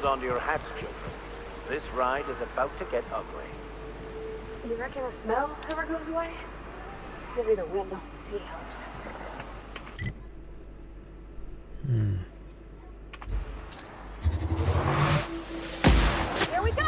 hold on to your hats, children. This ride is about to get ugly. You reckon the smell ever goes away? Maybe the wind on the sea helps. Here we go!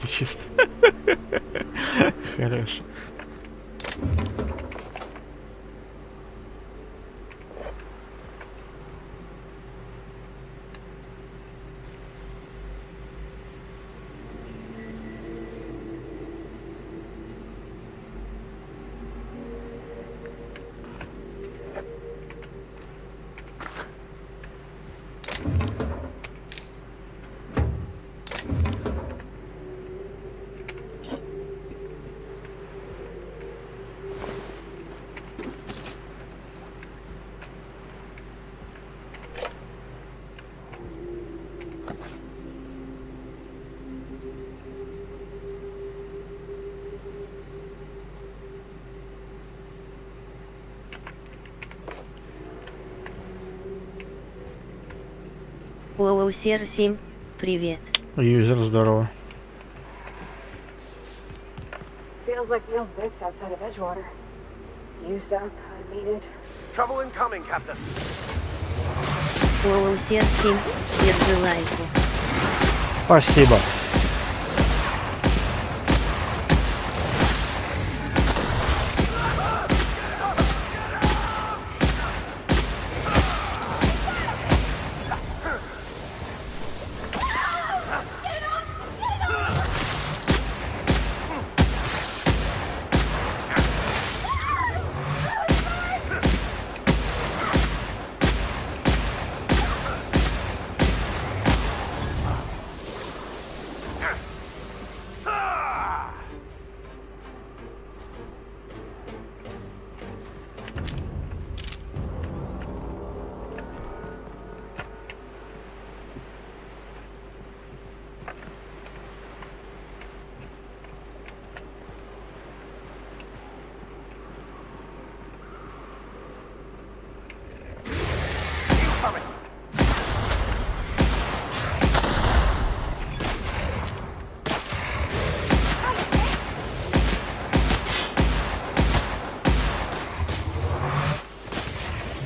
причисто. Хорош. Оусер 7, привет. Юзер, здорово. Feels like the old bits outside of Edgewater. Used up, unneeded. Trouble incoming, Captain. Оусер 7, держи лайку. Спасибо.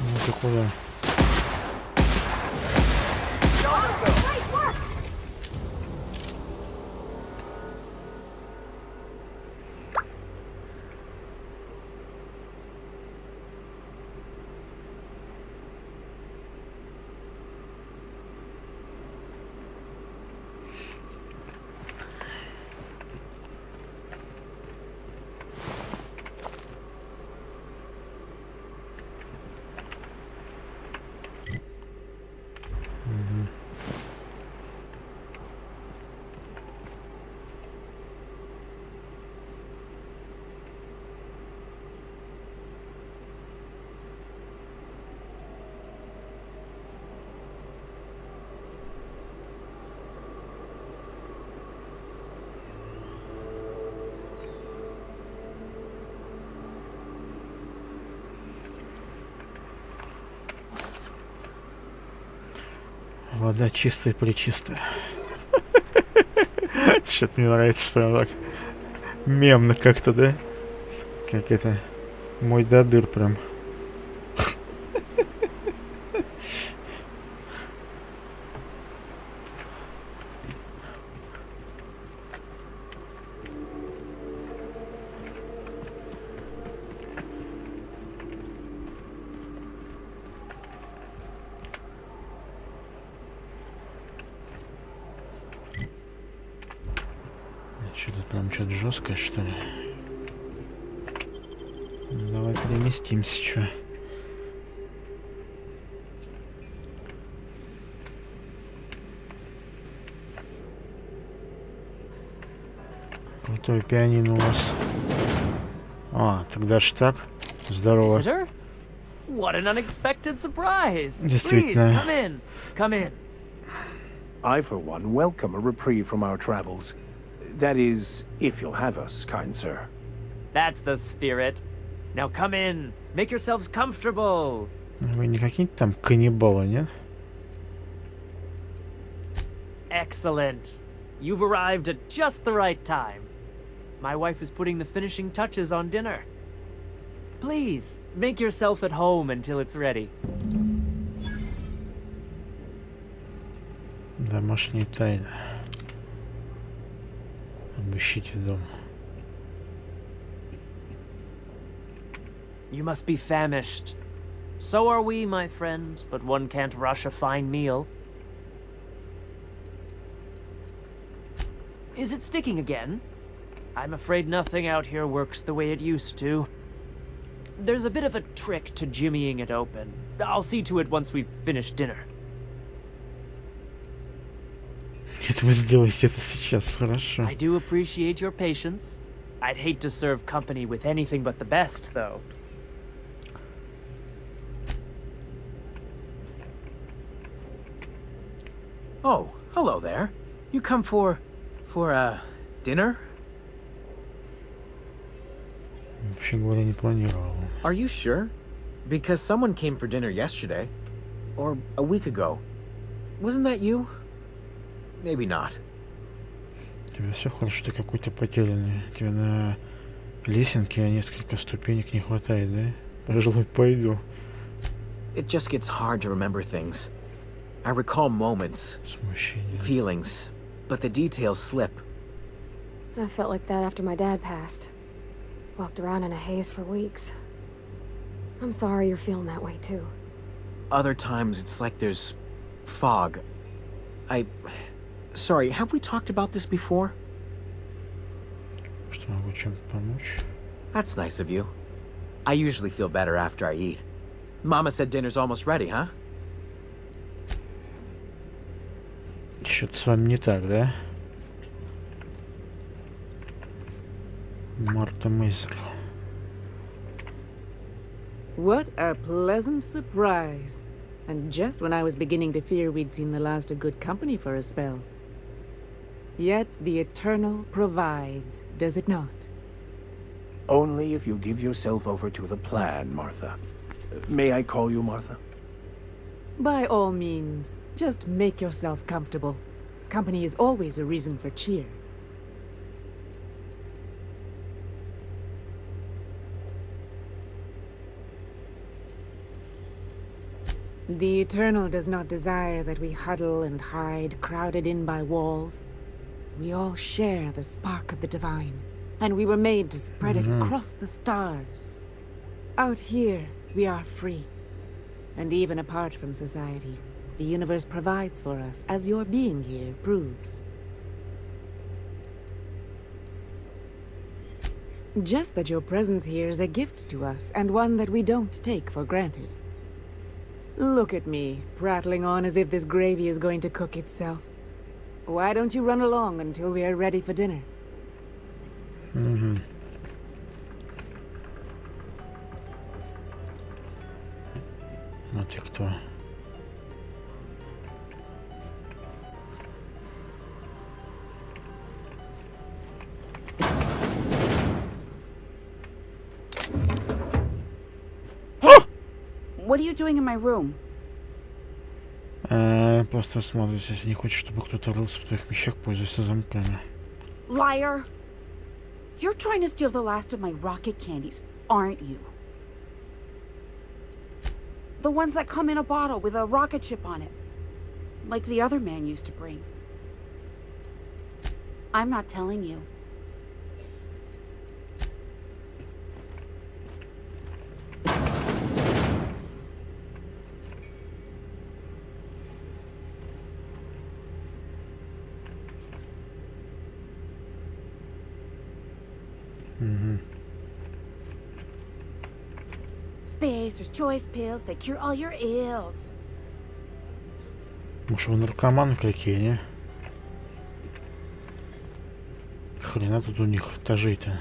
Ну ты куда? Вода чистая-пречистая. Что-то мне нравится прям так. Мемно как-то, да? Как это... Мой додыр прям. Что-то прям что-то жесткое, что ли? Давай переместимся, что? Крутой пианино у вас. А, тогда ж так. Здорово. Visitor? What an unexpected surprise! Please, Действительно. come in. Come in. I, for one, welcome a reprieve from our travels. That is, if you'll have us, kind sir. That's the spirit. Now come in. Make yourselves comfortable. Вы не какие-то там каннибалы, нет? Excellent. You've arrived at just the right time. My wife is putting the finishing touches on dinner. Please, make yourself at home until it's ready. Домашняя тайна. Обыщите дом. You must be famished. So are we, my friend, but one can't rush a fine meal. Is it sticking again? I'm afraid nothing out here works the way it used to. There's a bit of a trick to jimmying it open. I'll see to it once we've finished dinner. Это вы сделаете это сейчас, хорошо. I do appreciate your patience. I'd hate to serve company with anything but the best, though. Oh, hello there. You come for dinner? Вообще говоря, не планировал. Are you sure? Because someone came for dinner yesterday. Or a week ago. Wasn't that you? Maybe not. У тебя все хорошо, ты какой-то потерянный. Тебе на лесенке несколько ступенек не хватает, да? Пожалуй, пойду. It just gets hard to remember things. I recall moments, Смущение. feelings, but the details slip. I felt like that after my dad passed. Walked around in a haze for weeks. I'm sorry you're feeling that way too. Other times it's like there's fog. Sorry, have we talked about this before? Что могу чем помочь? That's nice of you. I usually feel better after I eat. Mama said dinner's almost ready, huh? Что-то с вами не так, да? Марта Мейзер. What a pleasant surprise. And just when I was beginning to fear we'd seen the last of good company for a spell. Yet the Eternal provides, does it not? Only if you give yourself over to the plan, Martha. May I call you Martha? By all means, just make yourself comfortable. Company is always a reason for cheer. The Eternal does not desire that we huddle and hide, crowded in by walls. We all share the spark of the divine, and we were made to spread it across the stars. Out here, we are free. And even apart from society, the universe provides for us, as your being here proves. Just that your presence here is a gift to us, and one that we don't take for granted. Look at me, prattling on as if this gravy is going to cook itself. Why don't you run along until we are ready for dinner? Угу. Ну ты кто? What are you doing in my room? Просто осматриваюсь, если не хочешь, чтобы кто-то рылся в твоих вещах, пользуйся замками. Liar! You're trying to steal the last of my rocket candies, aren't you? The ones that come in a bottle with a rocket ship on it. Like the other man used to bring. I'm not telling you. Угу. Spacer's choice pills, they cure all your ills. Может, вы наркоманы какие, не? Хрена тут у них этажей-то.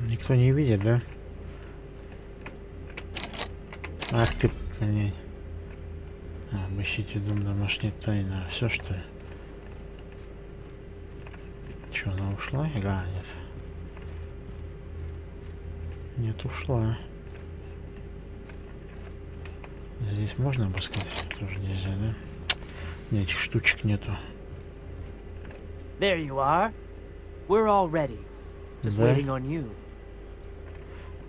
Никто не видит, да? Ах ты, блин. Обыщите дом домашней тайны. Все что ли? Че, она ушла? Ага, нет. Нет, ушла. Здесь можно обыскать? Тоже нельзя, да? Нет, этих штучек нету. There you are. We're all ready. Just Да? waiting on you.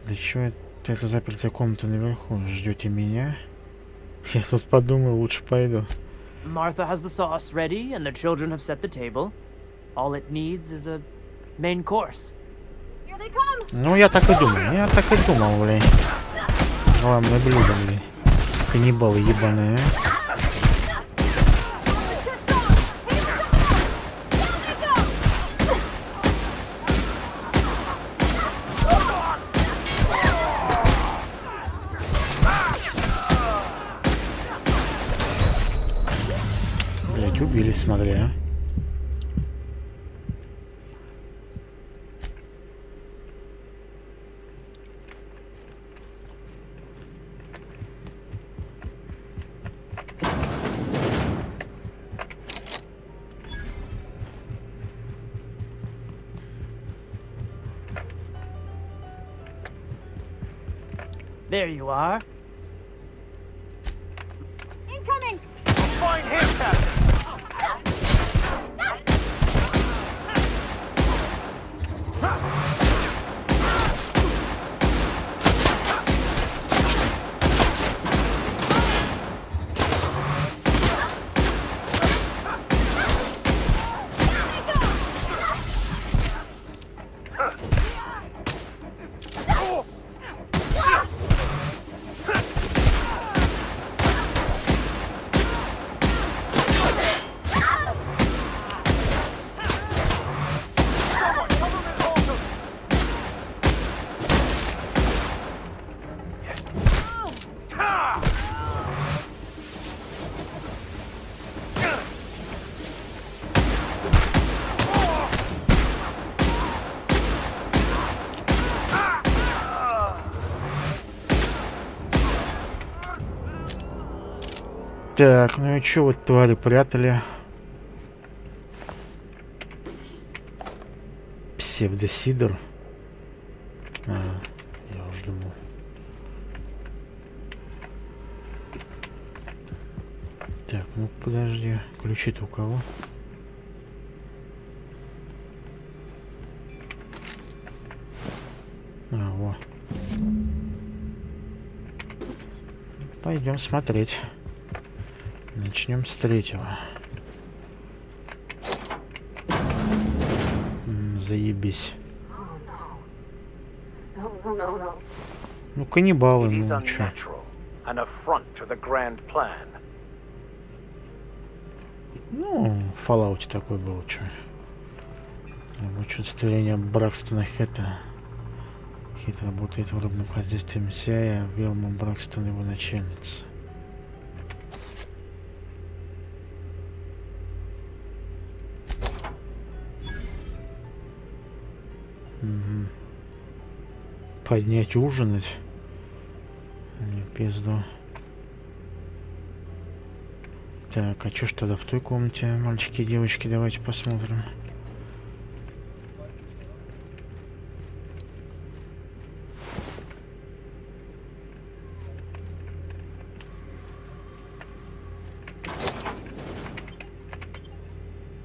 Для чего это запертая комната наверху? Ждете меня? Я тут подумал, лучше пойду. Martha has the sauce ready, and the children have set the table. All it needs is a main course. Ну, я так и думал, блин. Главное блюдо, блин. Каннибалы ебаные, а. Блять, убили, смотри, а. There you are. Find him, Captain! Так, ну и чё вот твари прятали? Псевдосидр. А, я уже думал. Так, ну подожди. Ключи-то у кого? А, вот. Пойдем смотреть. Начнем с третьего. Заебись. Ну, каннибалы, It is ну чё. unnatural, an affront to the grand plan. Ну, в Fallout такой был, чё. Рабочее строение Бракстона Хэта. Хит работает в рыбном хозяйстве Мессия, Вилма Бракстон его начальница. Угу. Поднять, ужинать. Не, пизду. Так, а чё ж тогда в той комнате, мальчики и девочки, давайте посмотрим.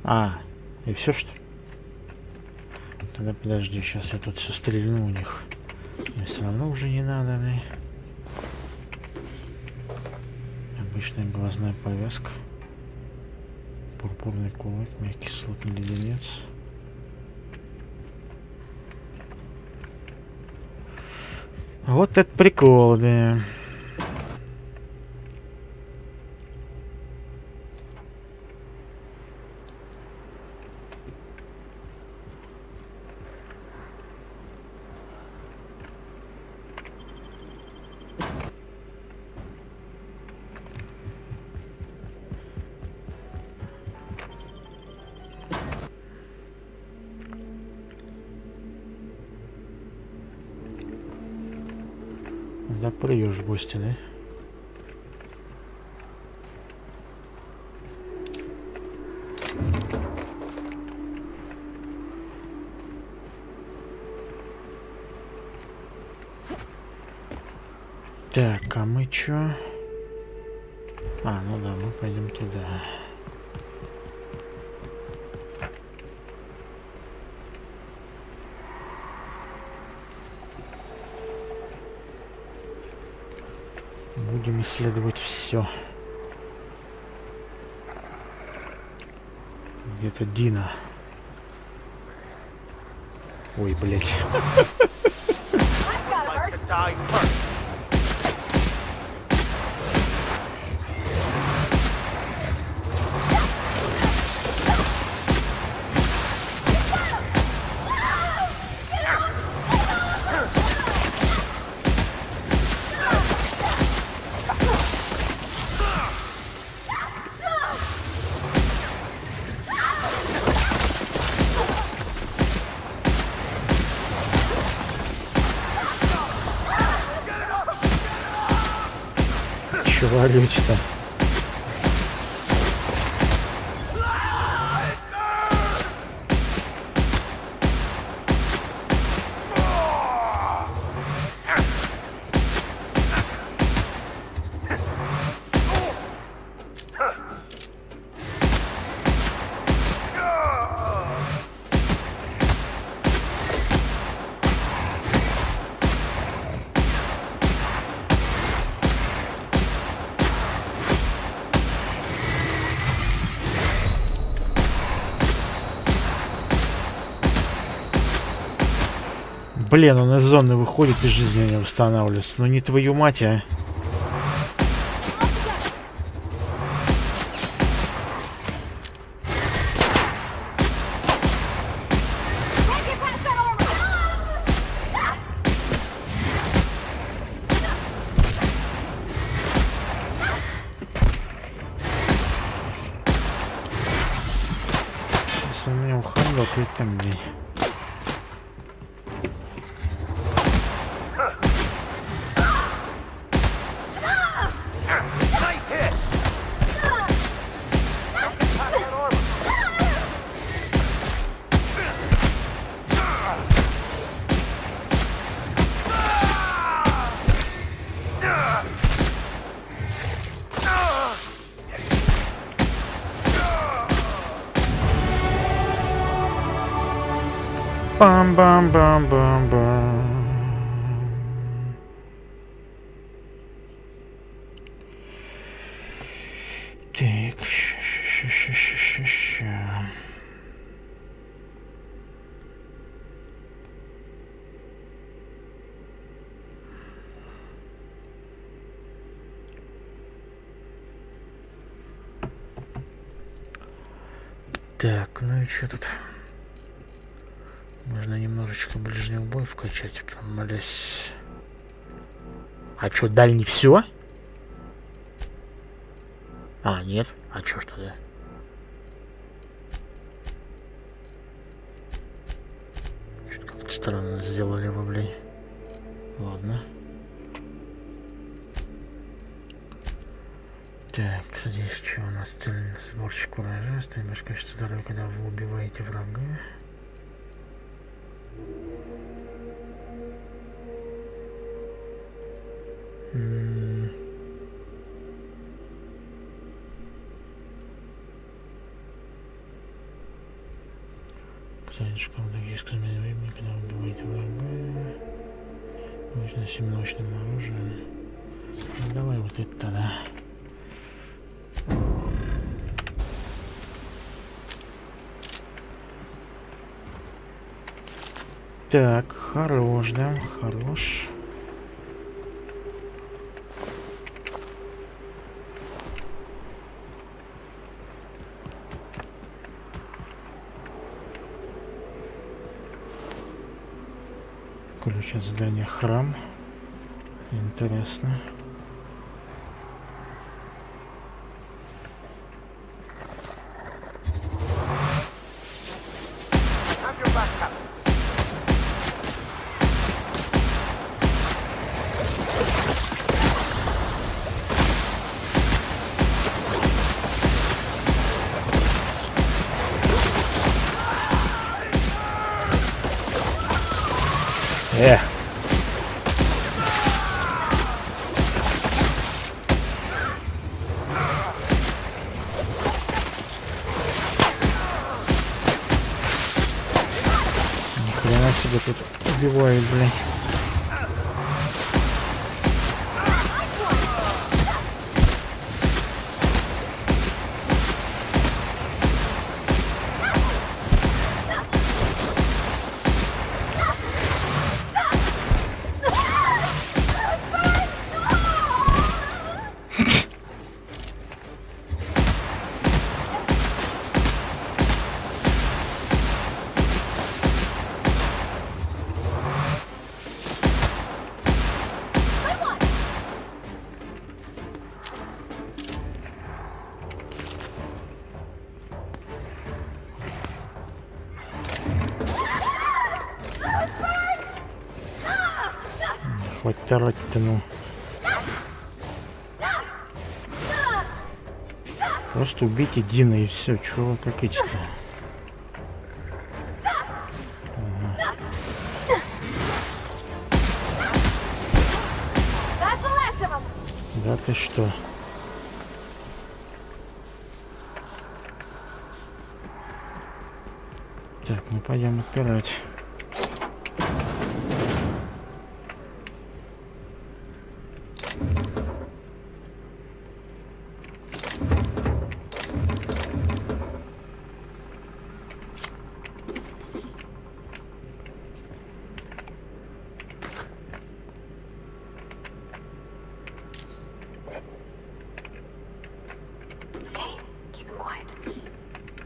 А, и все что ли? Тогда подожди, сейчас я тут все стрельну у них. Мне все равно уже не надо, да? Обычная глазная повязка. Пурпурный кулак, мягкий кислотный леденец. Вот это прикол, да. Да прыешь в гости, да? Так, а мы чё? А, ну да, мы пойдем туда. Будем исследовать все. Где-то Дина. Ой, блять. Like to die first. Чё варюсь-то? Блин, он из зоны выходит и жизни не восстанавливается. Ну не твою мать, а. Сейчас у меня ухандок и там где. Бам-бам-бам-бам-бам. Так, ща. Так, ну и что тут? Можно немножечко ближний бой вкачать, прям молясь. А чё, дальний все? А, нет. А чё ж тогда? Что-то как-то странно сделали вы, блин. Ладно. Так, здесь что у нас? Цель сборщик урожая. Стоимость качества здоровья, когда вы убиваете врага. Шкаф есть изменение времени, когда вы убиваете врага. Мощным мощным оружием. Ну, давай вот это тогда. Так, хорош, да, хорош. Ключ от здания храм. Интересно. Хрена себе тут убивают, блин. Хоть тарать-то, ну. Просто убейте Дина и все. Чего вы как эти-то? Ага. Да ты что? Так, мы пойдем отпирать.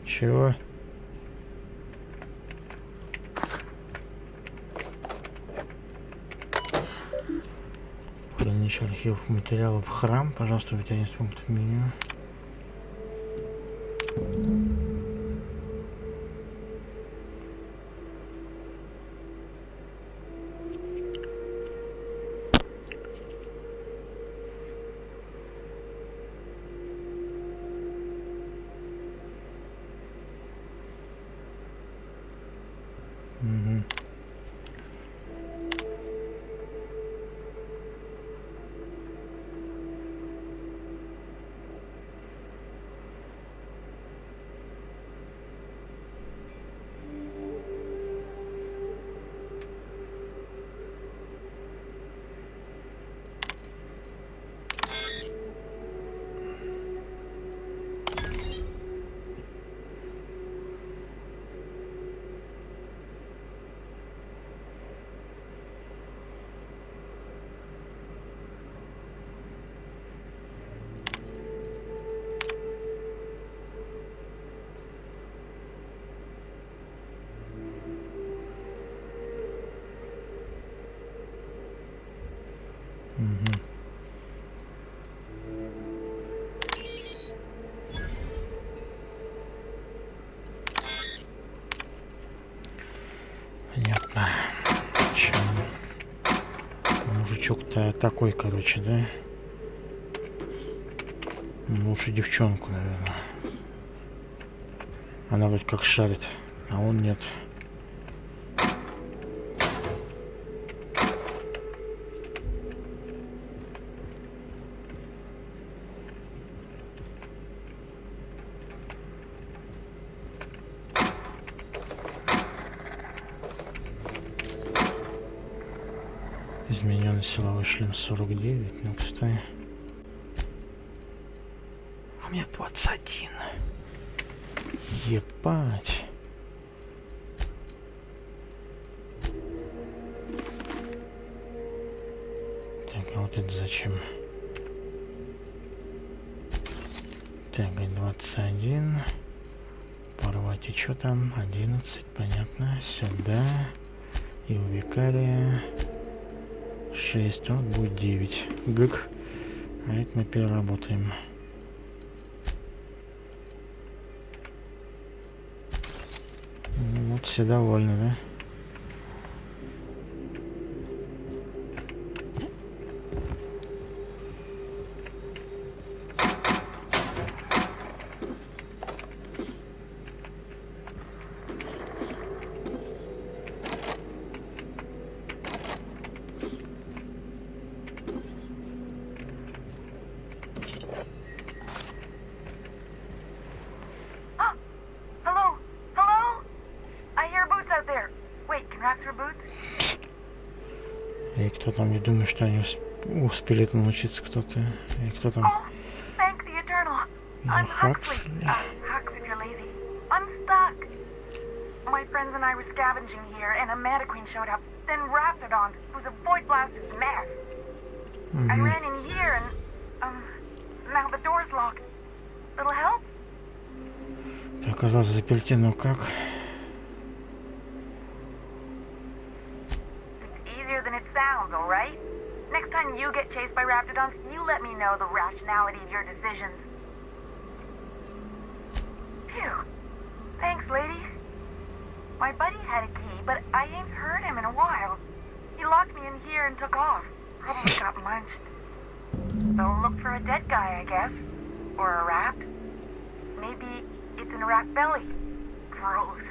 Чего? Хранилище архивов материалов храм. Пожалуйста, ведь один из пунктов меню. Угу. Угу. Понятно. Чем мужичок-то такой, короче, да? Лучше девчонку, наверное. Она вроде как шарит, а он нет. Измененный силовой шлем 49, ну пустой. А у меня 21. Ебать. Так, а вот это зачем? Так, 21. Порвать и что там? 11, понятно. Сюда. И у викария 6, вот будет 9. Гык. А это мы переработаем. Ну, вот все довольны, да? Hello? Hello? I hear boots out there. racks for boots? И кто там, не думаю, что они успели этому научиться, кто-то. И кто там? Oh, thank the Eternal. I'm Huxley. Hux if you're lazy. I'm stuck. My friends and I were scavenging here, and a Manta Queen showed up. Then Raptidon, who's a void blasted mess. I ran in here, and now the door's locked. Little help? Ты оказался заперти, ну как? It's easier than it sounds, all right? Next time you get chased by Raptidons, you let me know the rationality of your decisions. Phew. Thanks, lady. My buddy had a key, but I ain't heard him in a while. He locked me in here and took off. Probably got munched. So look for a dead guy, I guess. Or a rat. Maybe it's in a rat belly. Gross.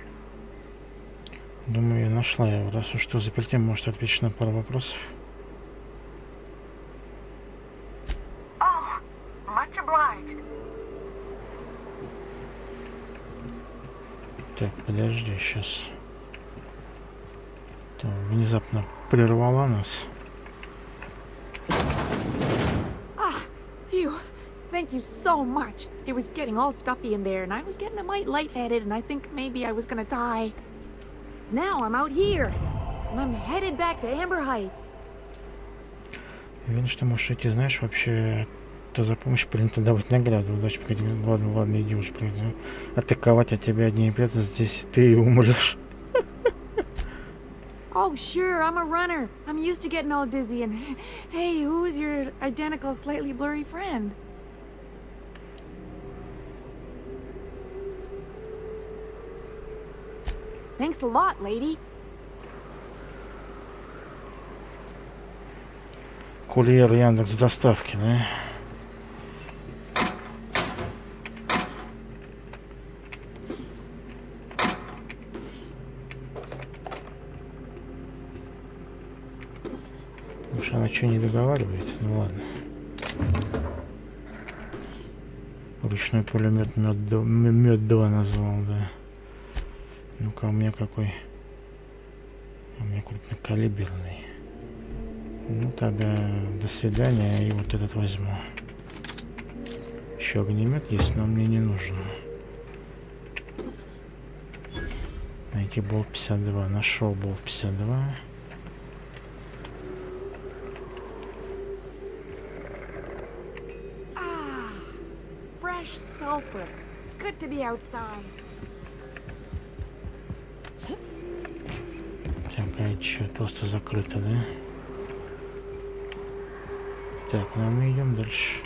Думаю, я нашла его. Раз уж что заперти, может ответить на пару вопросов. Oh, much obliged. Так, подожди, сейчас. Там внезапно прервала нас. Phew. Thank you so much. It was getting all stuffy in there, and I was getting a mite lightheaded, and I think maybe I was gonna die. Now I'm out here, and I'm headed back to Amber Heights. Уверен, что можешь идти, знаешь, вообще, то за помощь принято давать награду. Удачи, погоди, ладно, иди уж, атаковать от тебя одни придется, здесь ты и умрешь. Oh, sure, I'm a runner. I'm used to getting all dizzy, and hey, who's your identical, slightly blurry friend? Thanks a lot, lady. Курьер Яндекс доставки, да? Уж она что не договаривает? Ну ладно. Ручной пулемет мед 2 назвал, да. Ну-ка, у меня какой? У меня крупнокалиберный. Ну тогда до свидания, и вот этот возьму. Еще огнемет есть, но мне не нужен. Найти болт 52. Нашел болт 52. Fresh sulfur. Good to be outside. Так, а что, просто закрыто, да? Так, ну а мы идем дальше.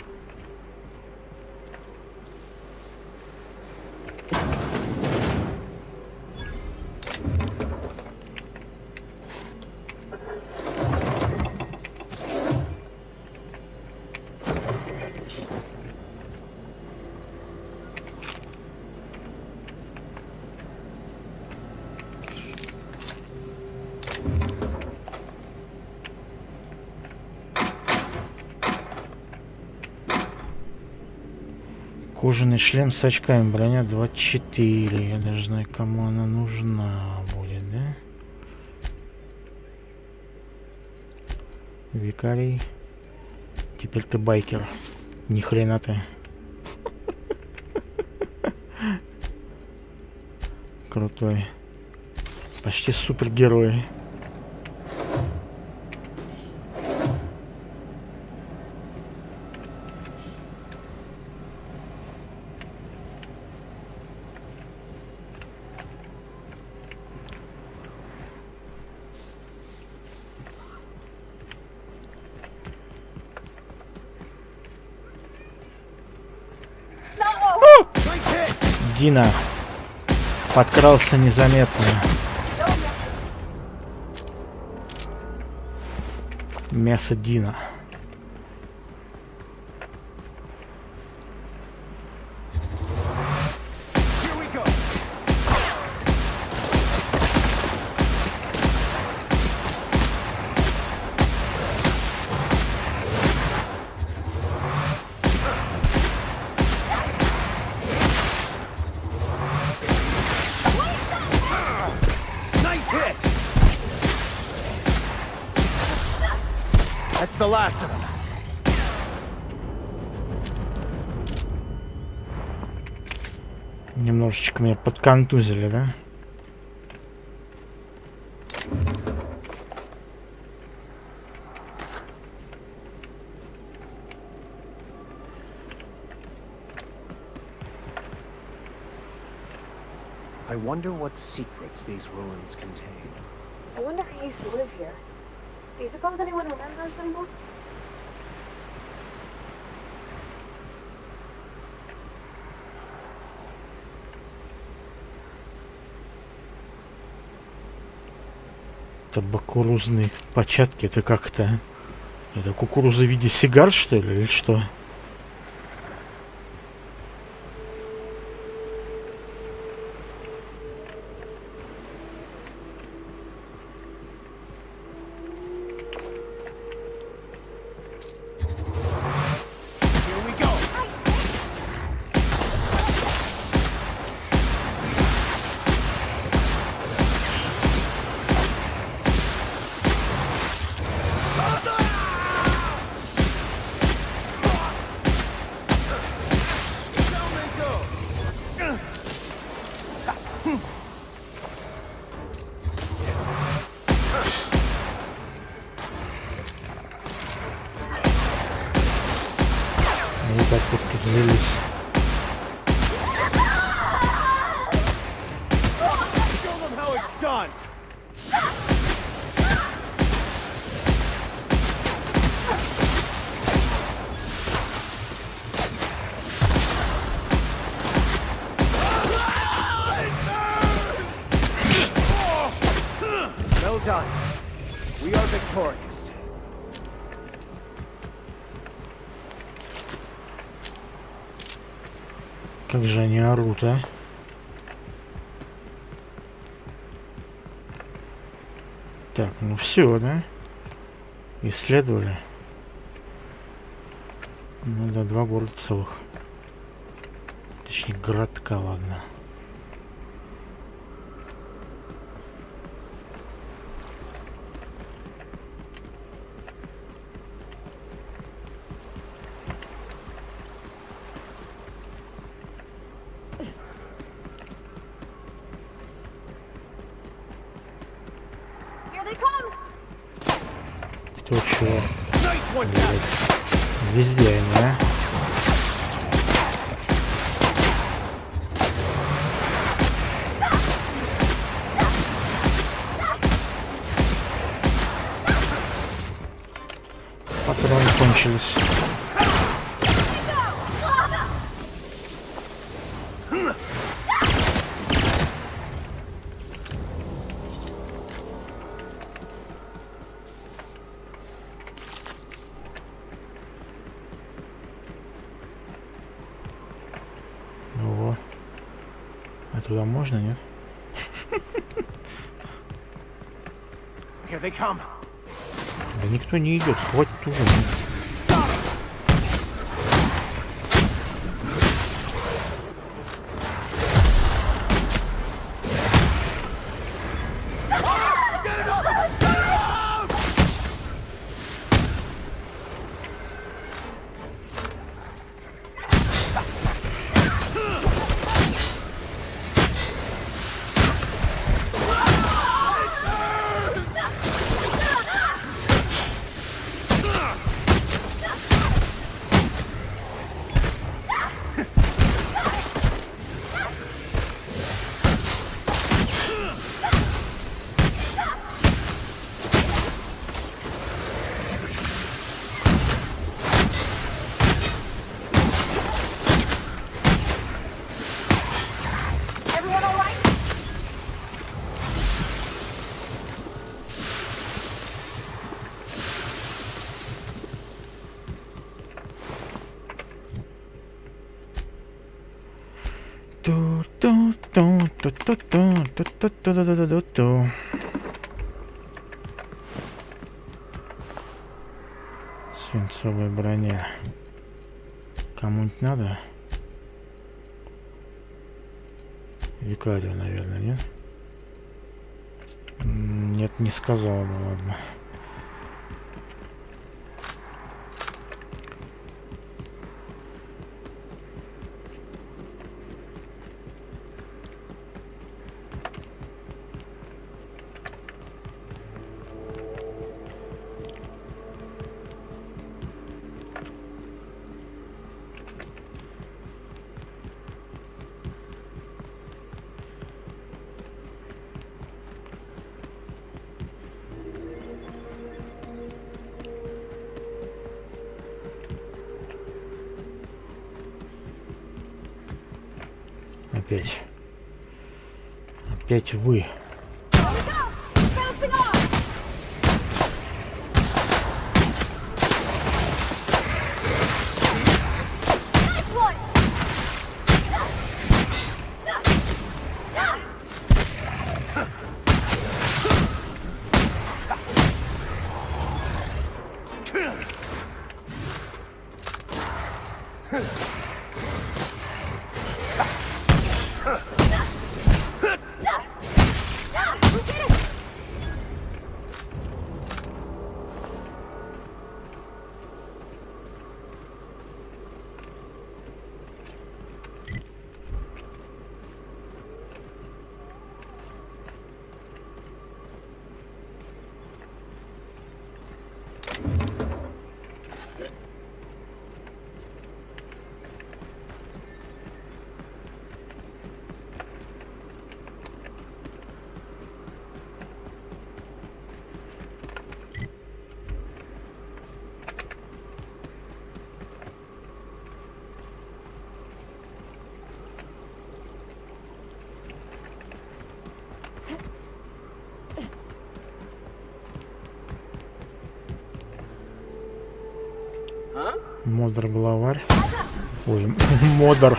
Кожаный шлем с очками, броня 24. Я даже знаю, кому она нужна будет, да? Викарий. Теперь ты байкер. Ни хрена ты. Крутой. Почти супергерой. Дина подкрался незаметно. Мясо Дина. the last of them. Немножечко меня подконтузили, да? I wonder what secrets these ruins contain. I wonder who used to live here. Do you suppose anyone remembers anymore? Это кукурузные початки, это как-то... Это кукуруза в виде сигар, что ли, или что? Вот так вот тут взялись. Show them how it's done. Well done. We are victorious. Как же они орут, а? Так, ну все, да? Исследовали. Ну да, 2 города целых. Точнее, городка, ладно. Кто чего? Блядь. Везде они, а? Патроны кончились. Ого. А туда можно, нет? Here they come. Да никто не идет, хватит уже. Свинцовая броня. Кому-нибудь надо? Викарию, наверное, нет? Нет, не сказал бы, ладно. опять. Опять вы. Модер главарь. Ой, модер.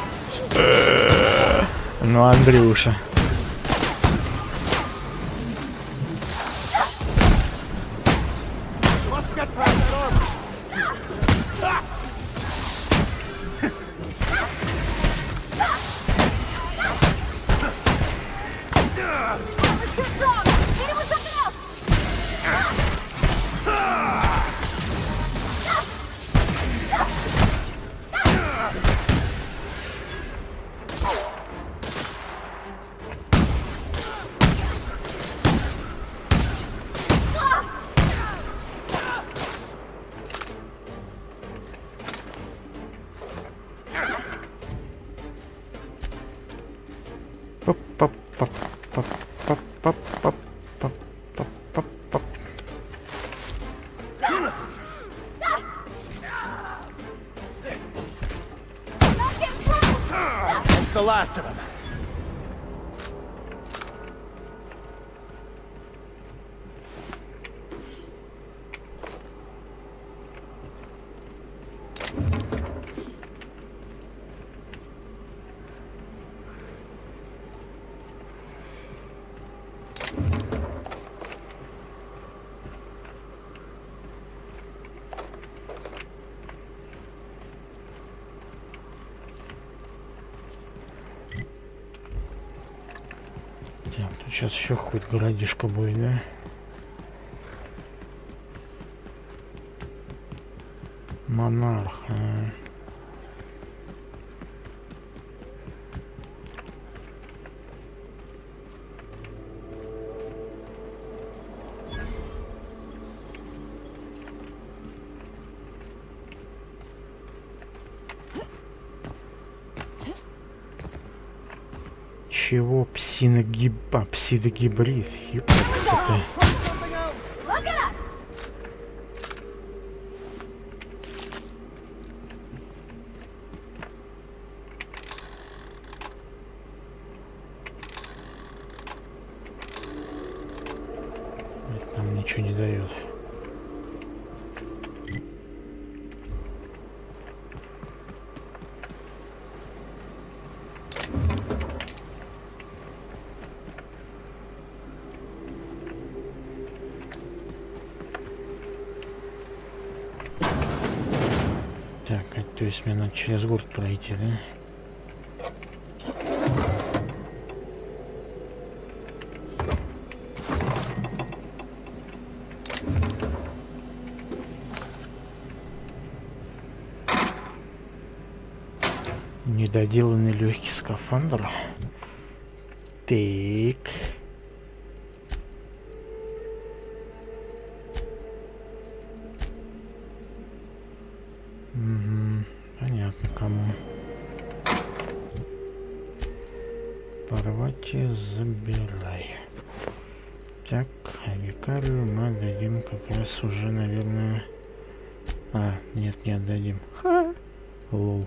Ну, Андрюша. The last of them. Сейчас еще хоть городишко будет, да? Монарх. Чего псидогибрид? Ёпта. Это нам ничего не дает. Так, то есть мне надо через город пройти, да? Недоделанный легкий скафандр. Так. Понятно кому. Порвать и забирай. Так, а викарию мы отдадим как раз уже, наверное... А, нет, не отдадим. Ха! Лол.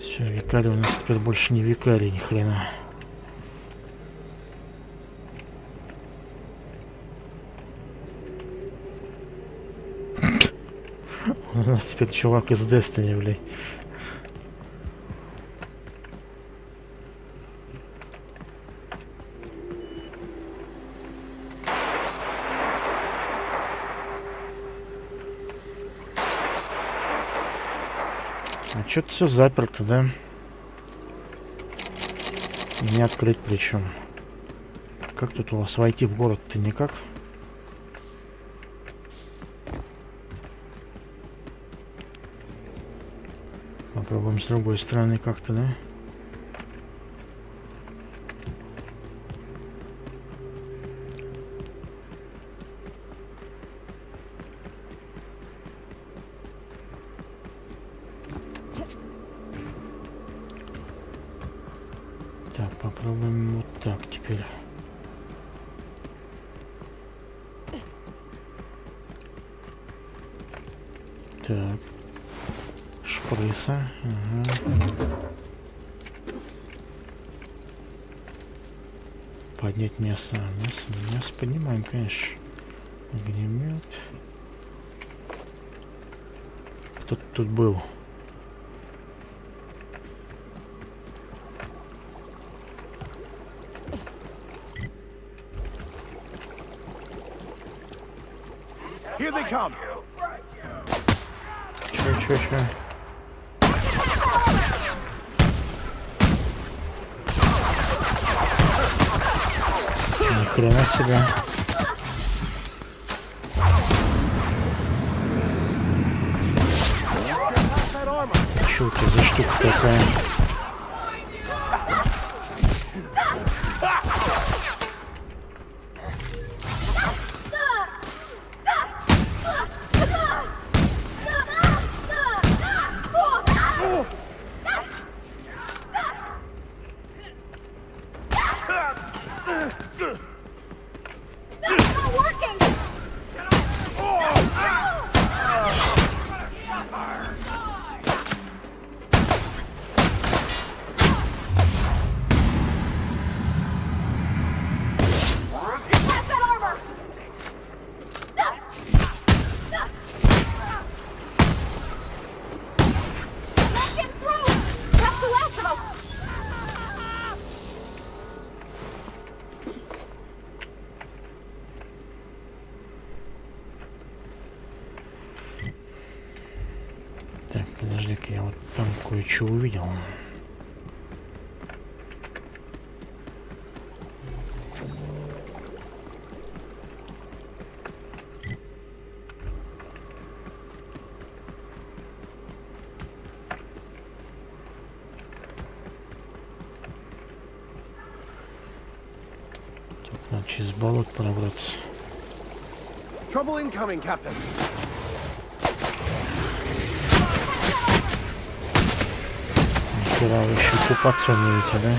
Все, викарий у нас теперь больше не викарий, ни хрена. У нас теперь чувак из Destiny, блядь. А что-то все заперто, да? И не открыть причем. Как тут у вас войти в город-то никак? Попробуем с другой стороны как-то, да? Так, попробуем вот так теперь. Так. Шприца. Ага. Поднять мясо. Мясо поднимаем, конечно. Огнемет. Кто-то тут был. Here they come. Чё? Ни хрена себе. Чё это за штука такая? Подожди-ка, я вот там кое-что увидел. Тут надо через болот пробраться. Trouble incoming, Captain. Нихера, вы еще купаться умеете, да?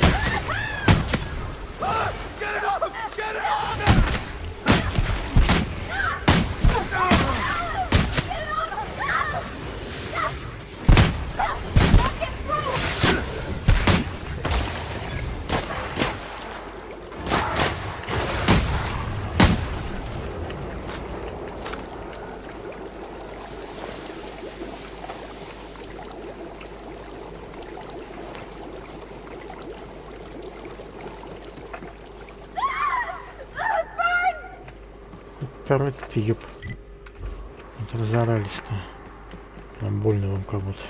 Второй тип. Вот разорались-то. Прям больно вам как будто.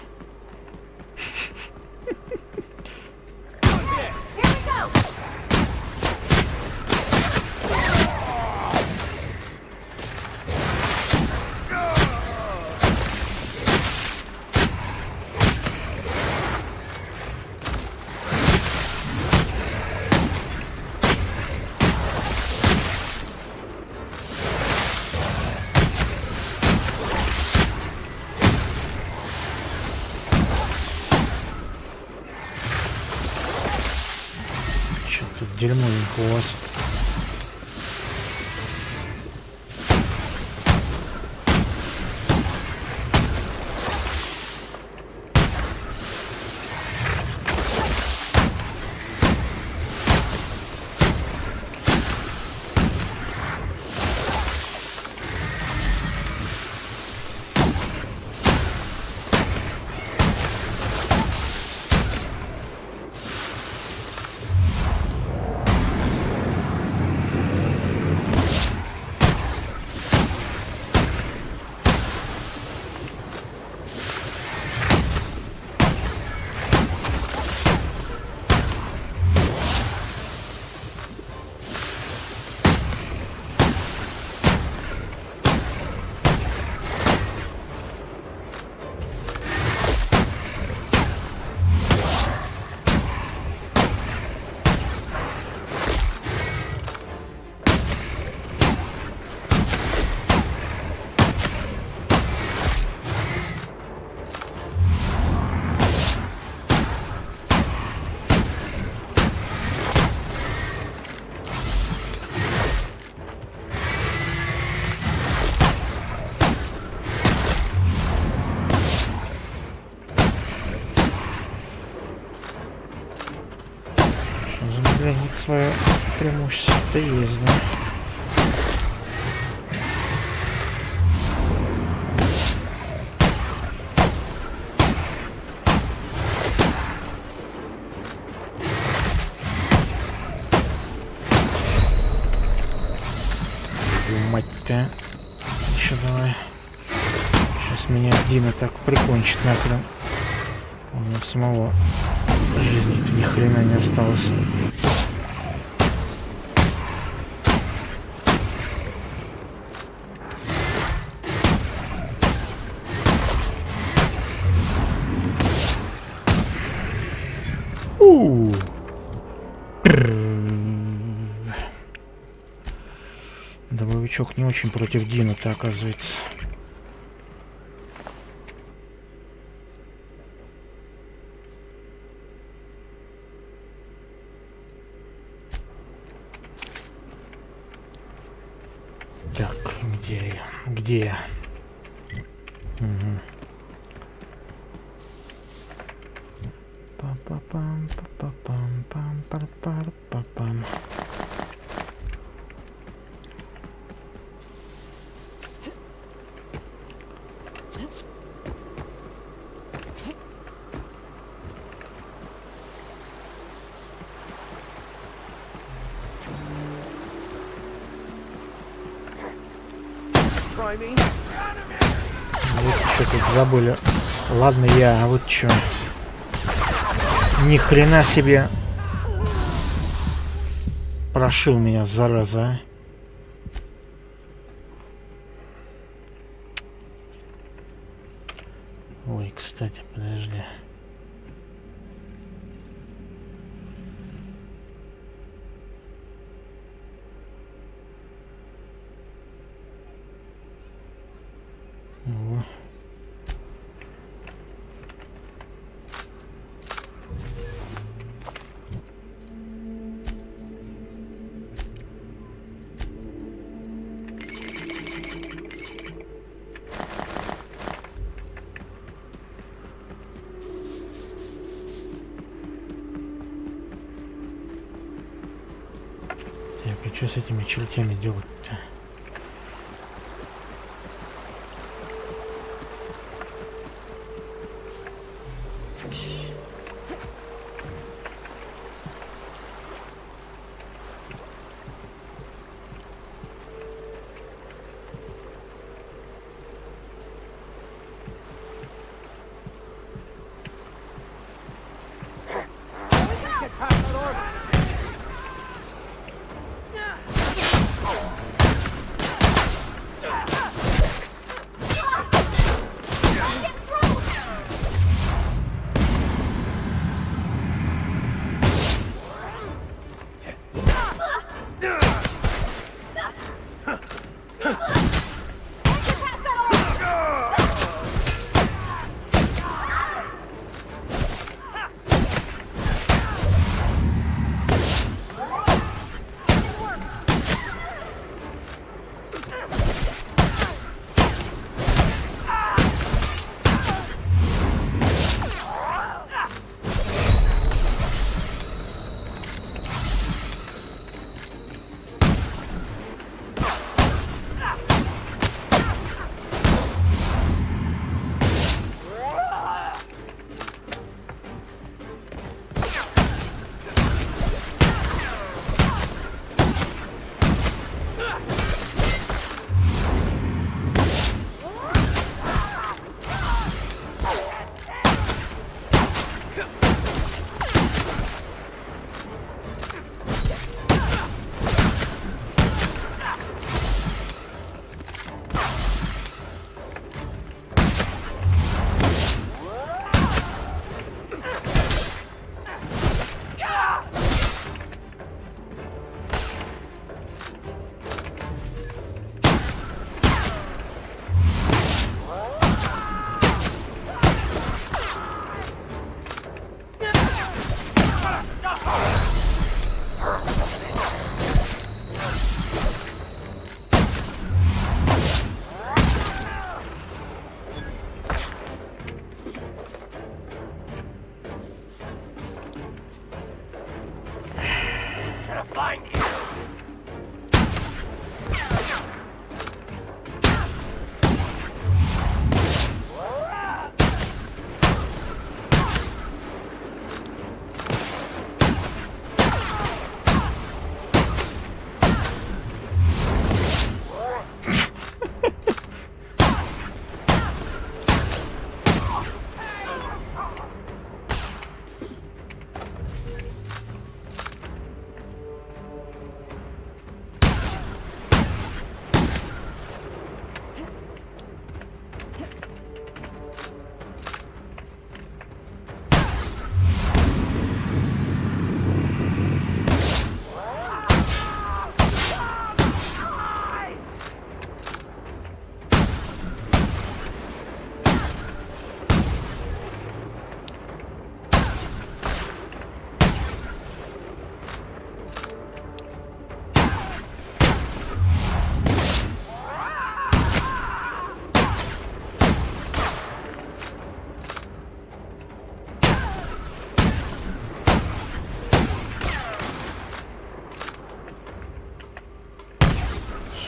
Дерьмовенько у вас. Замедление свое преимущество-то есть, да? Мать-то. Еще давай. Сейчас меня Дина так прикончит нахрен. У меня самого жизни-то ни хрена не осталось. Домовичок не очень против Дина-то, оказывается. Так, где я? Где я? Угу. Па-па-пам, па-па-пам, пам-пар-пар-па-пам. Вот что тут забыли Ладно, я, а вот чё. Ни хрена себе прошил меня, зараза, а. Ой, кстати, подожди. О. Так, а что с этими чертями делать-то?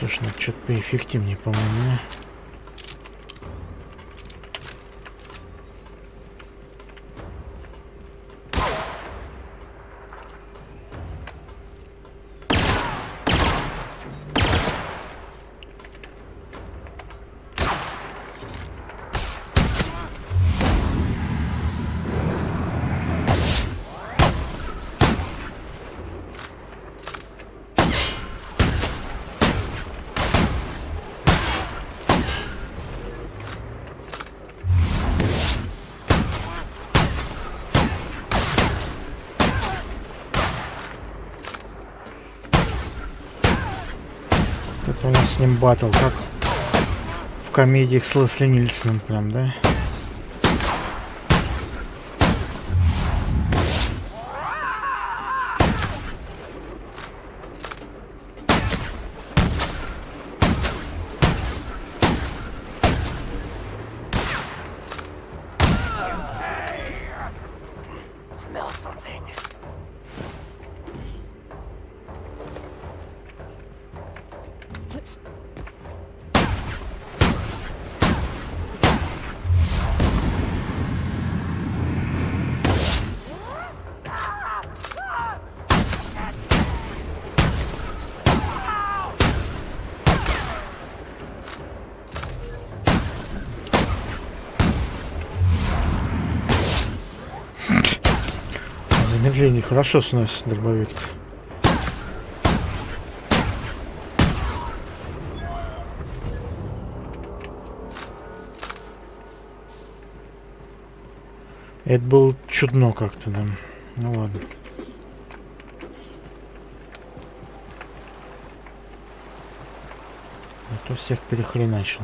Слушай, ну что-то поэффективнее, по-моему. У нас с ним баттл, как в комедиях с Лесли Нильсоном прям, да? Smell something. Замедление хорошо сносит дробовик. Это было чудно как-то, да. Ну ладно. А то всех перехреначил.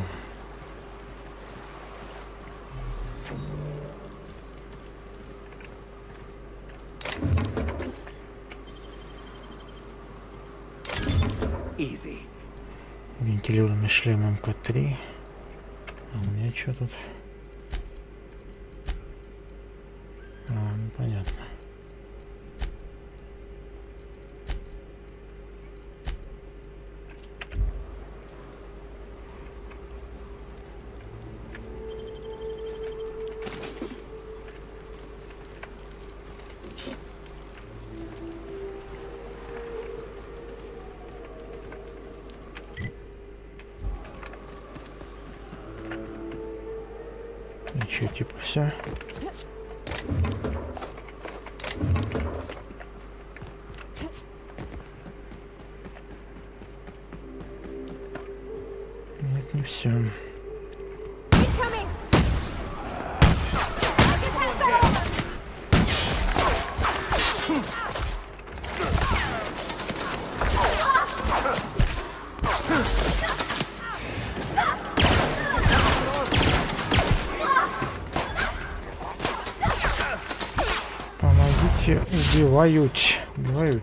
Easy. Вентилированный шлем МК-3. А у меня что тут? Ну, понятно. И что, типа все? Нет, не все. Помогите, убивают, убивают.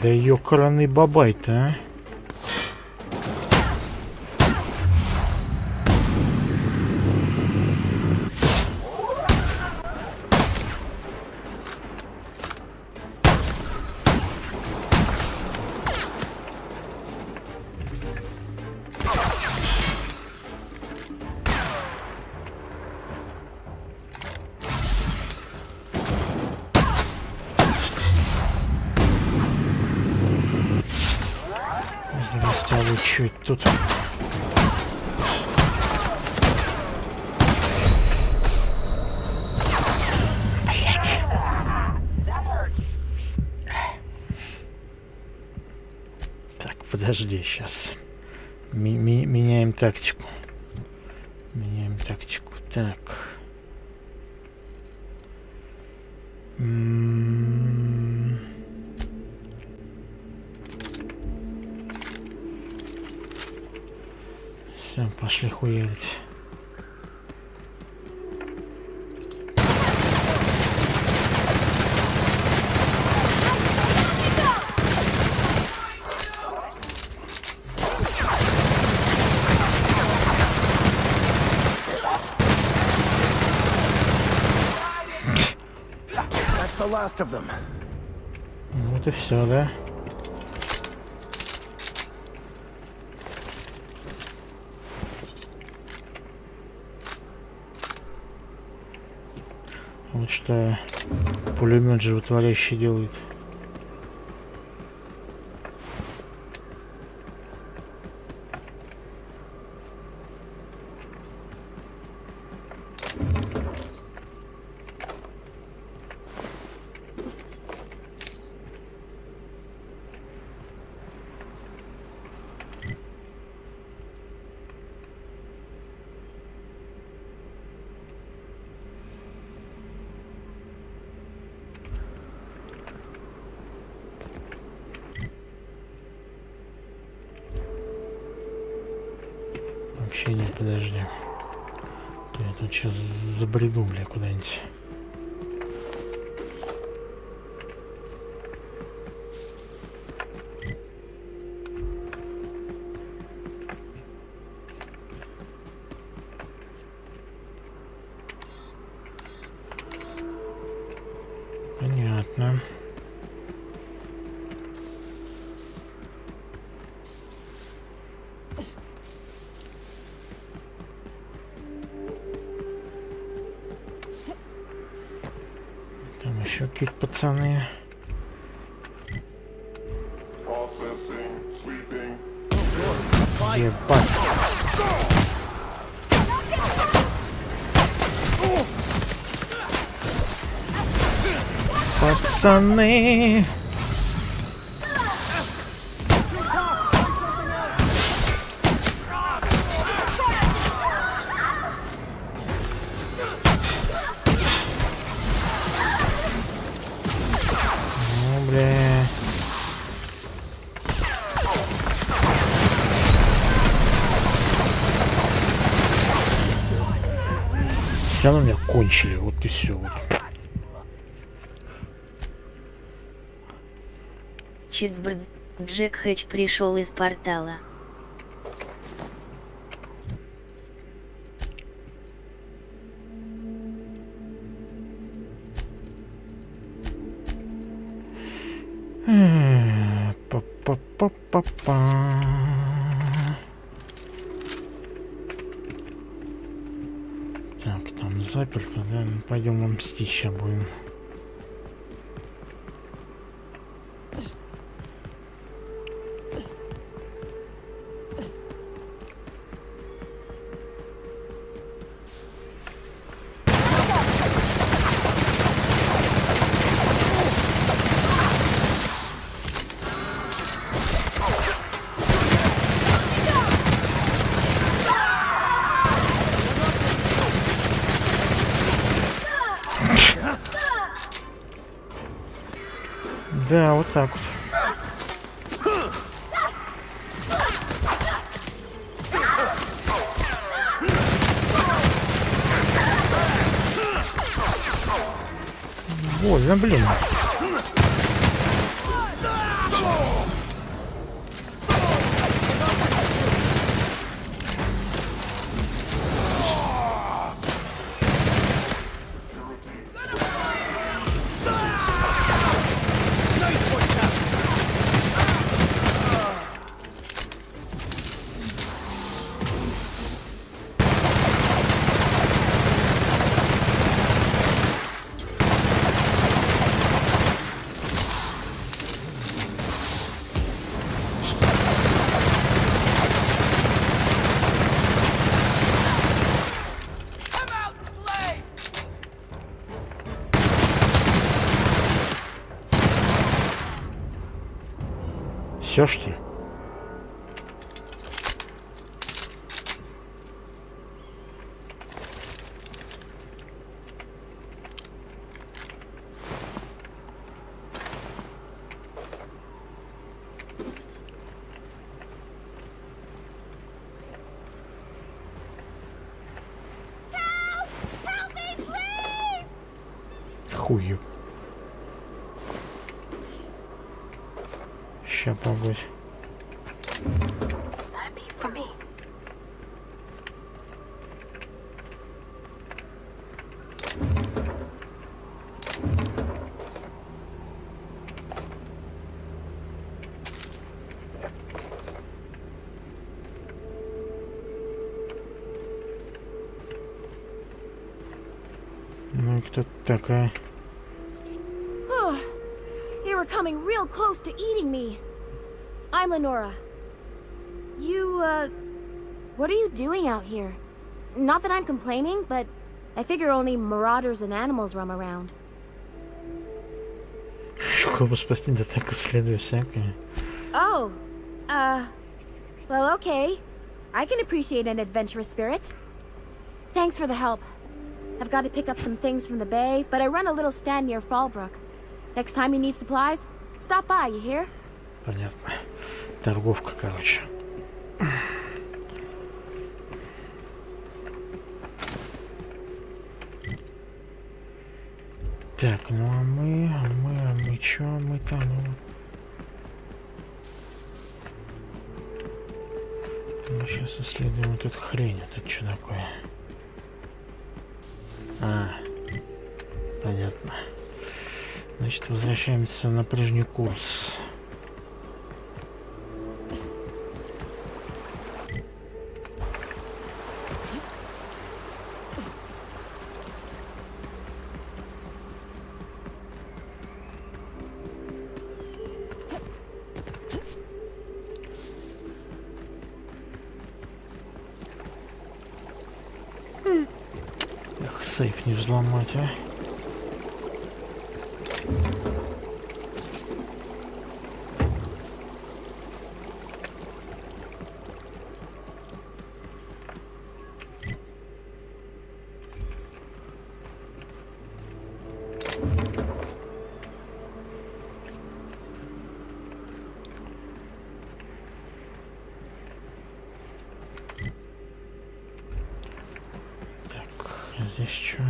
Да ёкараный бабай-то, а? Здрасте, а вы чё это тут? Блять. Так, подожди, сейчас. Меняем тактику. Меняем тактику. Так. Все, пошли хуярить. the last of them. Вот и все, да? Вот что пулемет животворящий делает. Вообще нет, подожди. Я тут сейчас забреду, бля, куда-нибудь. Понятно. Там еще какие-то пацаны. Ебать. Пацаны. Ну, бля. Все равно меня кончили, вот и все. Вот. Читбрд. Джек Хэтч пришел из портала. Па-па-па-па-па. Так, там заперто, да? Ну, пойдем нам мстить сейчас будем. Да, вот так вот. Больно, блин. Все, что ли? Хую. Ща, погодь. Ну и кто такая? They were coming real close to eating me. I'm Lenora. You, what are you doing out here? Not that I'm complaining, but I figure only marauders and animals roam around. Чтобы спасти, да так исследую всякое. Oh, well, okay. I can appreciate an adventurous spirit. Thanks for the help. I've got to pick up some things from the bay, but I run a little stand near Fallbrook. Next time you need supplies, stop by, you hear? Понятно. Торговка, короче. Так, ну а мы чё, мы там, ну... Мы сейчас исследуем тут хрень, это что такое? А, понятно. Значит, возвращаемся на прежний курс. Эх, сейф не взломать, а? Здесь что?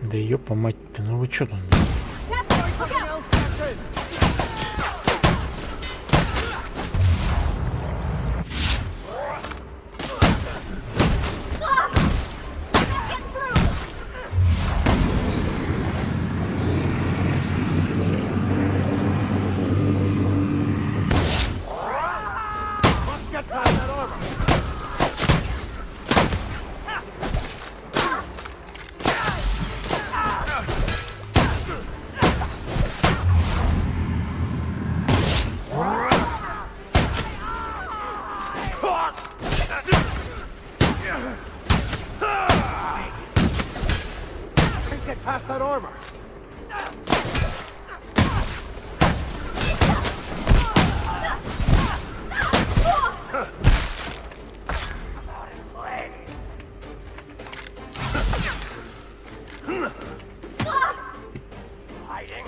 Да ёпа мать-то, ну вы чё там? Past that armor. Hiding.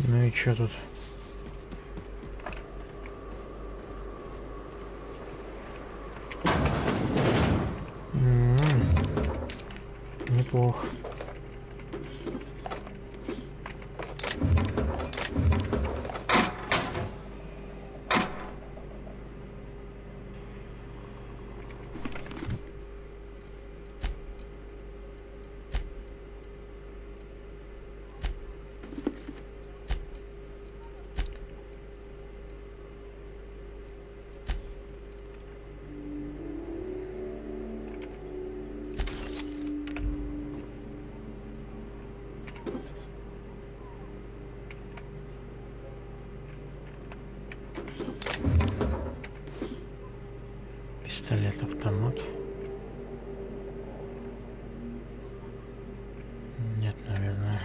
Ну и чё тут? Неплохо. автомат. Нет, наверное.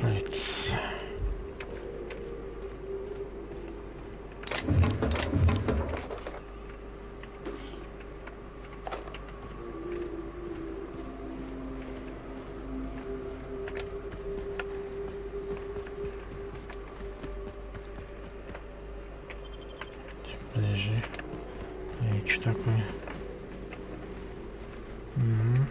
Heights. Так, подожди. И что такое? Угу.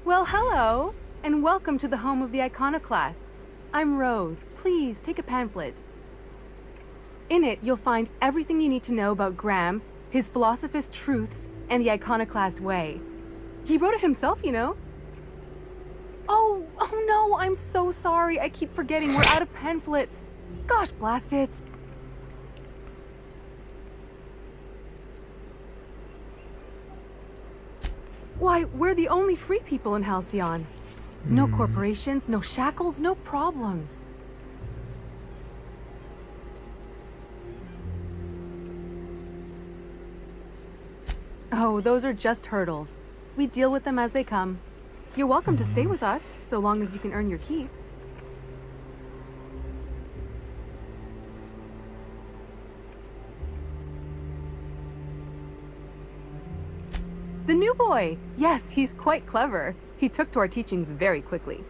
Well, hello, and welcome to the home of the iconoclasts. I'm Rose. Please take a pamphlet. In it, you'll find everything you need to know about Graham, his philosophist truths, and the iconoclast way. He wrote it himself, you know. Oh no, I'm so sorry. I keep forgetting we're out of pamphlets. Gosh, blast it. Why, we're the only free people in Halcyon. No corporations, no shackles, no problems. Oh, those are just hurdles. We deal with them as they come. You're welcome to stay with us, so long as you can earn your keep. The new boy! Yes, he's quite clever. He took to our teachings very quickly.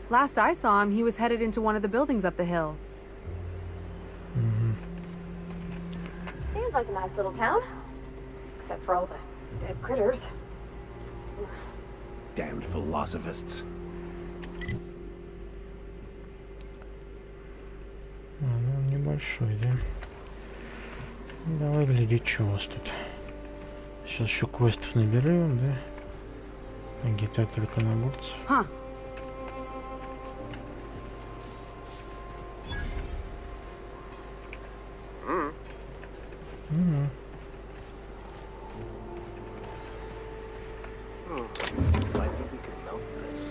Last I saw him, he was headed into one of the buildings up the hill. Seems like a nice little town. Except for all the dead critters. Damned philosophists. Ну, небольшой, да? Давай глядеть, что у вас тут. Сейчас еще квестов наберем, да? Агитатор иконоборцев. Huh. I think we could melt this.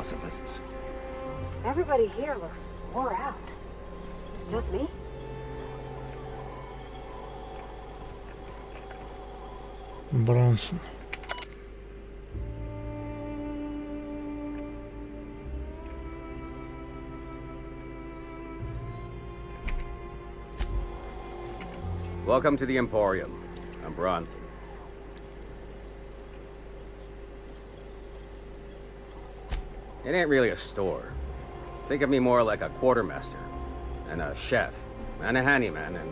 pacifists. Everybody here looks wore out. Just me? Бронсон. Welcome to the Emporium. I'm Bronson. It ain't really a store. Think of me more like a quartermaster, and a chef, and a handyman, and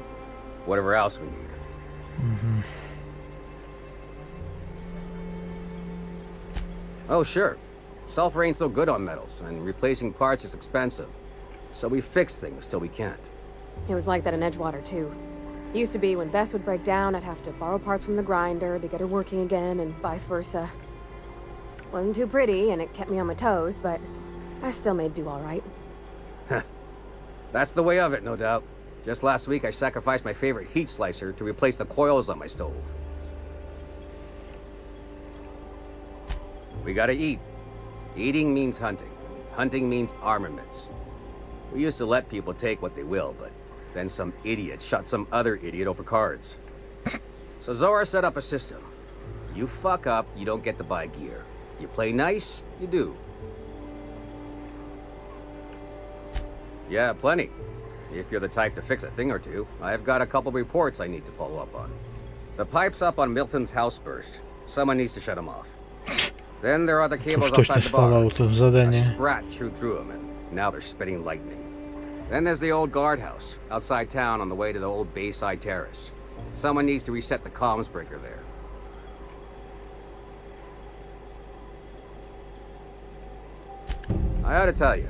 whatever else we need. Oh, sure. Sulfur ain't so good on metals, and replacing parts is expensive. So we fix things till we can't. It was like that in Edgewater, too. It used to be when Bess would break down, I'd have to borrow parts from the grinder to get her working again, and vice versa. Wasn't too pretty, and it kept me on my toes, but I still made do all right. That's the way of it, no doubt. Just last week, I sacrificed my favorite heat slicer to replace the coils on my stove. We gotta eat. Eating means hunting. Hunting means armaments. We used to let people take what they will, but then some idiot shot some other idiot over cards. So Zora set up a system. You fuck up, you don't get to buy gear. You play nice, you do. Yeah, plenty. If you're the type to fix a thing or two, I've got a couple reports I need to follow up on. The pipes up on Milton's house burst. Someone needs to shut them off. Then there are the cables Что ж outside ты the bar. Fallout A задание? sprat chewed through them, and now they're spitting lightning. Then there's the old guardhouse, outside town on the way to the old Bayside Terrace. Someone needs to reset the comms breaker there. I ought to tell you,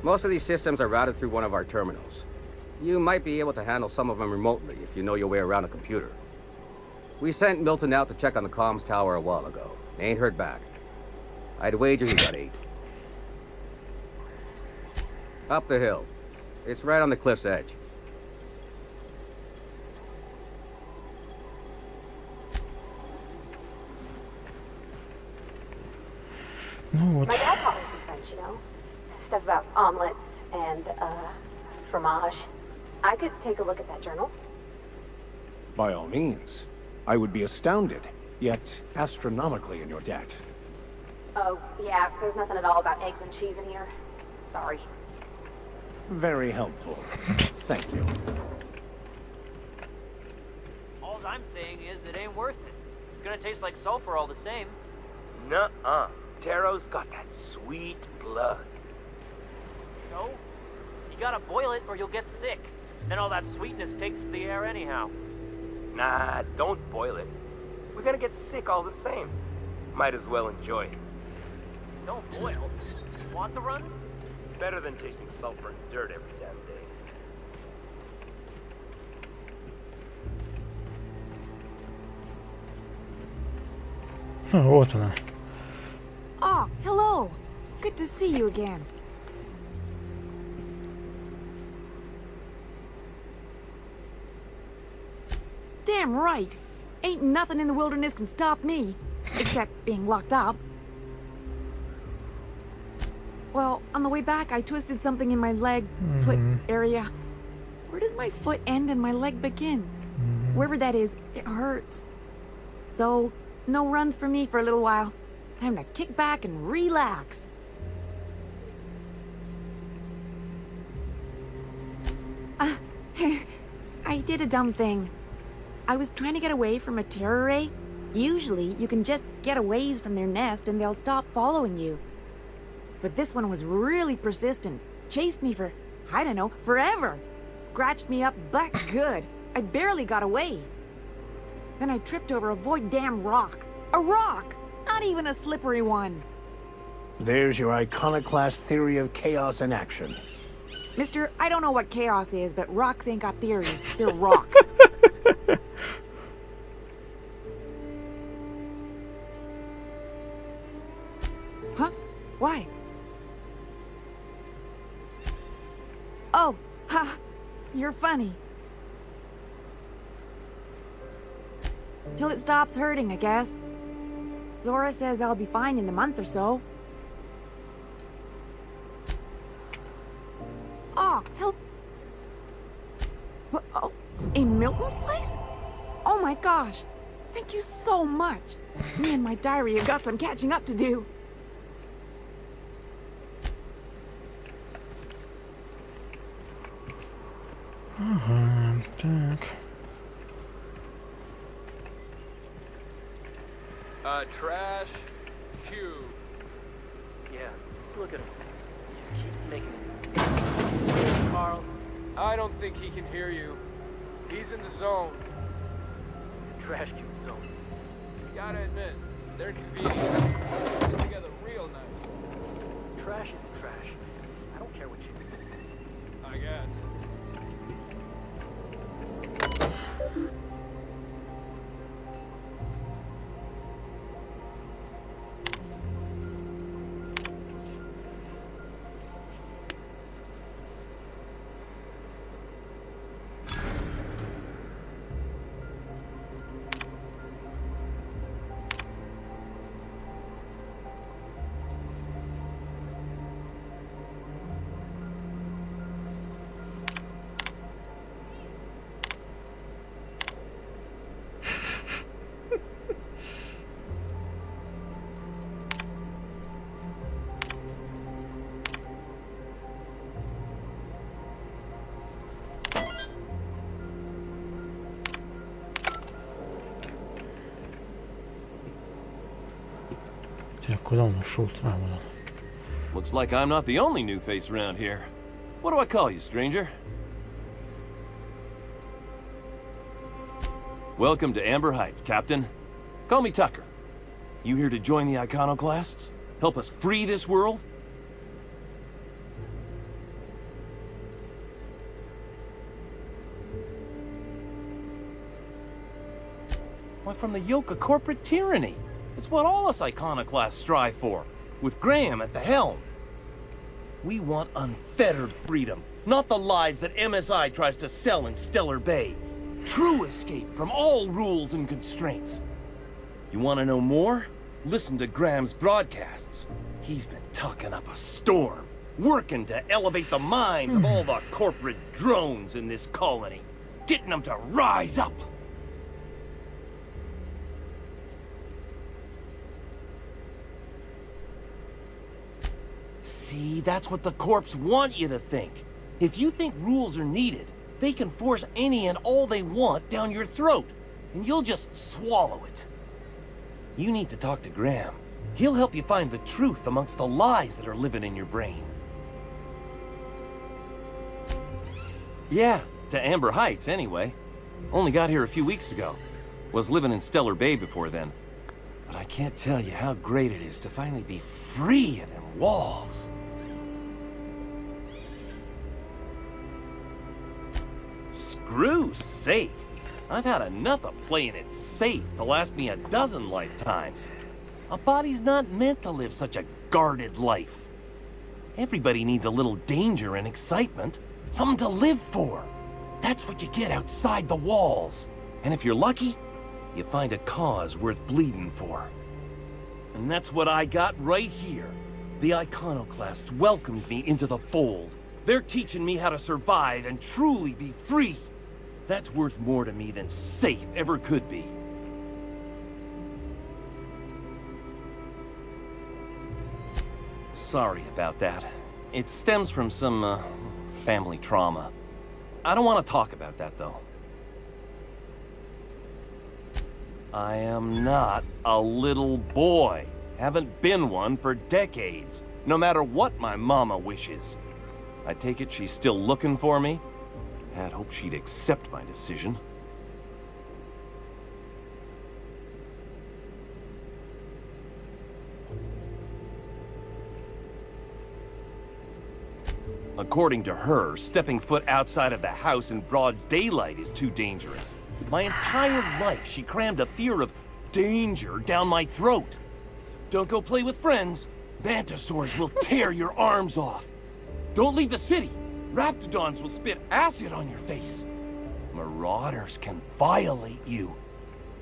most of these systems are routed through one of our terminals. You might be able to handle some of them remotely if you know your way around a computer. We sent Milton out to check on the comms tower a while ago. Ain't heard back. I'd wager he got 8. Up the hill. It's right on the cliff's edge. Ну вот. My dad taught me some French, you know? Stuff about omelets and, fromage. I could take a look at that journal. By all means. I would be astounded, yet astronomically in your debt. Oh, yeah, there's nothing at all about eggs and cheese in here. Sorry. Very helpful. Thank you. All I'm saying is it ain't worth it. It's gonna taste like sulfur all the same. Nuh-uh. Taro's got that sweet blood. So, you gotta boil it or you'll get sick. Then all that sweetness takes the air anyhow. Nah, don't boil it. We're gonna get sick all the same. Might as well enjoy it. Don't boil. Want the runs? Better than tasting sulfur and dirt every damn day. Вот она. Oh, hello. Good to see you again. Damn right. Ain't nothing in the wilderness can stop me. Except being locked up. Well, on the way back, I twisted something in my leg, foot area. Where does my foot end and my leg begin? Wherever that is, it hurts. So, no runs for me for a little while. Time to kick back and relax. I did a dumb thing. I was trying to get away from a terror ray. Usually, you can just get a ways from their nest and they'll stop following you. But this one was really persistent. Chased me for, I don't know, forever. Scratched me up back good. I barely got away. Then I tripped over a void damn rock. A rock! Not even a slippery one. There's your iconoclast theory of chaos in action. Mister, I don't know what chaos is, but rocks ain't got theories. They're rocks. Huh? Why? Oh, ha! You're funny. Till it stops hurting, I guess. Zora says I'll be fine in a month or so. Ellen's place? Oh my gosh. Thank you so much. Me and my diary have got some catching up to do. Ага, так. Trash cube. Yeah, look at him. He just keeps making it. Carl, I don't think he can hear you. He's in the zone. The trash cube zone. Gotta admit, they're convenient. Sit together real nice. Trash is trash. I don't care what you do. I guess. Так, куда он ушел? А, вот он. Looks like I'm not the only new face around here. What do I call you, stranger? Welcome to Amber Heights, Captain. Call me Tucker. You here to join the Iconoclasts? Help us free this world? Why, from the yoke of corporate tyranny. It's what all us Iconoclasts strive for, with Graham at the helm. We want unfettered freedom, not the lies that MSI tries to sell in Stellar Bay. True escape from all rules and constraints. You want to know more? Listen to Graham's broadcasts. He's been talking up a storm, working to elevate the minds of all the corporate drones in this colony, getting them to rise up. See, that's what the corps want you to think. If you think rules are needed, they can force any and all they want down your throat, and you'll just swallow it. You need to talk to Graham. He'll help you find the truth amongst the lies that are living in your brain. Yeah, to Amber Heights, anyway. Only got here a few weeks ago. Was living in Stellar Bay before then. But I can't tell you how great it is to finally be free of them walls. Screw safe. I've had enough of playing it safe to last me a dozen lifetimes. A body's not meant to live such a guarded life. Everybody needs a little danger and excitement. Something to live for. That's what you get outside the walls. And if you're lucky, you find a cause worth bleeding for. And that's what I got right here. The Iconoclasts welcomed me into the fold. They're teaching me how to survive and truly be free. That's worth more to me than safe ever could be. Sorry about that. It stems from some, family trauma. I don't want to talk about that, though. I am not a little boy. Haven't been one for decades, no matter what my mama wishes. I take it she's still looking for me? Had hoped she'd accept my decision. According to her, stepping foot outside of the house in broad daylight is too dangerous. My entire life, she crammed a fear of danger down my throat. Don't go play with friends. Mantisaurs will tear your arms off. Don't leave the city. Raptidons will spit acid on your face. Marauders can violate you.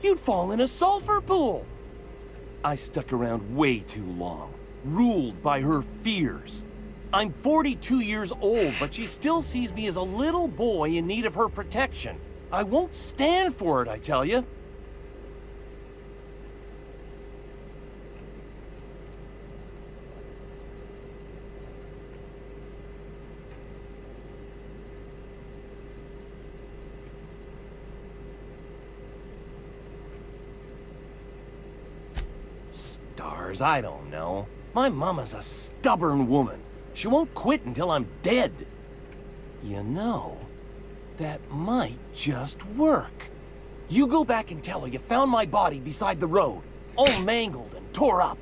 You'd fall in a sulfur pool. I stuck around way too long, ruled by her fears. I'm 42 years old, but she still sees me as a little boy in need of her protection. I won't stand for it, I tell you. Stars, I don't know. My mama's a stubborn woman. She won't quit until I'm dead. You know, that might just work. You go back and tell her you found my body beside the road, all mangled and tore up.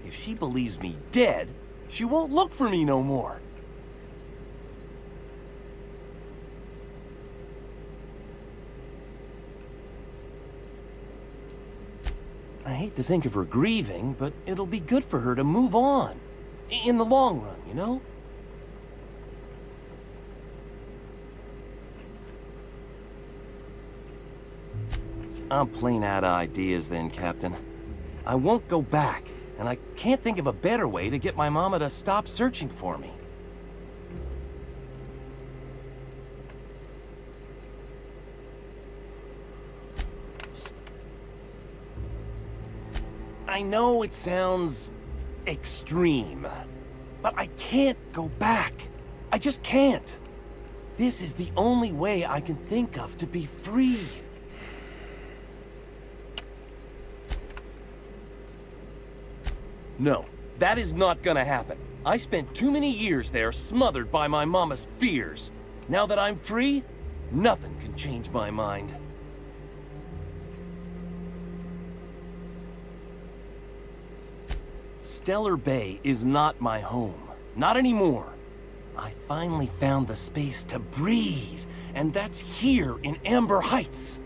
If she believes me dead, she won't look for me no more. I hate to think of her grieving, but it'll be good for her to move on. In the long run, you know? I'm plain out of ideas then, Captain. I won't go back, and I can't think of a better way to get my mama to stop searching for me. I know it sounds extreme, but I can't go back. I just can't. This is the only way I can think of to be free. No, that is not gonna happen. I spent too many years there smothered by my mama's fears. Now that I'm free, nothing can change my mind. Stellar Bay is not my home. Not anymore. I finally found the space to breathe, and that's here in Amber Heights.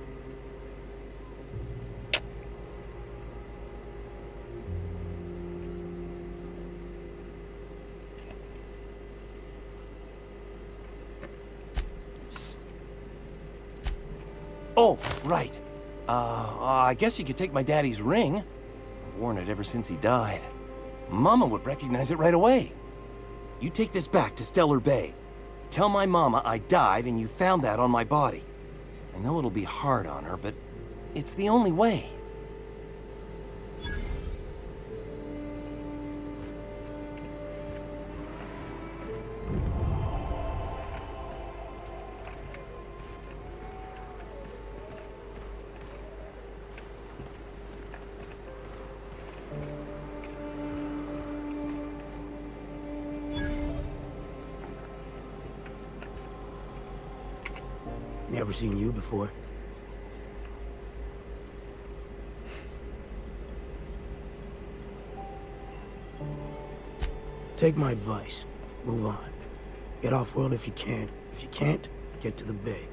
Oh, right. I guess you could take my daddy's ring. I've worn it ever since he died. Mama would recognize it right away. You take this back to Stellar Bay. Tell my mama I died and you found that on my body. I know it'll be hard on her, but it's the only way. Never seen you before. Take my advice. Move on. Get off-world if you can. If you can't, get to the Bay.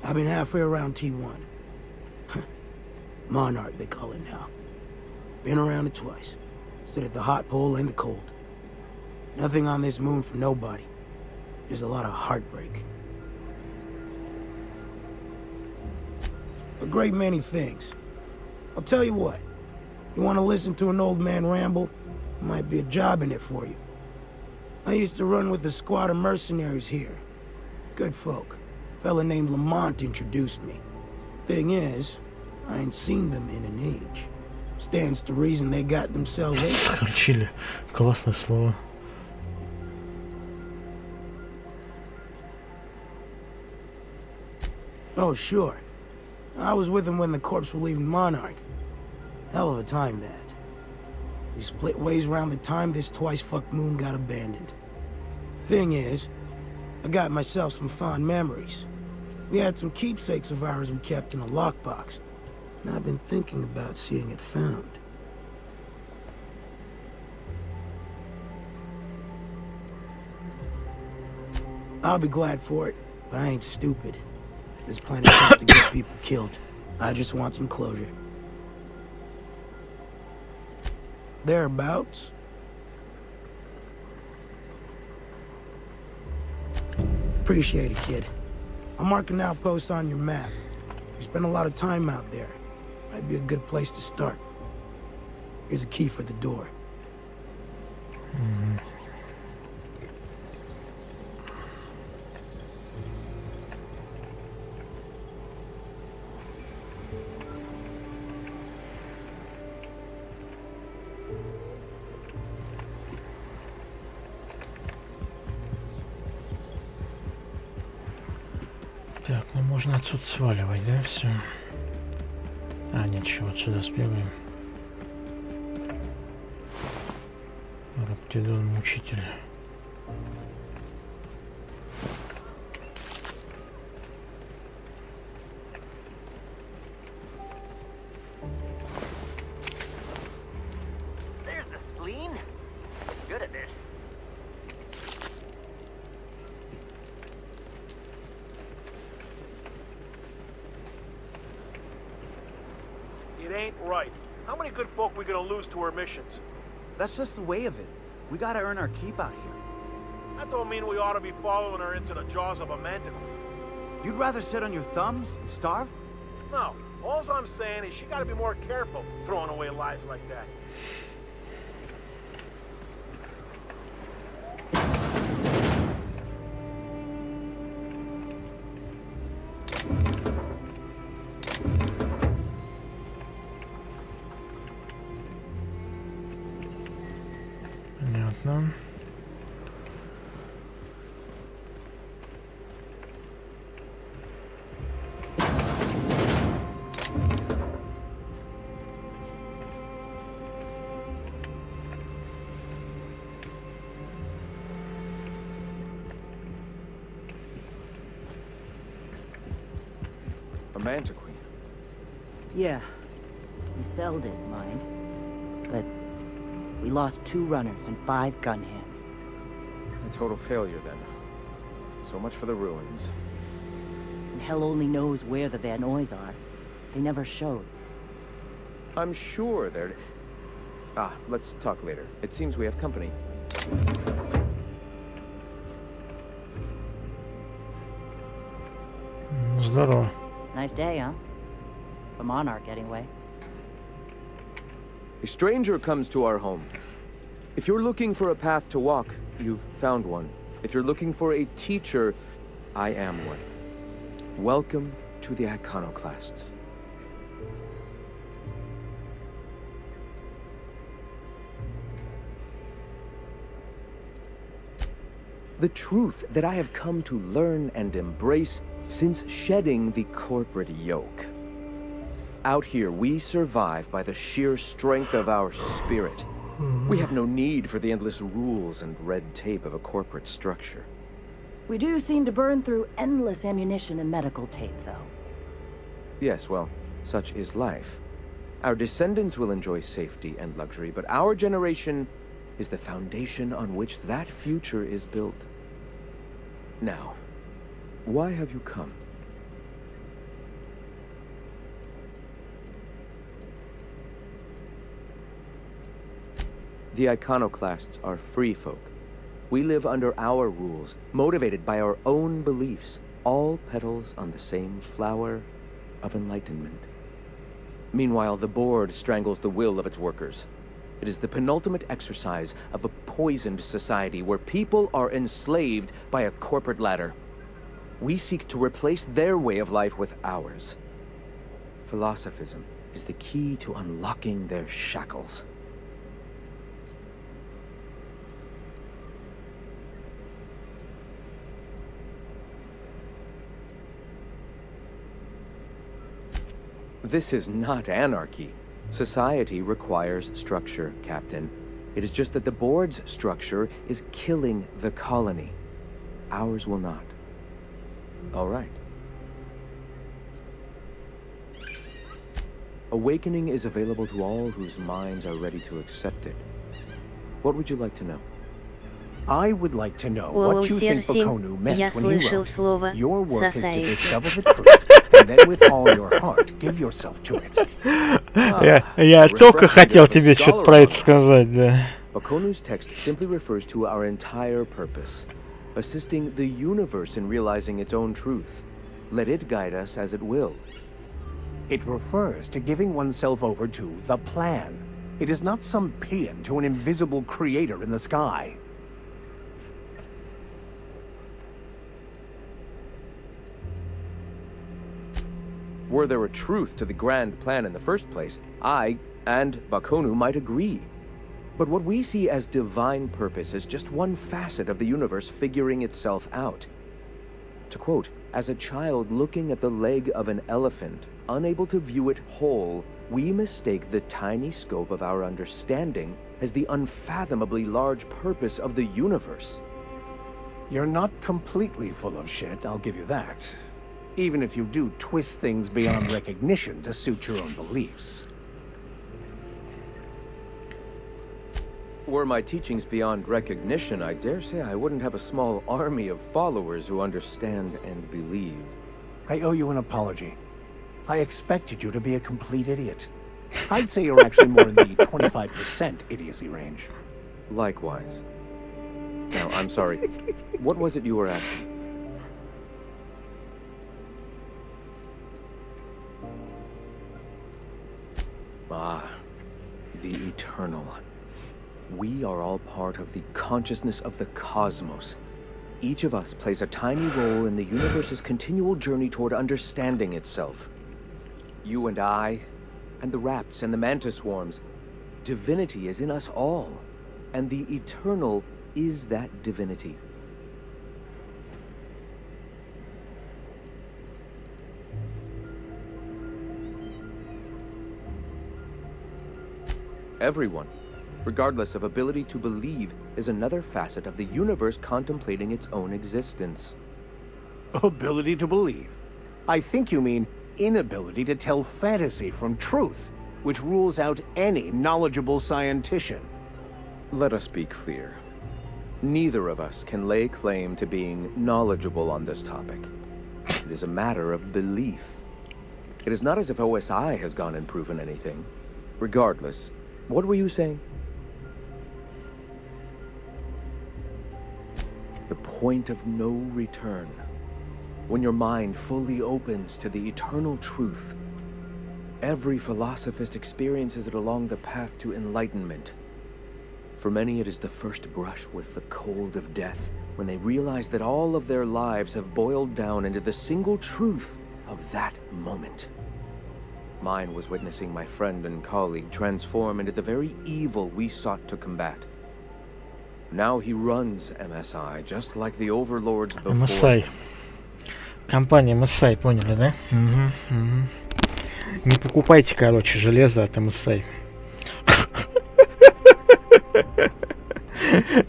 I've been halfway around T1. Monarch, they call it now. Been around it twice. Stood at the hot pole and the cold. Nothing on this moon for nobody. Just a lot of heartbreak. A great many things. I'll tell you what. You want to listen to an old man ramble? There might be a job in it for you. I used to run with a squad of mercenaries here. Good folk. A fella named Lamont introduced me. Thing is, I ain't seen them in an age. Stands to reason they got themselves a... Чили. Классное слово. Oh, sure. I was with them when the corps were leaving Monarch. Hell of a time, that. We split ways around the time this twice-fucked moon got abandoned. Thing is, I got myself some fond memories. We had some keepsakes of ours we kept in a lockbox, and I've been thinking about seeing it found. I'll be glad for it, but I ain't stupid. This planet tends to get people killed. I just want some closure. Thereabouts. Appreciate it, kid. I'll mark an outpost on your map. You spend a lot of time out there. Might be a good place to start. Here's a key for the door. Так, ну можно отсюда сваливать, да, все? А, нет, еще вот сюда сбегаем. Раптидон мучитель. There's the spleen. Good at this. It ain't right. How many good folk we gonna lose to our missions? That's just the way of it. We gotta earn our keep out here. That don't mean we ought to be following her into the jaws of a manticore. You'd rather sit on your thumbs and starve? No, all I'm saying is she gotta be more careful throwing away lives like that. Понятно. A mantiqueen. Yeah. We felled it, mind. But we lost 2 runners and 5 gun hands. A total failure, then. So much for the ruins. And hell only knows where the Van Oys are. They never showed. I'm sure they're... Ah, let's talk later. It seems we have company. Здорово. Nice day, huh? For Monarch, anyway. A stranger comes to our home. If you're looking for a path to walk, you've found one. If you're looking for a teacher, I am one. Welcome to the Iconoclasts. The truth that I have come to learn and embrace since shedding the corporate yoke. Out here, we survive by the sheer strength of our spirit. We have no need for the endless rules and red tape of a corporate structure. We do seem to burn through endless ammunition and medical tape, though. Yes, well, such is life. Our descendants will enjoy safety and luxury, but our generation is the foundation on which that future is built. Now, why have you come? The Iconoclasts are free folk. We live under our rules, motivated by our own beliefs, all petals on the same flower of enlightenment. Meanwhile, the board strangles the will of its workers. It is the penultimate exercise of a poisoned society where people are enslaved by a corporate ladder. We seek to replace their way of life with ours. Philosophism is the key to unlocking their shackles. This is not anarchy. Society requires structure, Captain. It is just that the board's structure is killing the colony. Ours will not. All right. Awakening is available to all whose minds are ready to accept it. What would you like to know? I would like to know what you think Bakonu meant when he wrote, "Your work is to discover the truth, and then with all your heart give yourself to it." Я только хотел тебе что-то про это сказать, да. Bakonu's text simply refers to our entire purpose, assisting the universe in realizing its own truth. Let it guide us as it will. It refers to giving oneself over to the plan. It is not some paean to an invisible creator in the sky. Were there a truth to the grand plan in the first place, I and Bakonu might agree. But what we see as divine purpose is just one facet of the universe figuring itself out. To quote, as a child looking at the leg of an elephant, unable to view it whole, we mistake the tiny scope of our understanding as the unfathomably large purpose of the universe. You're not completely full of shit, I'll give you that. Even if you do twist things beyond recognition to suit your own beliefs. Were my teachings beyond recognition, I dare say I wouldn't have a small army of followers who understand and believe. I owe you an apology. I expected you to be a complete idiot. I'd say you're actually more in the 25% idiocy range. Likewise. Now, I'm sorry. What was it you were asking? Ah, the eternal. We are all part of the consciousness of the cosmos. Each of us plays a tiny role in the universe's continual journey toward understanding itself. You and I, and the rats and the mantis swarms. Divinity is in us all, and the eternal is that divinity. Everyone, regardless of ability to believe, is another facet of the universe contemplating its own existence. Ability to believe? I think you mean inability to tell fantasy from truth, which rules out any knowledgeable scientician. Let us be clear. Neither of us can lay claim to being knowledgeable on this topic. It is a matter of belief. It is not as if OSI has gone and proven anything. Regardless, what were you saying? The point of no return. When your mind fully opens to the eternal truth. Every philosophist experiences it along the path to enlightenment. For many, it is the first brush with the cold of death, when they realize that all of their lives have boiled down into the single truth of that moment. Mine was witnessing my friend and colleague transform into the very evil we sought to combat. Now he runs MSI, just like the overlords before. MSI. Компания MSI, поняли, да? Не покупайте, короче, железо от MSI.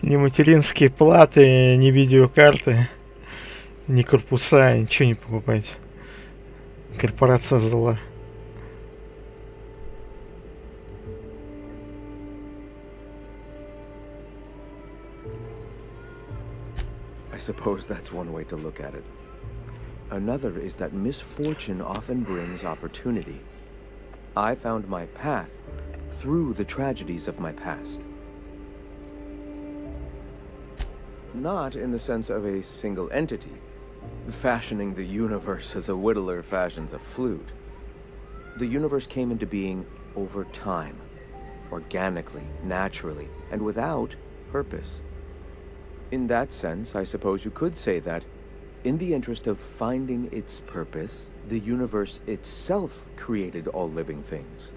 Ни материнские платы, ни видеокарты, ни корпуса, ничего не покупайте. Корпорация зла. I suppose that's one way to look at it. Another is that misfortune often brings opportunity. I found my path through the tragedies of my past. Not in the sense of a single entity, fashioning the universe as a whittler fashions a flute. The universe came into being over time, organically, naturally, and without purpose. In that sense, I suppose you could say that, in the interest of finding its purpose, the universe itself created all living things.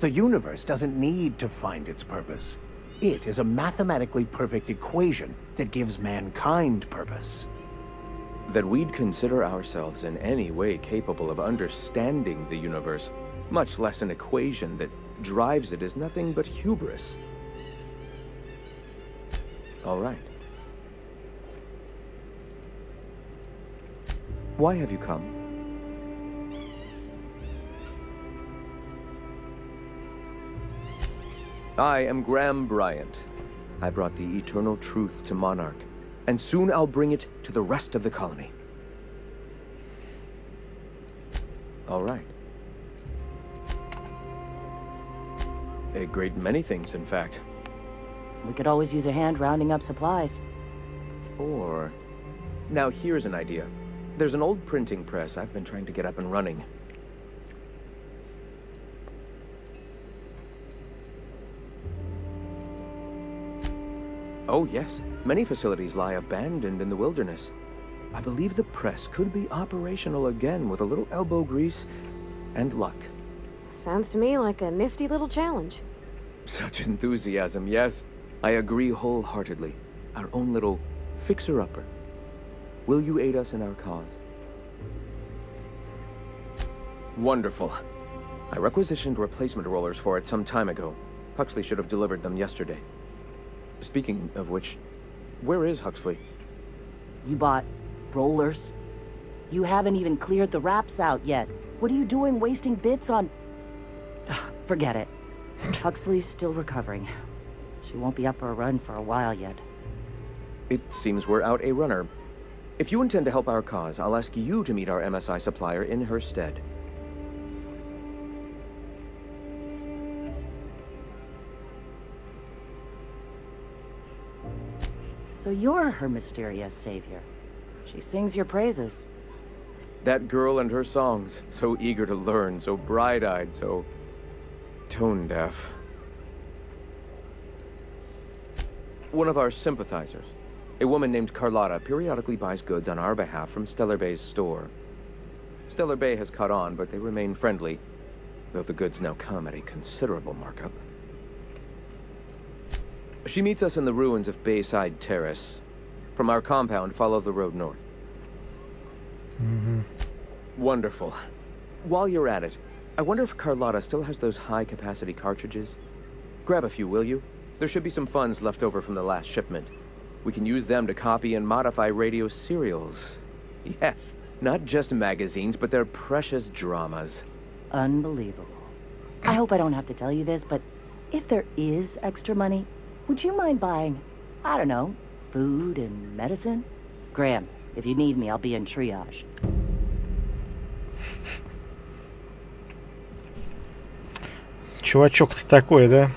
The universe doesn't need to find its purpose. It is a mathematically perfect equation that gives mankind purpose. That we'd consider ourselves in any way capable of understanding the universe, much less an equation that drives it, is nothing but hubris. All right. Why have you come? I am Graham Bryant. I brought the eternal truth to Monarch, and soon I'll bring it to the rest of the colony. All right. A great many things, in fact. We could always use a hand rounding up supplies. Or... Now here's an idea. There's an old printing press I've been trying to get up and running. Oh yes, many facilities lie abandoned in the wilderness. I believe the press could be operational again with a little elbow grease and luck. Sounds to me like a nifty little challenge. Such enthusiasm, yes. I agree wholeheartedly. Our own little fixer-upper. Will you aid us in our cause? Wonderful. I requisitioned replacement rollers for it some time ago. Huxley should have delivered them yesterday. Speaking of which, where is Huxley? You bought rollers? You haven't even cleared the wraps out yet. What are you doing wasting bits on... Forget it. Huxley's still recovering. She won't be up for a run for a while yet. It seems we're out a runner. If you intend to help our cause, I'll ask you to meet our MSI supplier in her stead. So you're her mysterious savior. She sings your praises. That girl and her songs, so eager to learn, so bright-eyed, so tone-deaf. One of our sympathizers, a woman named Carlotta, periodically buys goods on our behalf from Stellar Bay's store. Stellar Bay has caught on, but they remain friendly, though the goods now come at a considerable markup. She meets us in the ruins of Bayside Terrace. From our compound, follow the road north. Wonderful. While you're at it, I wonder if Carlotta still has those high-capacity cartridges? Grab a few, will you? There should be some funds left over from the last shipment. We can use them to copy and modify radio serials. Yes, not just magazines, but their precious dramas. Unbelievable. I hope I don't have to tell you this, but if there is extra money, would you mind buying, I don't know, food and medicine? Graham, if you need me, I'll be in triage. Чувачок ты такой, да?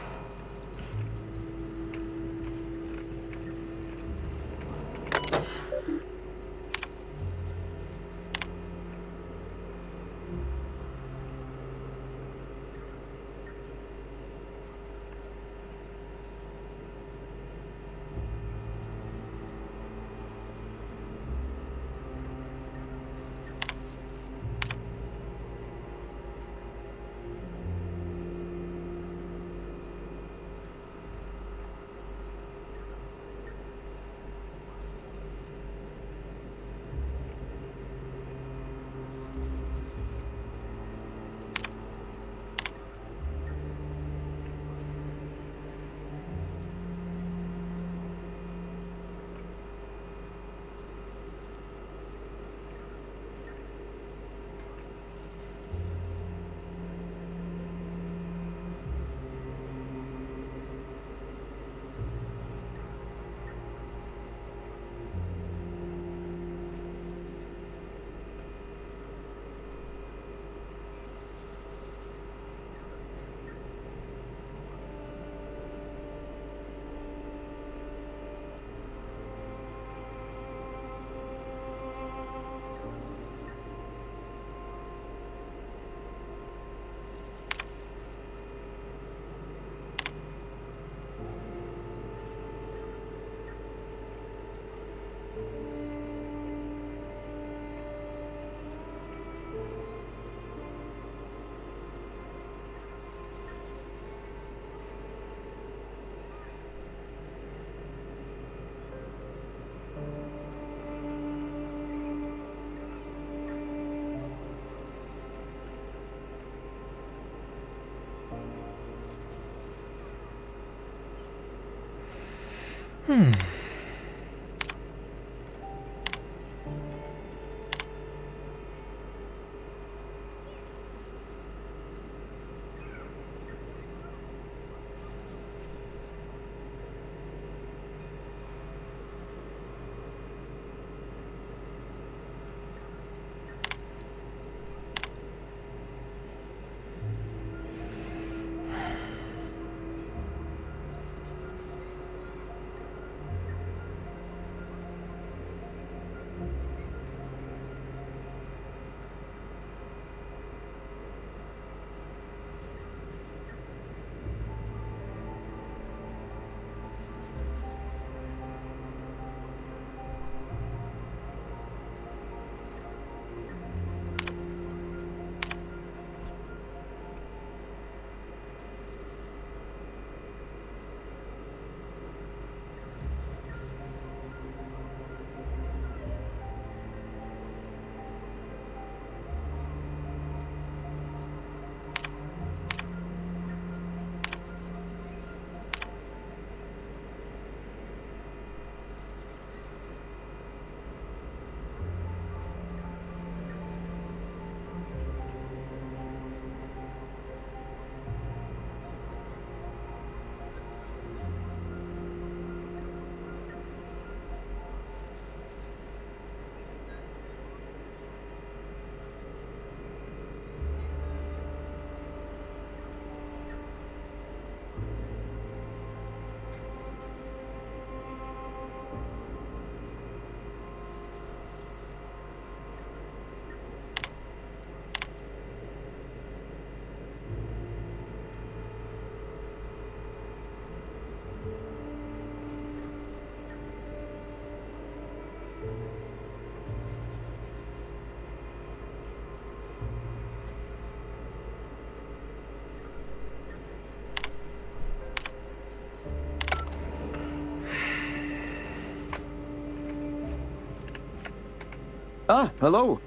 Ah, hello.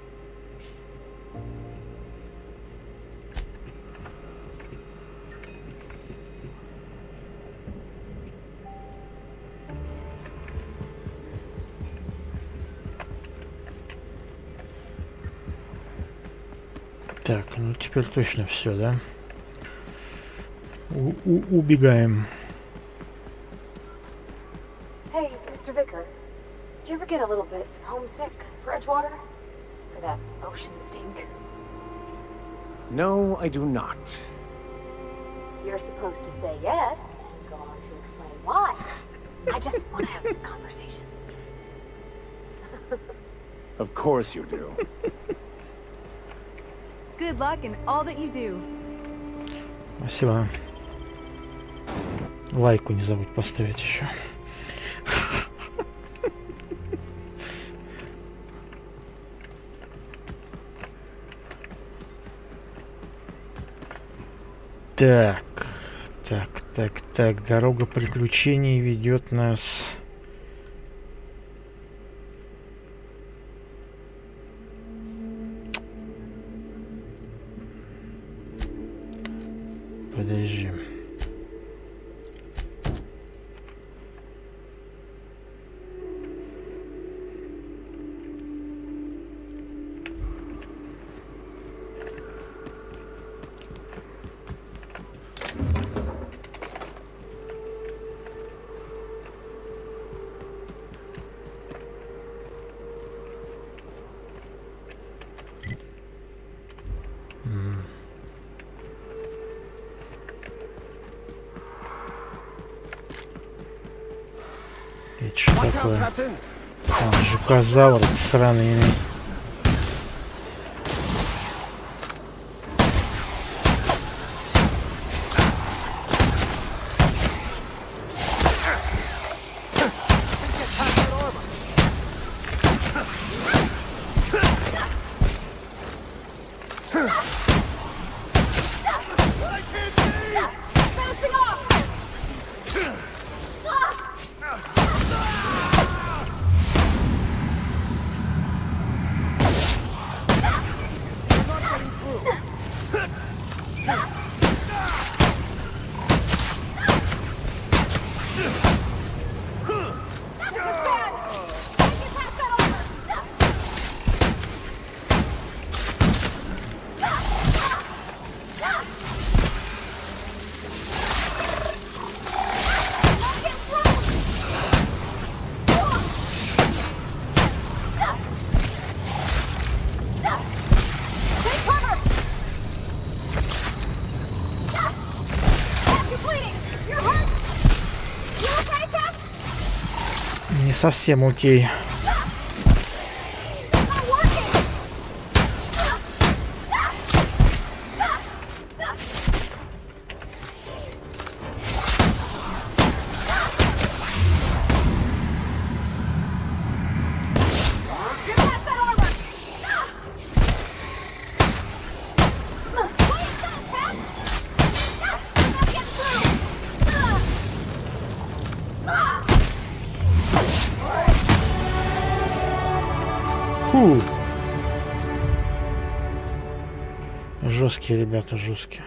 Так, ну теперь точно все, да? Убегаем. Hey, Mr. Vicker. Do you ever get a little bit homesick for Edgewater? For that ocean stink? No, I do not. You're supposed to say yes and go on to explain why. I just want to have a conversation. Of course you do. Good luck in all that you do. Спасибо. Лайку не забудь поставить еще. Так. Дорога приключений ведет нас... Подожди. Это что такое? А, жукозавр сраный. Не совсем окей. Фу. Жесткие ребята, жесткие.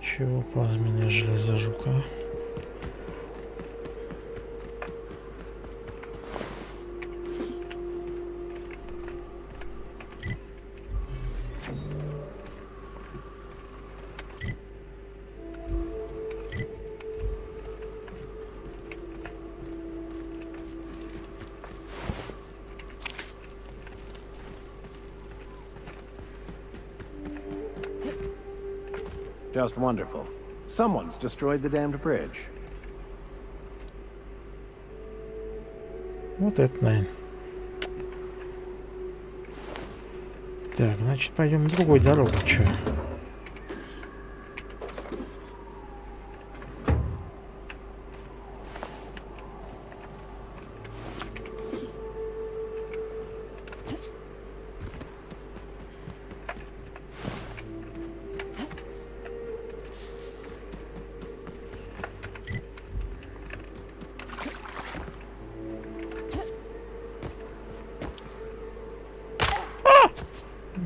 Чего плазменная железа жука? Just wonderful. Someone's destroyed the damned bridge. Вот это, наверное. Так, значит, пойдем другой дорогой, чё?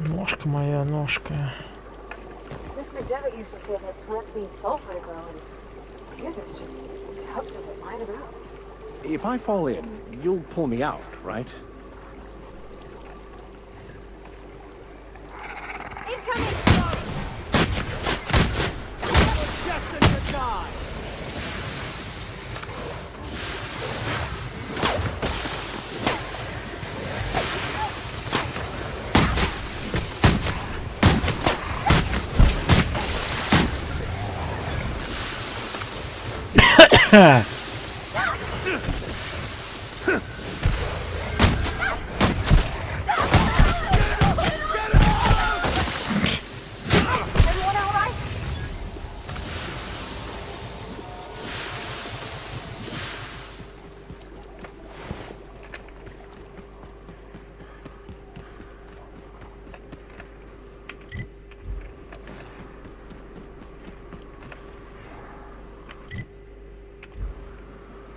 Ножка моя, ножка. Mr. Devitt used to say that plants need sulfur to grow, and here there's just tubs of it lying around. If I fall in, you'll pull me out, right? Incoming! That was just in good time. Everyone all right?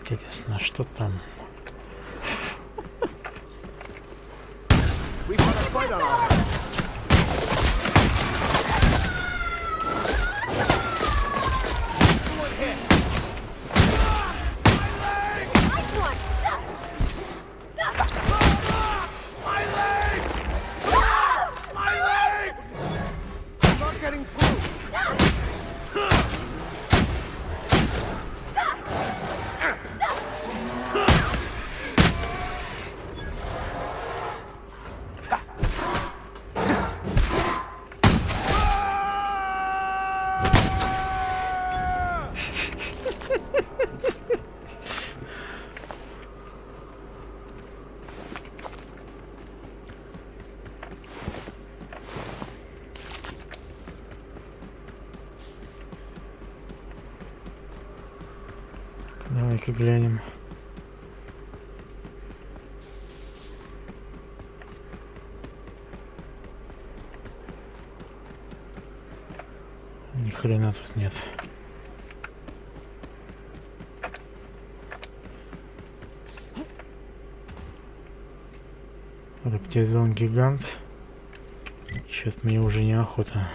Интересно, что там? We've got a fight on our hands. I'm not getting through. Давай-ка глянем. Ни хрена тут нет. Рептилион гигант. Чё-то мне уже неохота.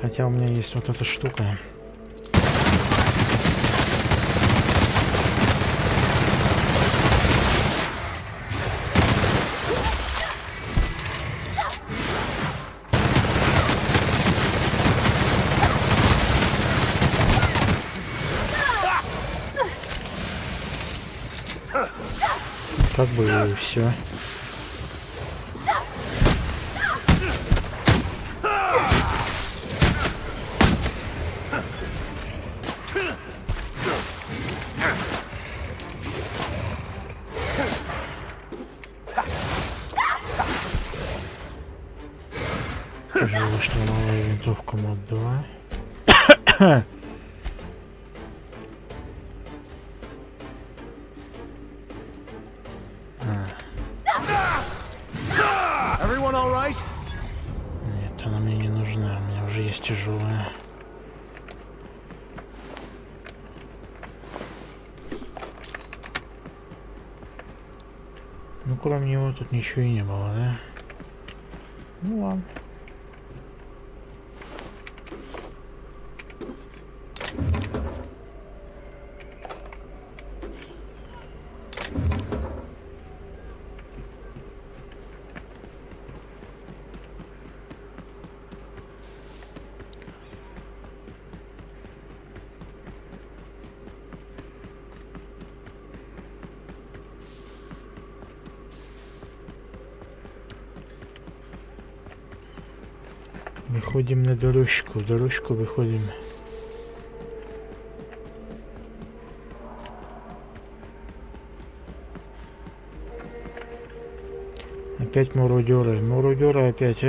Хотя у меня есть вот эта штука. Как бы и все. Пожалуй, что новая винтовка мод 2. Everyone all right? Нет, она мне не нужна, у меня уже есть тяжелая. Ну, кроме него тут ничего и не было, да? Ну ладно. Выходим на дорожку, выходим. Опять мародеры опять,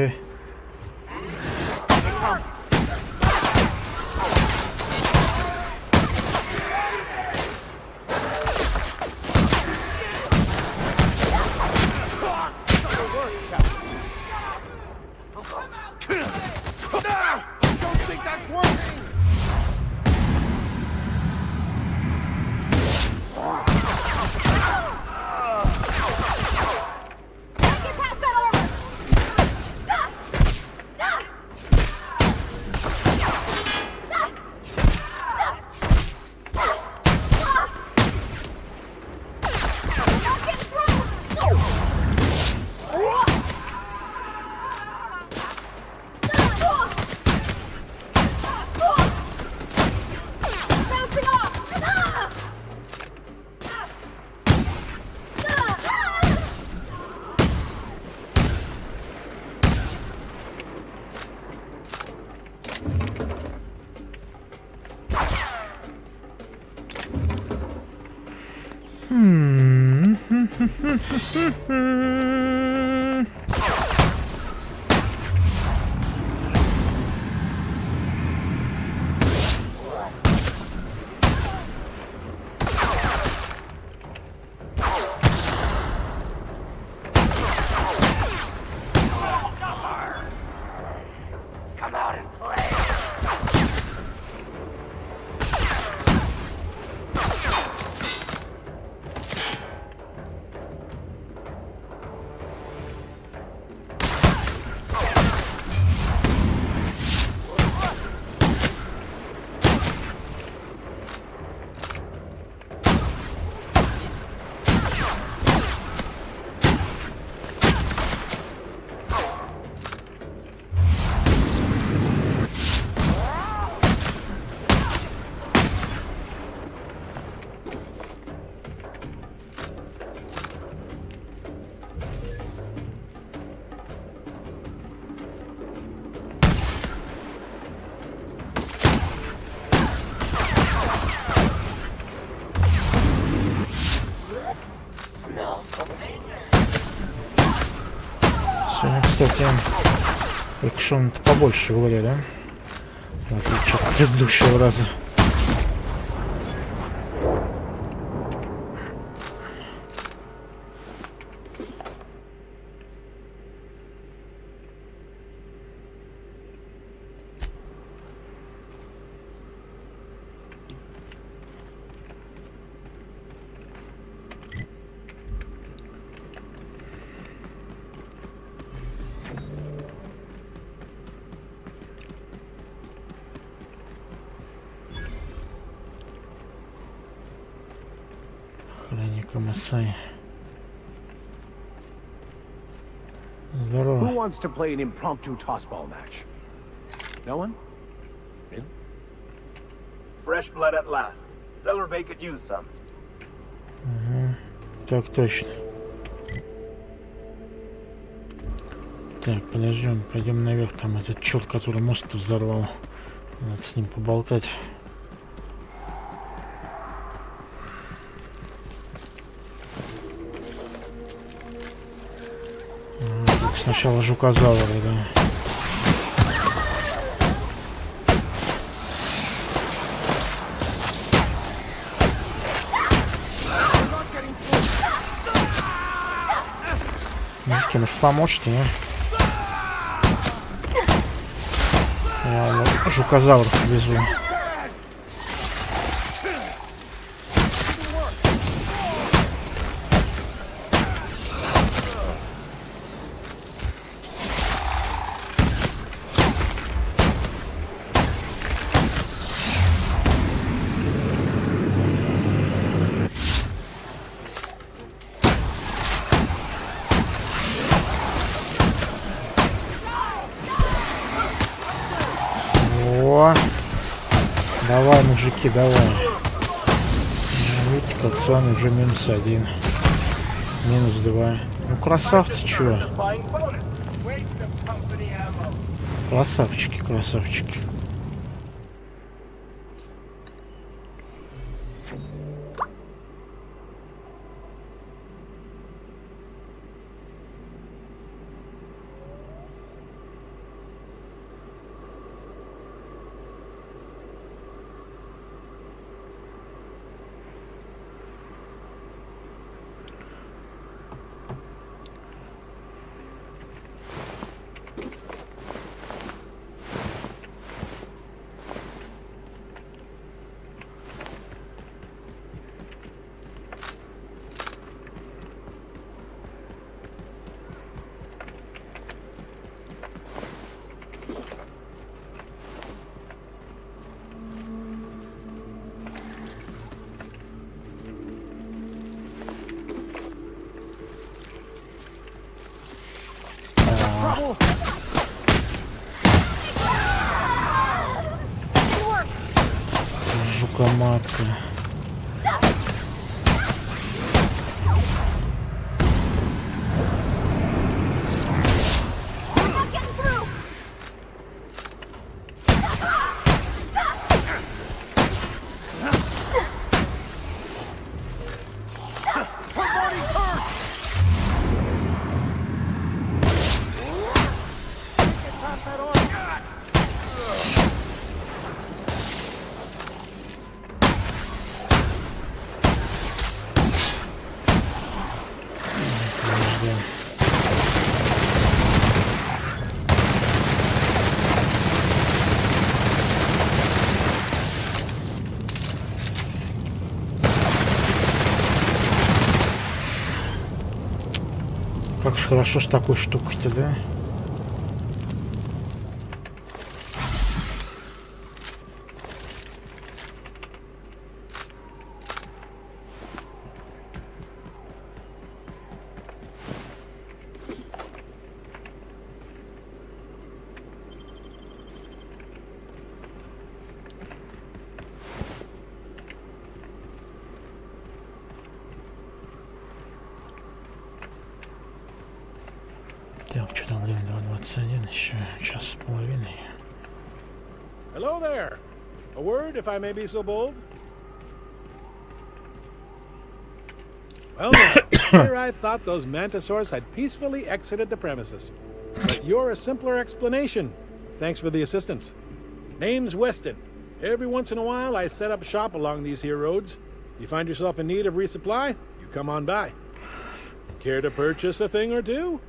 Come out and play. Сегодня, кстати, экшон-то побольше в игре, да? В отличие от предыдущего раза. Масай. Здорово. Who wants to play an impromptu tossball match? No one? Really? Fresh blood at last. Stellar Bay could use some. Ага. Так точно. Так, подождем, пойдем наверх. Там этот черт, который мост взорвал. Надо с ним поболтать. Сначала жукозавры, да. Можете, может, поможете, не? Я вот жукозавров везу. Давай, мужики, давай. Видите, как с вами уже -1. -2. Ну, красавцы, чё? Красавчики, красавчики. Жукоматка. Как же хорошо с такой штукой-то, да? Так, что там время? 2:21, еще час с половиной. Hello there. A word, if I may be so bold? Well, now, here I thought those mantisaurs had peacefully exited the premises. But you're a simpler explanation. Thanks for the assistance. Name's Weston. Every once in a while, I set up shop along these here roads. You find yourself in need of resupply, you come on by. Care to purchase a thing or two?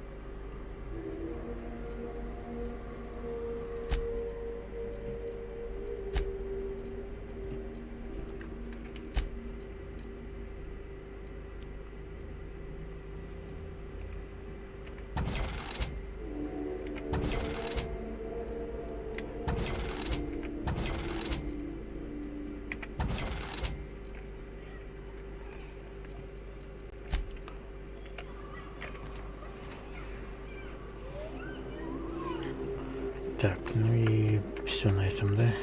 Так, ну и все на этом, да?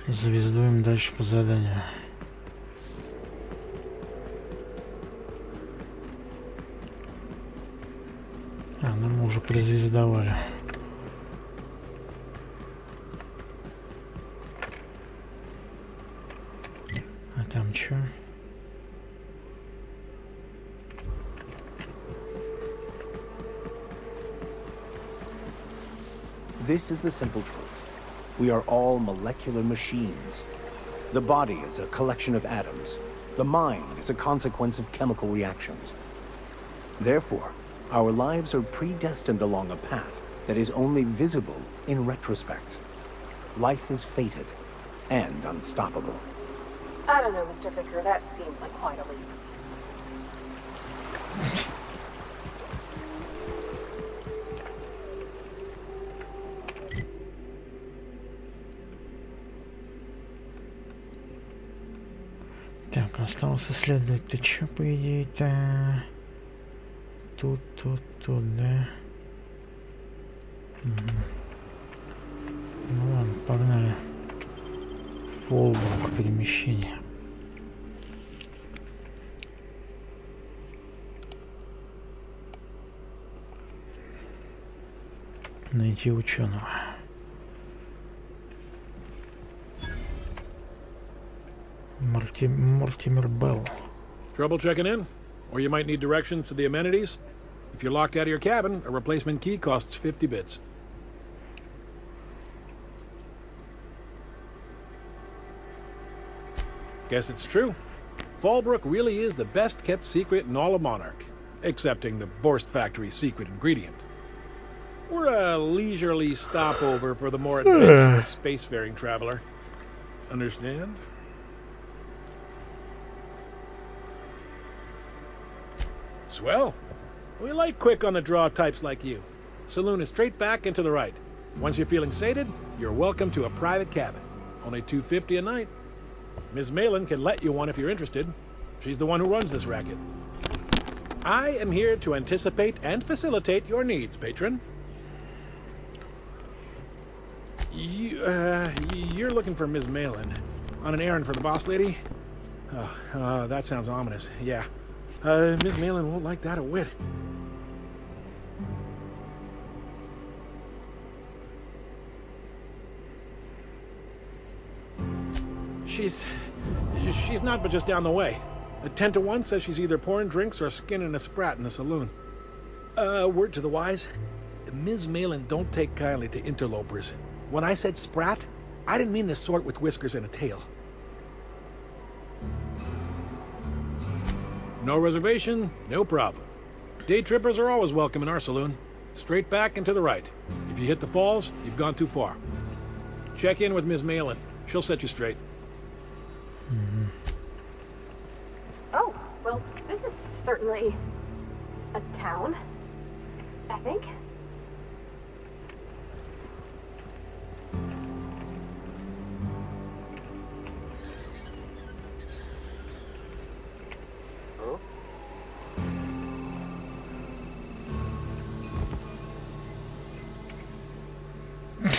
Звездуем дальше по заданию. А, ну мы уже призвездовали. А там чё? This is the simple truth. We are all molecular machines. The body is a collection of atoms. The mind is a consequence of chemical reactions. Therefore, our lives are predestined along a path that is only visible in retrospect. Life is fated and unstoppable. I don't know, Mr. Vicker. That seems like quite a leap. Так, осталось исследовать-то что, по идее-то? Тут, да? Угу. Ну ладно, погнали. Фолбок перемещения. Найти ученого. Мортимер Белл. Trouble checking in? Or you might need directions to the amenities? If you're locked out of your cabin, a replacement key costs 50 bits. Guess it's true. Fallbrook really is the best kept secret in all of Monarch, excepting the Borst Factory's secret ingredient. We're a leisurely stopover for the more adventurous spacefaring traveler. Understand? Swell. We like quick on the draw types like you. Saloon is straight back and to the right. Once you're feeling sated, you're welcome to a private cabin. Only $250 a night. Ms. Malin can let you one if you're interested. She's the one who runs this racket. I am here to anticipate and facilitate your needs, patron. You're looking for Ms. Malin. On an errand for the boss lady? Oh, that sounds ominous. Yeah. Ms. Malin won't like that a whit. She's not but just down the way. A 10 to 1 says she's either pouring drinks or skinning a sprat in the saloon. Word to the wise, Ms. Malin don't take kindly to interlopers. When I said sprat, I didn't mean the sort with whiskers and a tail. No reservation, no problem. Day trippers are always welcome in our saloon. Straight back and to the right. If you hit the falls, you've gone too far. Check in with Ms. Malin. She'll set you straight. Oh, well, this is certainly a town, I think.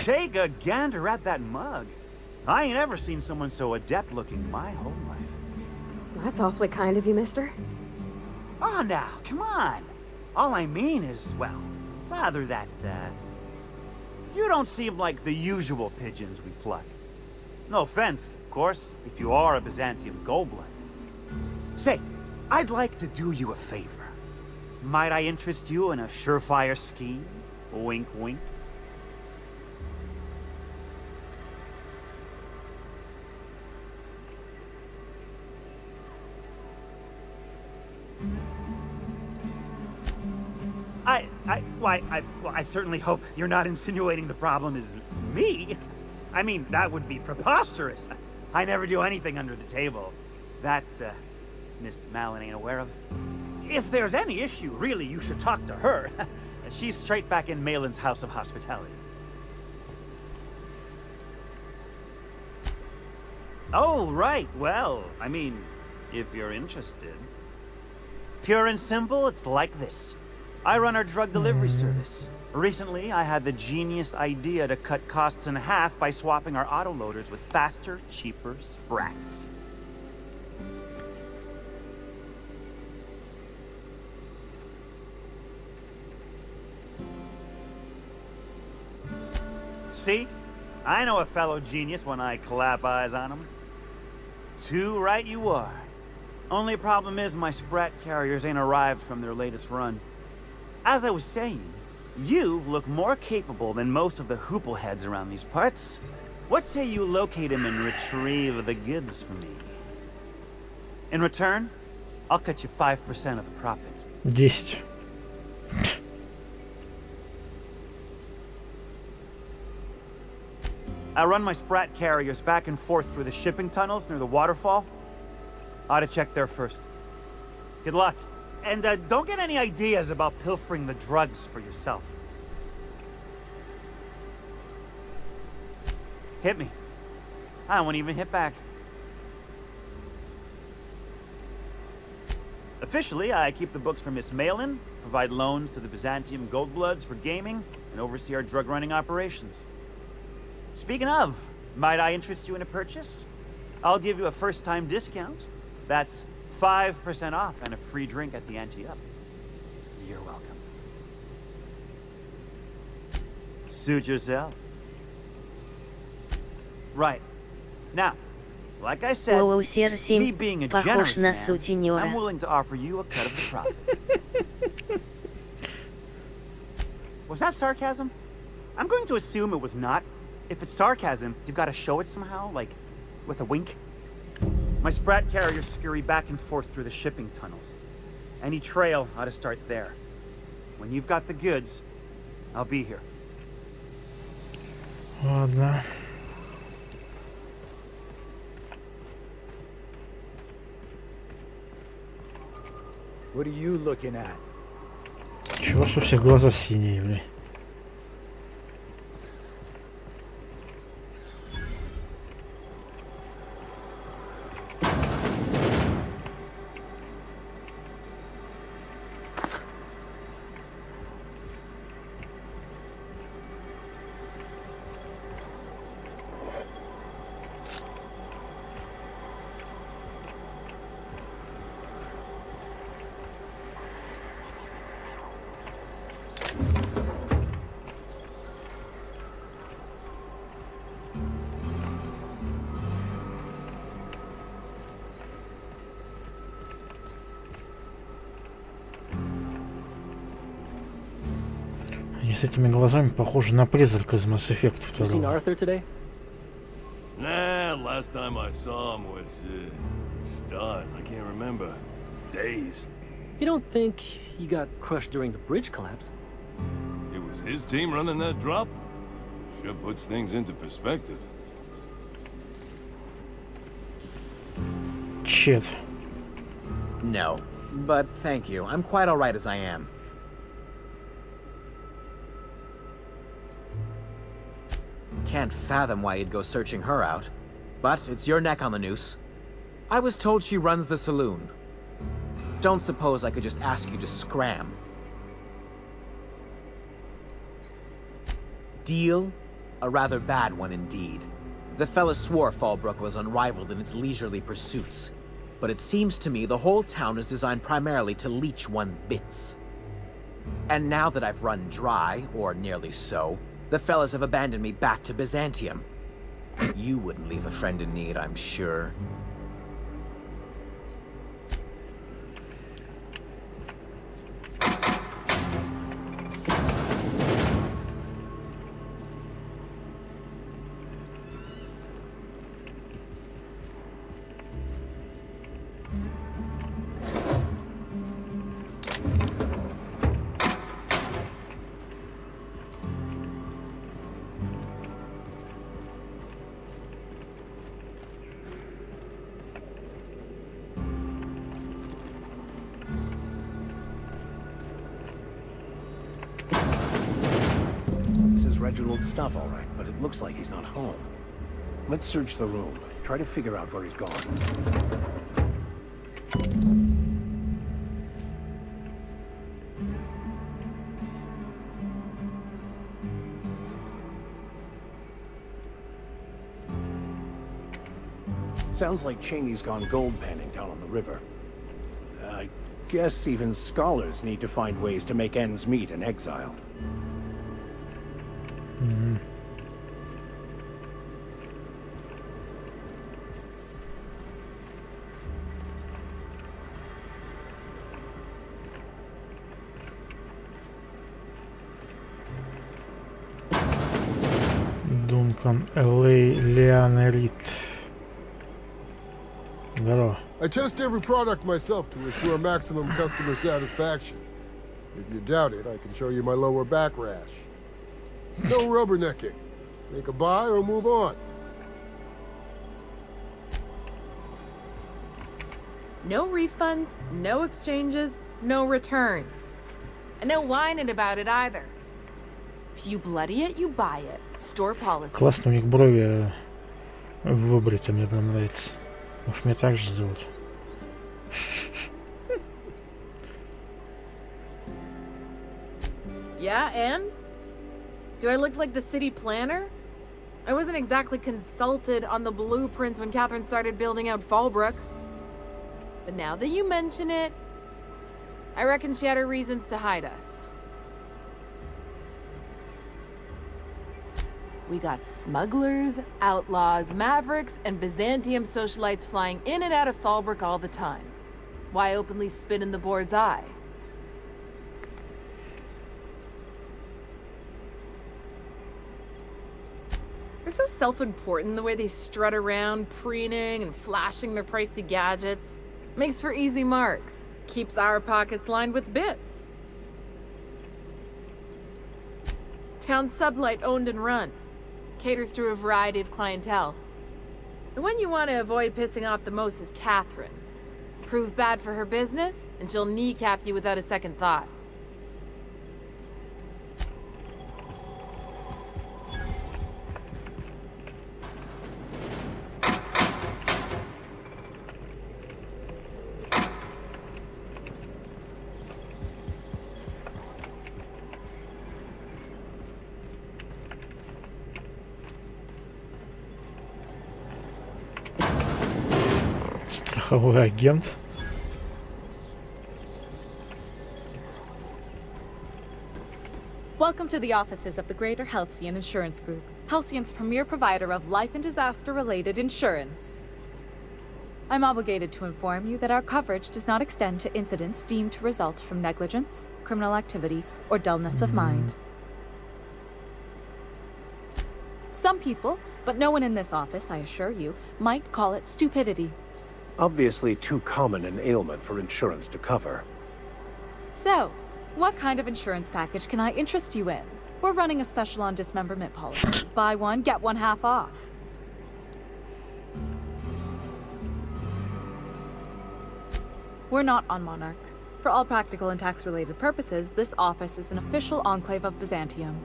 Take a gander at that mug. I ain't ever seen someone so adept looking my whole life. That's awfully kind of you, mister. Oh, now, come on. All I mean is, well, rather that, you don't seem like the usual pigeons we pluck. No offense, of course, if you are a Byzantium goldblood. Say, I'd like to do you a favor. Might I interest you in a surefire scheme? Wink, wink. I certainly hope you're not insinuating the problem is me. I mean, that would be preposterous. I never do anything under the table. That, Miss Malin ain't aware of. If there's any issue, really, you should talk to her. She's straight back in Malin's House of Hospitality. Oh, right. Well, I mean, if you're interested. Pure and simple, it's like this. I run our drug delivery service. Recently, I had the genius idea to cut costs in half by swapping our autoloaders with faster, cheaper sprats. See? I know a fellow genius when I clap eyes on him. Too right you are. Only problem is my sprat carriers ain't arrived from their latest run. As I was saying, you look more capable than most of the hoople heads around these parts. What say you locate him and retrieve the goods for me? In return, I'll cut you 5% of the profit. 10. I run my sprat carriers back and forth through the shipping tunnels near the waterfall. Ought to check there first. Good luck. And don't get any ideas about pilfering the drugs for yourself. Hit me. I won't even hit back. Officially, I keep the books for Miss Malin, provide loans to the Byzantium Goldbloods for gaming, and oversee our drug running operations. Speaking of, might I interest you in a purchase? I'll give you a first-time discount. That's 5% off and a free drink at the ante up. You're welcome. Suit yourself. Right. Now, like I said, Лоу me CR7 being a похож generous на man, сутенера. I'm willing to offer you a cut of the profit. Was that sarcasm? I'm going to assume it was not. If it's sarcasm, you've got to show it somehow, like with a wink. My Sprat carriers scurry back and forth through the shipping tunnels. Any trail ought to start there. When you've got the goods, I'll be here. Ладно. What are you looking at? Чего ж у всех глаза синие, блин? Они с этими глазами похожи на призрака из Mass Effect You seen 2. Arthur today? Nah, last time I saw him was, stars. I can't remember. Days. You don't think he got crushed during the bridge collapse? It was his team running that drop? Sure puts things into perspective. Чет. No, but thank you. I'm quite alright as I am. Can't fathom why you'd go searching her out. But it's your neck on the noose. I was told she runs the saloon. Don't suppose I could just ask you to scram. Deal? A rather bad one indeed. The fella swore Fallbrook was unrivaled in its leisurely pursuits. But it seems to me the whole town is designed primarily to leech one's bits. And now that I've run dry, or nearly so, the fellas have abandoned me back to Byzantium. You wouldn't leave a friend in need, I'm sure. Reginald's stuff, all right, but it looks like he's not home. Let's search the room. Try to figure out where he's gone. Sounds like Cheney's gone gold panning down on the river. I guess even scholars need to find ways to make ends meet in exile. Дункан Л.А. Леонерит. Здорово. I test every product myself to assure maximum customer satisfaction. If you doubt it, I can show you my lower back rash. No rubbernecking. Make a buy or move on. No refunds, no exchanges, no returns. And no whining about it either. If you bloody it, you buy it. Store policy. Классно у них брови выбриты, мне прям нравится. Может мне так же сделать? Yeah, and? Do I look like the city planner? I wasn't exactly consulted on the blueprints when Catherine started building out Fallbrook. But now that you mention it, I reckon she had her reasons to hide us. We got smugglers, outlaws, mavericks, and Byzantium socialites flying in and out of Fallbrook all the time. Why openly spit in the board's eye? They're so self-important the way they strut around, preening and flashing their pricey gadgets. Makes for easy marks. Keeps our pockets lined with bits. Town sublight owned and run. Caters to a variety of clientele. The one you want to avoid pissing off the most is Catherine. Prove bad for her business, and she'll kneecap you without a second thought. Страховой агент. Welcome to the offices of the Greater Halcyon Insurance Group, Halcyon's premier provider of life and disaster-related insurance. I'm obligated to inform you that our coverage does not extend to incidents deemed to result from negligence, criminal activity, or dullness of mind. Some people, but no one in this office, I assure you, might call it stupidity. Obviously too common an ailment for insurance to cover. So, what kind of insurance package can I interest you in? We're running a special on dismemberment policies. Buy one, get one half off. We're not on Monarch. For all practical and tax-related purposes, this office is an official enclave of Byzantium.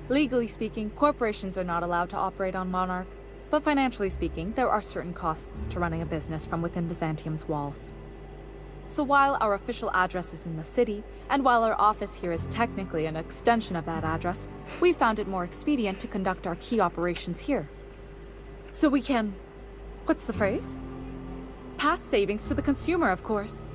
Legally speaking, corporations are not allowed to operate on Monarch, but financially speaking, there are certain costs to running a business from within Byzantium's walls. So while our official address is in the city, and while our office here is technically an extension of that address, we found it more expedient to conduct our key operations here. So we can... what's the phrase? Pass savings to the consumer, of course.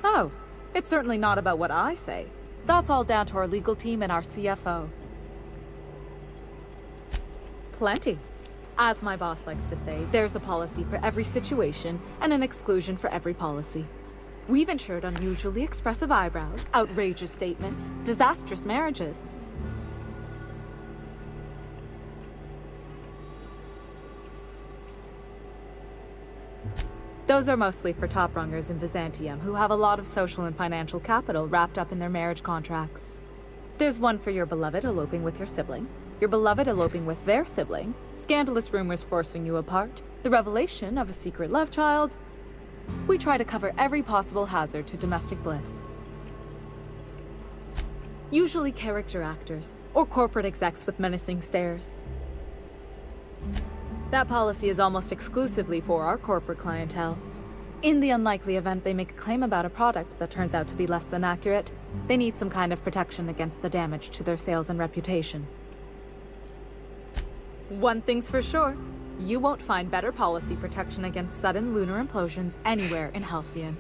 Oh, it's certainly not about what I say. That's all down to our legal team and our CFO. Plenty. As my boss likes to say, there's a policy for every situation and an exclusion for every policy. We've insured unusually expressive eyebrows, outrageous statements, disastrous marriages. Those are mostly for top-rungers in Byzantium who have a lot of social and financial capital wrapped up in their marriage contracts. There's one for your beloved eloping with your sibling, your beloved eloping with their sibling, scandalous rumors forcing you apart, the revelation of a secret love child. We try to cover every possible hazard to domestic bliss. Usually character actors, or corporate execs with menacing stares. That policy is almost exclusively for our corporate clientele. In the unlikely event they make a claim about a product that turns out to be less than accurate, they need some kind of protection against the damage to their sales and reputation. One thing's for sure, you won't find better policy protection against sudden lunar implosions anywhere in Halcyon.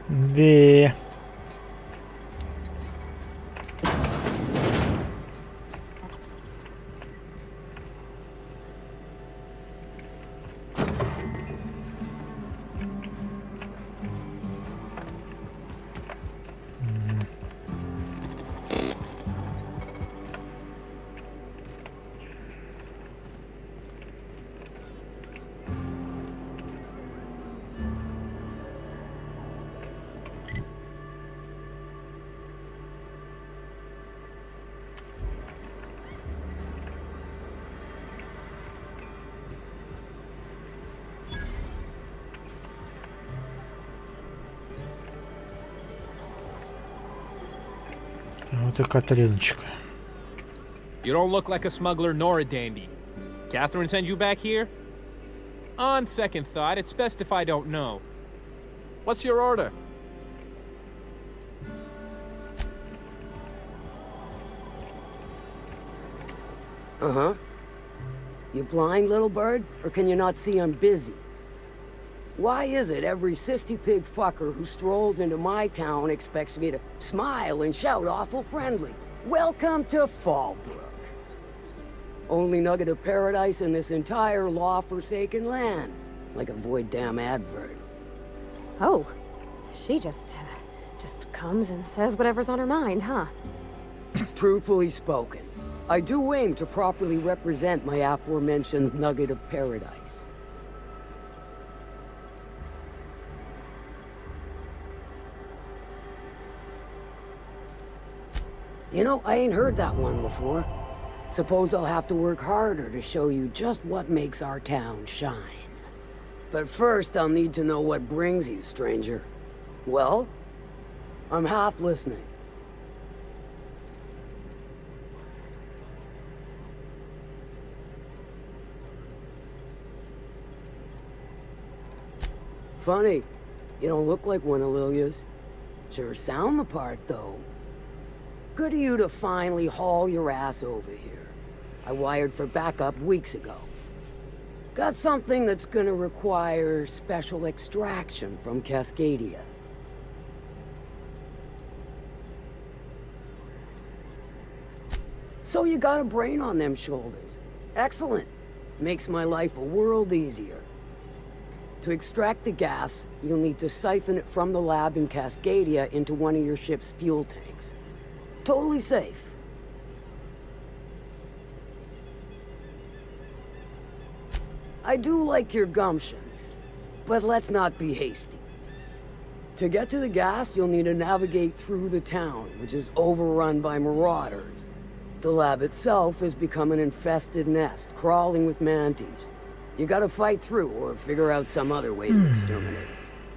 Да. Вот и Катриночка. You don't look like a smuggler nor a dandy. Catherine send you back here? On second thought, it's best if I don't know. What's your order? Uh-huh. You blind, little bird? Or can you not see I'm busy? Why is it every sissy pig fucker who strolls into my town expects me to smile and shout awful friendly? Welcome to Fallbrook. Only nugget of paradise in this entire law-forsaken land. Like a void damn advert. Oh, she just comes and says whatever's on her mind, huh? Truthfully spoken, I do aim to properly represent my aforementioned nugget of paradise. You know, I ain't heard that one before. Suppose I'll have to work harder to show you just what makes our town shine. But first, I'll need to know what brings you, stranger. Well, I'm half listening. Funny, you don't look like one of Lilia's. Sure sound the part, though. Good of you to finally haul your ass over here. I wired for backup weeks ago. Got something that's gonna require special extraction from Cascadia. So you got a brain on them shoulders. Excellent. Makes my life a world easier. To extract the gas, you'll need to siphon it from the lab in Cascadia into one of your ship's fuel tanks. Totally safe. I do like your gumption, but let's not be hasty. To get to the gas, you'll need to navigate through the town, which is overrun by marauders. The lab itself has become an infested nest, crawling with mantis. You gotta fight through, or figure out some other way to exterminate it.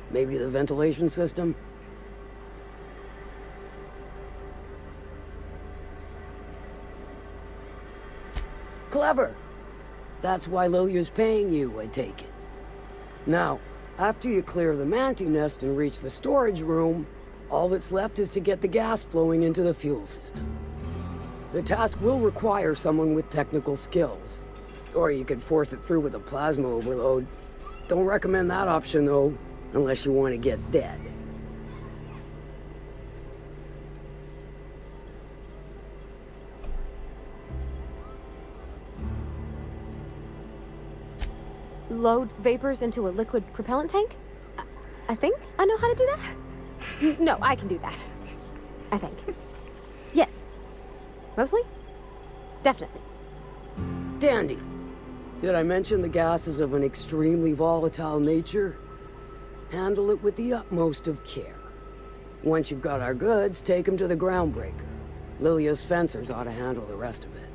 Maybe the ventilation system? Clever! That's why Lilia's paying you, I take it. Now, after you clear the mantis nest and reach the storage room, all that's left is to get the gas flowing into the fuel system. The task will require someone with technical skills. Or you could force it through with a plasma overload. Don't recommend that option, though, unless you want to get dead. Load vapors into a liquid propellant tank? I think I know how to do that. No, I can do that. I think. Yes. Mostly? Definitely. Dandy. Did I mention the gas is of an extremely volatile nature? Handle it with the utmost of care. Once you've got our goods, take them to the groundbreaker. Lilia's fencers ought to handle the rest of it.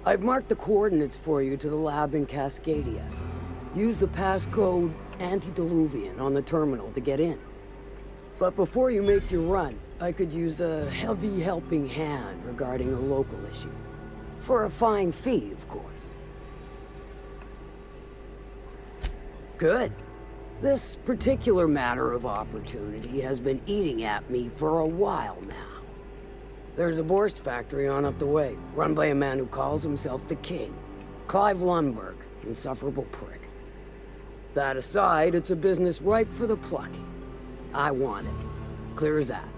I've marked the coordinates for you to the lab in Cascadia. Use the passcode Antediluvian on the terminal to get in. But before you make your run, I could use a heavy helping hand regarding a local issue. For a fine fee, of course. Good. This particular matter of opportunity has been eating at me for a while now. There's a Borst factory on up the way, run by a man who calls himself the King. Clive Lundberg, insufferable prick. That aside, it's a business ripe for the plucking. I want it. Clear as that.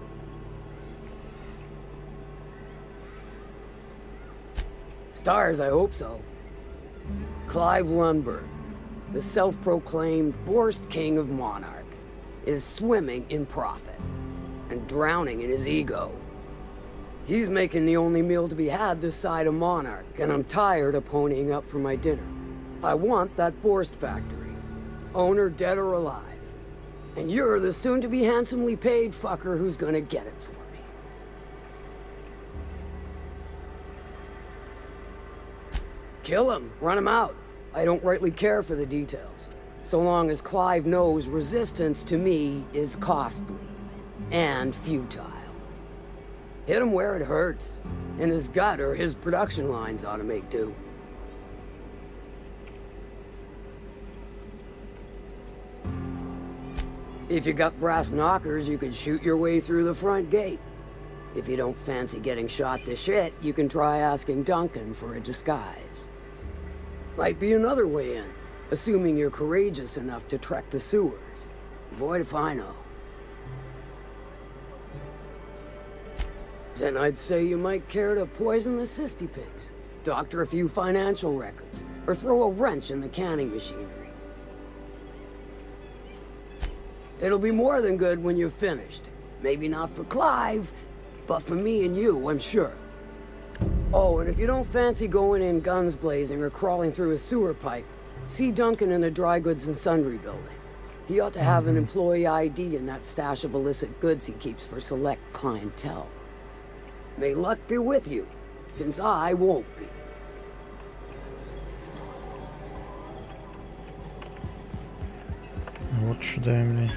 Stars, I hope so. Clive Lundberg, the self-proclaimed Borst King of Monarch, is swimming in profit and drowning in his ego. He's making the only meal to be had this side of Monarch, and I'm tired of ponying up for my dinner. I want that Borst factory, owner dead or alive. And you're the soon-to-be handsomely paid fucker who's gonna get it for me. Kill him, run him out. I don't rightly care for the details, so long as Clive knows resistance to me is costly and futile. Hit him where it hurts, in his gut or his production lines ought to make do. If you got brass knockers, you could shoot your way through the front gate. If you don't fancy getting shot to shit, you can try asking Duncan for a disguise. Might be another way in. Assuming you're courageous enough to trek the sewers. Void if I know. Then I'd say you might care to poison the cysty pigs, doctor a few financial records, or throw a wrench in the canning machinery. It'll be more than good when you're finished. Maybe not for Clive, but for me and you, I'm sure. Oh, and if you don't fancy going in guns blazing or crawling through a sewer pipe, see Duncan in the dry goods and sundry building. He ought to have an employee ID in that stash of illicit goods he keeps for select clientele. May luck be with you, since I won't be. Вот сюда, Эмили.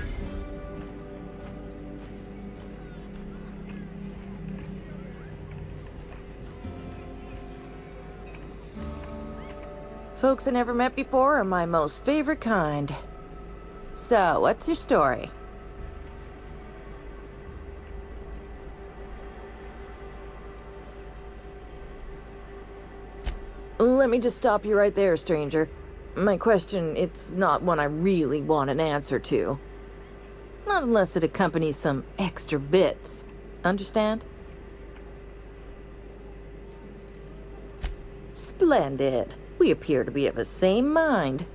Folks I never met before are my most favorite kind. So, what's your story? Let me just stop you right there, stranger. My question, it's not one I really want an answer to. Not unless it accompanies some extra bits. Understand? Splendid. We appear to be of the same mind.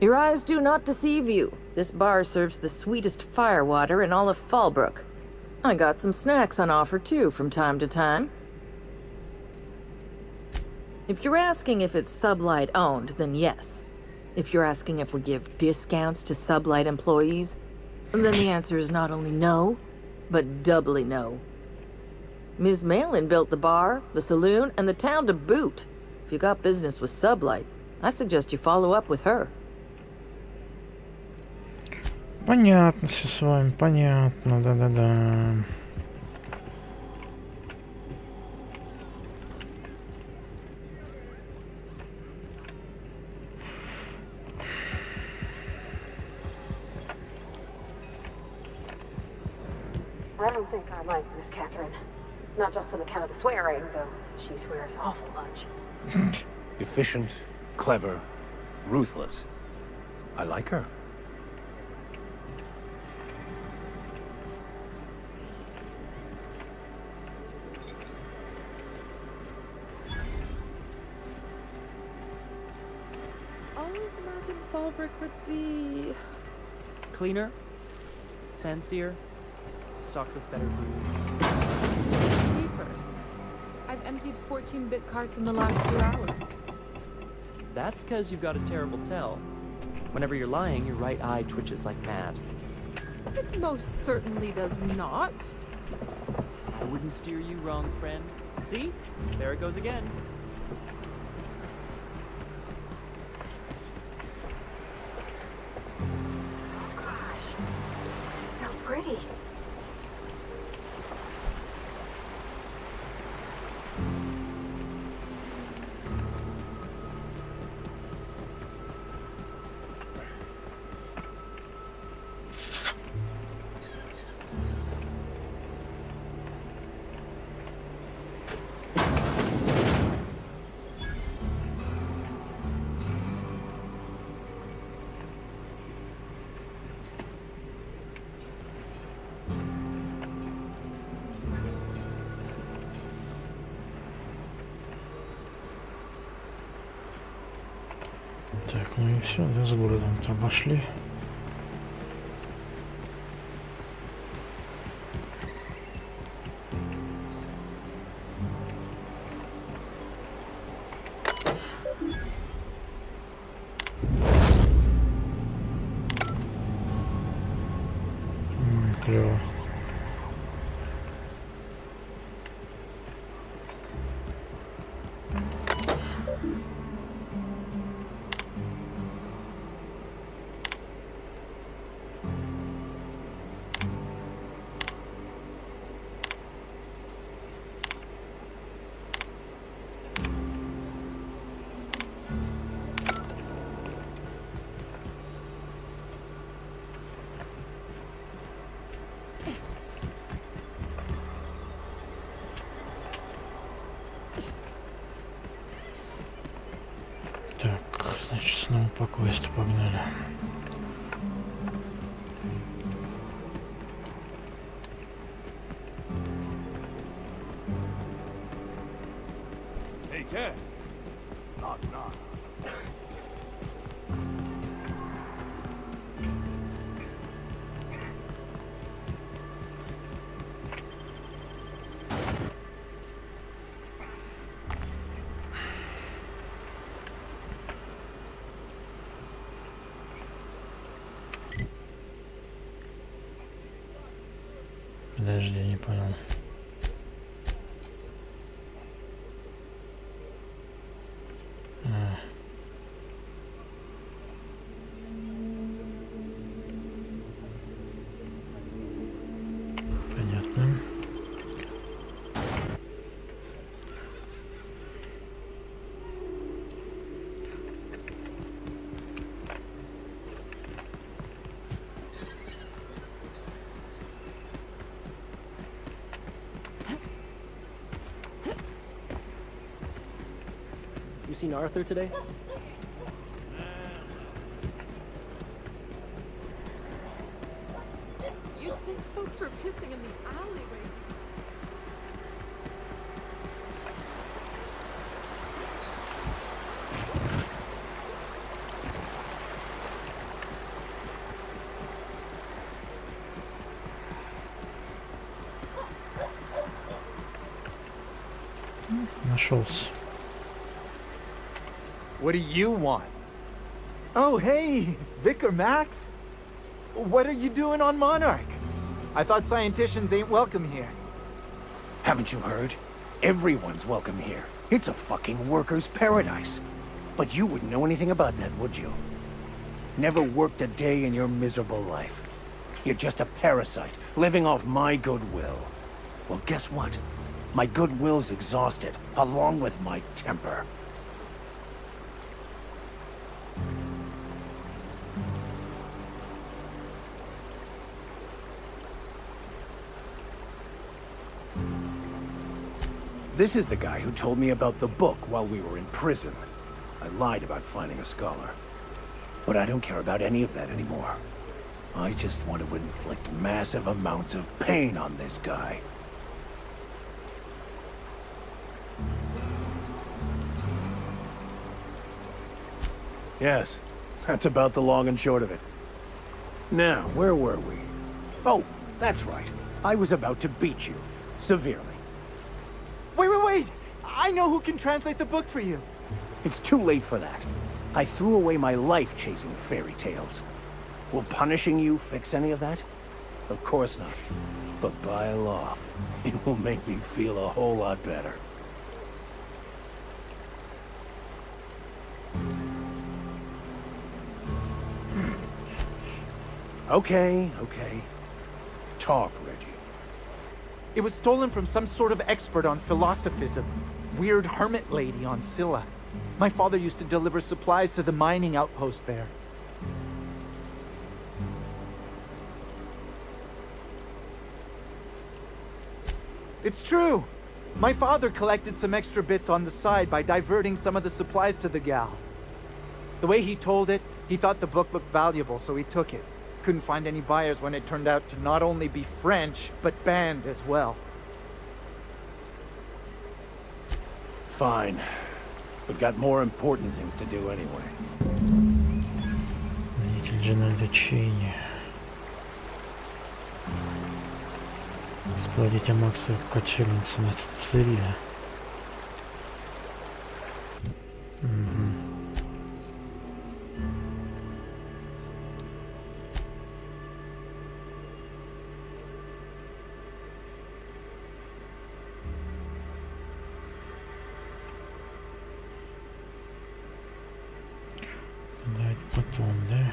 Your eyes do not deceive you. This bar serves the sweetest firewater in all of Fallbrook. I got some snacks on offer too from time to time. If you're asking if it's Sublight owned, then yes. If you're asking if we give discounts to Sublight employees, then the answer is not only no, but doubly no. Ms. Malin built the bar, the saloon, and the town to boot. If you got business with Sublight, I suggest you follow up with her. Понятно все с вами, понятно, да-да-да. I don't think I like Miss Catherine. Not just on account of the swearing, though she swears awful much. Efficient, clever, ruthless. I like her. Always imagined Fallbrook would be cleaner, fancier, stocked with better food. Cheaper. I've emptied 14-bit carts in the last 2 hours. That's because you've got a terrible tell. Whenever you're lying, your right eye twitches like mad. It most certainly does not. I wouldn't steer you wrong, friend. See? There it goes again. So pretty. Так, ну и все, да, с городом-то обошли. Клево. по квесту погнали. Hey, Cass. Knock, knock. Подожди, не понял. Понятно. You seen Arthur today? You'd think folks were pissing in the alleyway. Нашелся. What do you want? Oh, hey, Vicar Max. What are you doing on Monarch? I thought scienticians ain't welcome here. Haven't you heard? Everyone's welcome here. It's a fucking worker's paradise. But you wouldn't know anything about that, would you? Never worked a day in your miserable life. You're just a parasite, living off my goodwill. Well, guess what? My goodwill's exhausted, along with my temper. This is the guy who told me about the book while we were in prison. I lied about finding a scholar. But I don't care about any of that anymore. I just want to inflict massive amounts of pain on this guy. Yes, that's about the long and short of it. Now, where were we? Oh, that's right. I was about to beat you. Severely. Wait! I know who can translate the book for you. It's too late for that. I threw away my life chasing fairy tales. Will punishing you fix any of that? Of course not. But by law, it will make me feel a whole lot better. Okay. Talk, Reggie. It was stolen from some sort of expert on philosophism. Weird hermit lady on Scylla. My father used to deliver supplies to the mining outpost there. It's true! My father collected some extra bits on the side by diverting some of the supplies to the gal. The way he told it, he thought the book looked valuable, so he took it. Couldn't find any buyers when it turned out to not only be French, but banned as well. Fine. We've got more important things to do anyway. Хранитель женодочения. Спросите Макса в кочевнице на Сицилии. Давайте потом, да?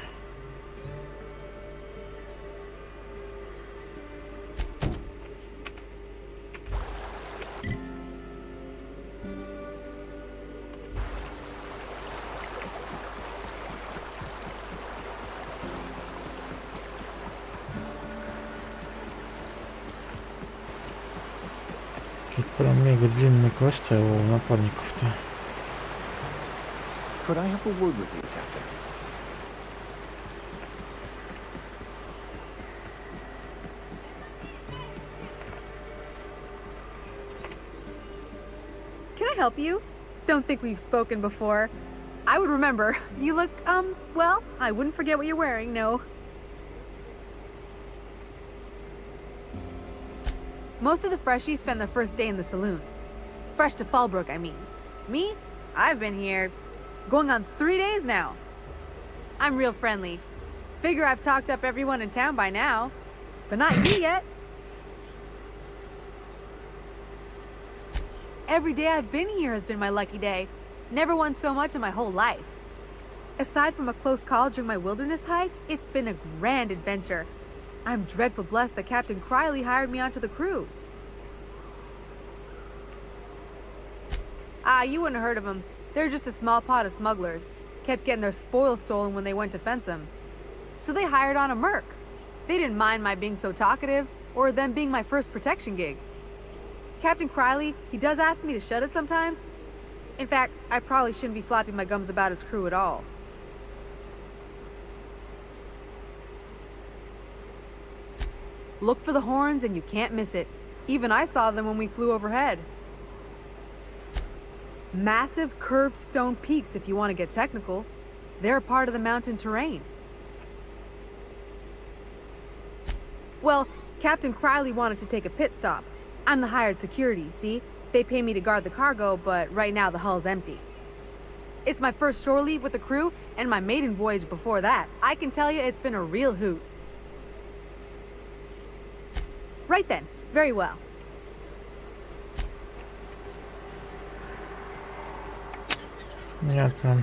Какие-то прям мега длинные квесты у напарников-то. Could I have a word with you, Captain? I help you? Don't think we've spoken before. I would remember. You look, well, I wouldn't forget what you're wearing, no. Most of the freshies spend their first day in the saloon. Fresh to Fallbrook, I mean. Me? I've been here going on 3 days now. I'm real friendly. Figure I've talked up everyone in town by now. But not you yet. Every day I've been here has been my lucky day. Never won so much in my whole life. Aside from a close call during my wilderness hike, it's been a grand adventure. I'm dreadful blessed that Captain Criley hired me onto the crew. Ah, you wouldn't have heard of them. They're just a small pot of smugglers. Kept getting their spoils stolen when they went to fence them. So they hired on a merc. They didn't mind my being so talkative, or them being my first protection gig. Captain Criley, he does ask me to shut it sometimes. In fact, I probably shouldn't be flapping my gums about his crew at all. Look for the horns and you can't miss it. Even I saw them when we flew overhead. Massive curved stone peaks if you want to get technical. They're a part of the mountain terrain. Well, Captain Criley wanted to take a pit stop. I'm the hired security, see? They pay me to guard the cargo, but right now the hull's empty. It's my first shore leave with the crew, and my maiden voyage before that. I can tell you it's been a real hoot. Right then. Very well. Понятно.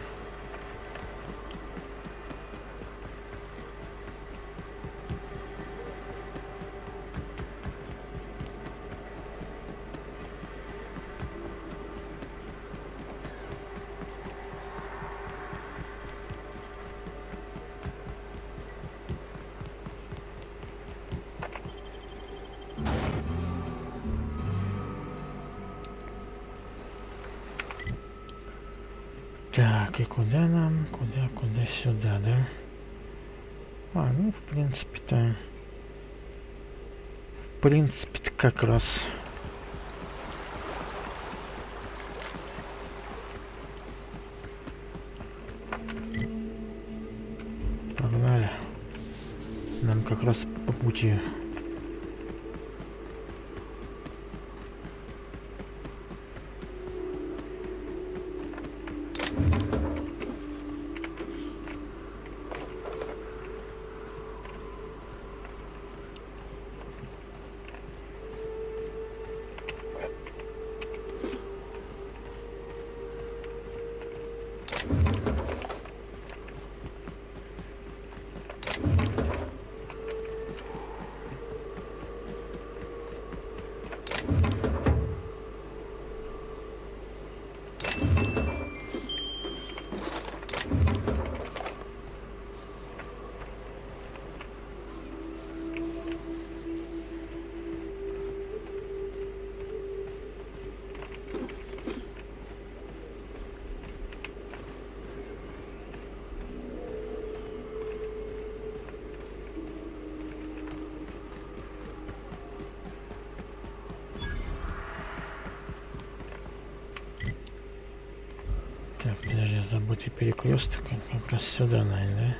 Так, и куда нам? Куда сюда, да? А, ну, в принципе-то как раз. Погнали. Нам как раз по пути. Так, подожди, забытый перекресток, как раз сюда, наверное, да?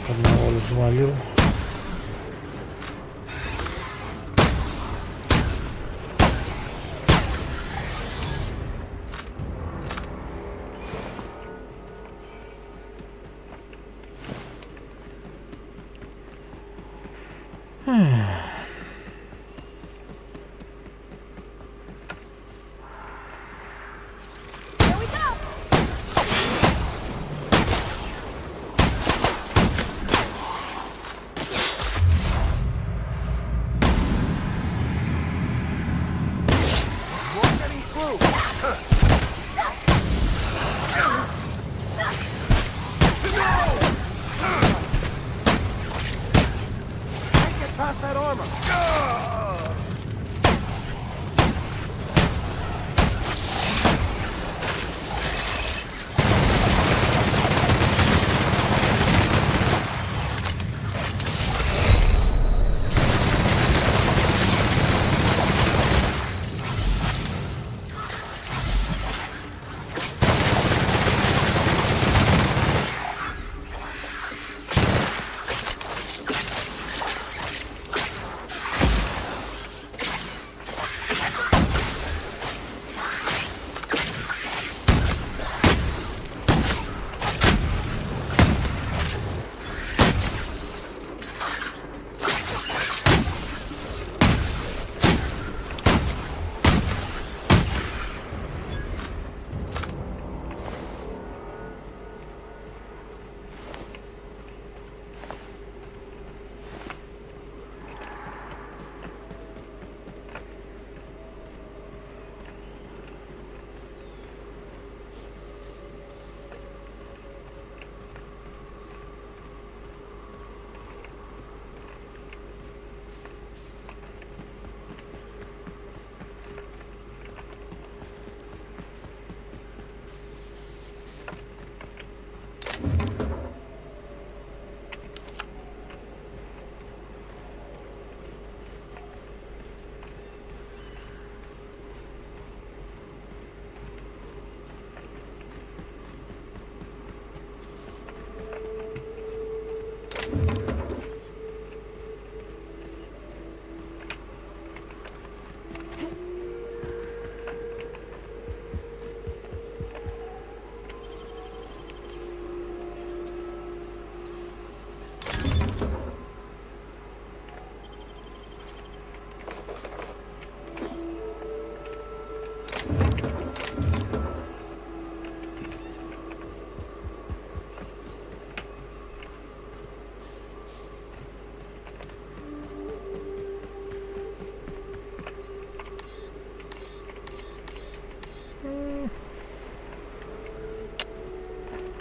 Одного развалил. Past that armor!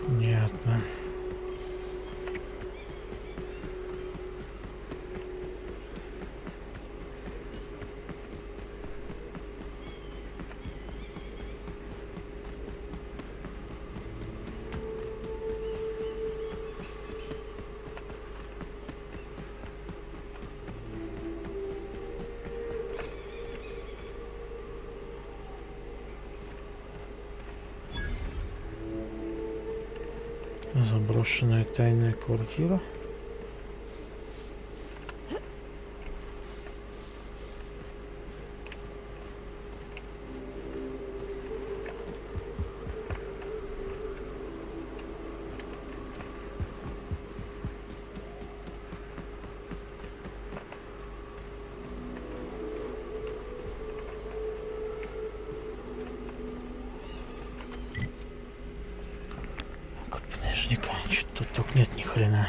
Понятно. Заброшенная тайная квартира. Книжника, что-то тут нет ни хрена.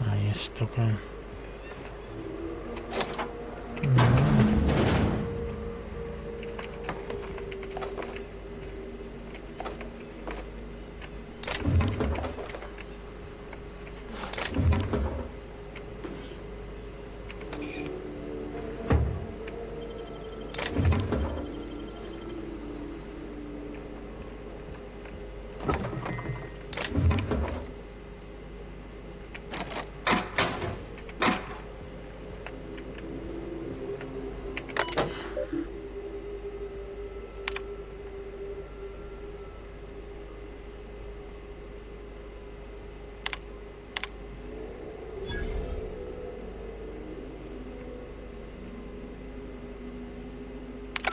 А есть только...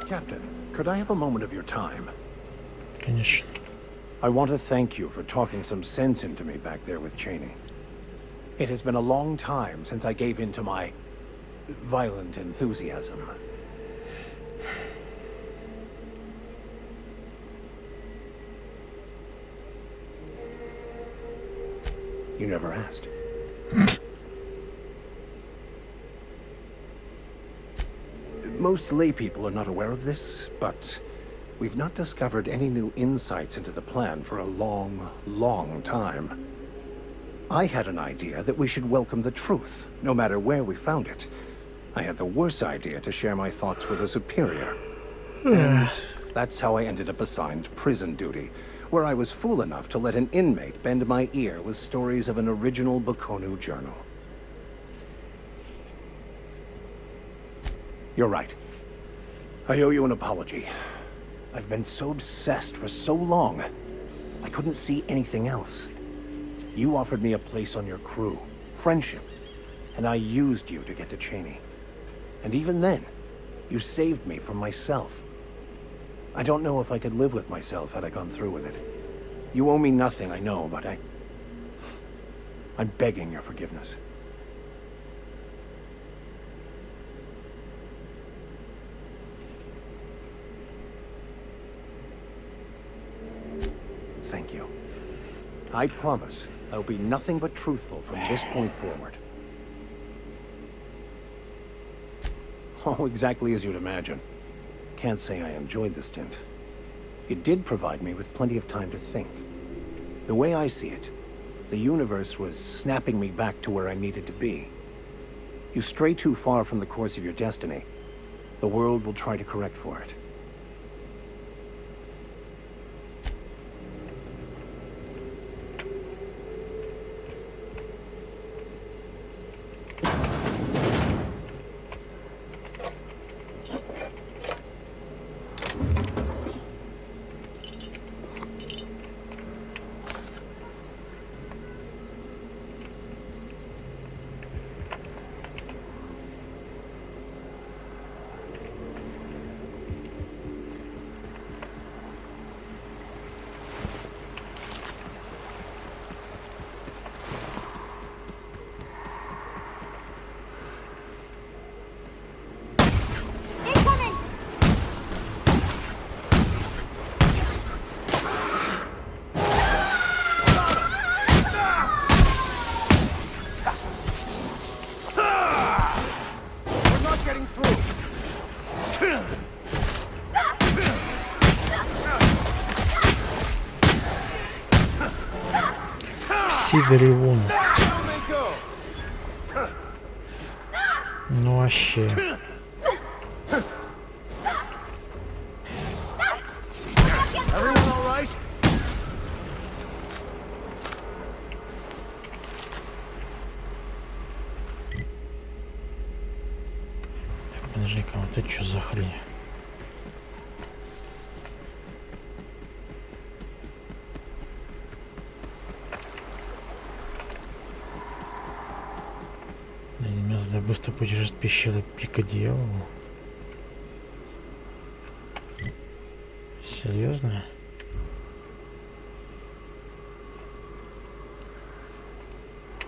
Captain, could I have a moment of your time? Конечно. I want to thank you for talking some sense into me back there with Cheney. It has been a long time since I gave in to my violent enthusiasm. You never asked. Most laypeople are not aware of this, but we've not discovered any new insights into the plan for a long, long time. I had an idea that we should welcome the truth, no matter where we found it. I had the worse idea to share my thoughts with a superior. And that's how I ended up assigned prison duty, where I was fool enough to let an inmate bend my ear with stories of an original Baconu journal. You're right. I owe you an apology. I've been so obsessed for so long, I couldn't see anything else. You offered me a place on your crew, friendship, and I used you to get to Cheney. And even then, you saved me from myself. I don't know if I could live with myself had I gone through with it. You owe me nothing, I know, but I'm begging your forgiveness. Thank you. I promise I'll be nothing but truthful from this point forward. Oh, exactly as you'd imagine. Can't say I enjoyed the stint. It did provide me with plenty of time to think. The way I see it, the universe was snapping me back to where I needed to be. You stray too far from the course of your destiny, the world will try to correct for it. Сидоревун. Ну вообще. Everyone all right? Так, подожди-ка, вот это что за хрень? Для быстрого путешествия пещеры пика дьявола. Серьезно?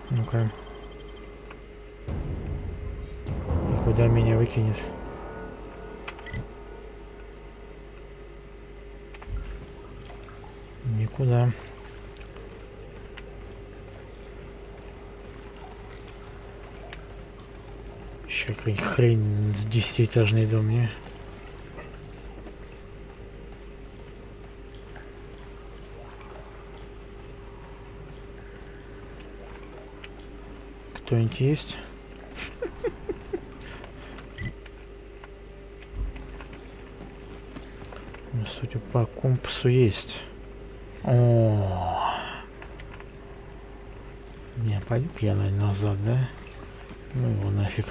Ну-ка. И куда меня выкинет? Никуда. Еще какая-нибудь хрень с 10-этажный дом, не? Кто-нибудь есть? Ну, судя по компасу, есть. О, не, пойду-ка я назад, да? Ну его нафиг.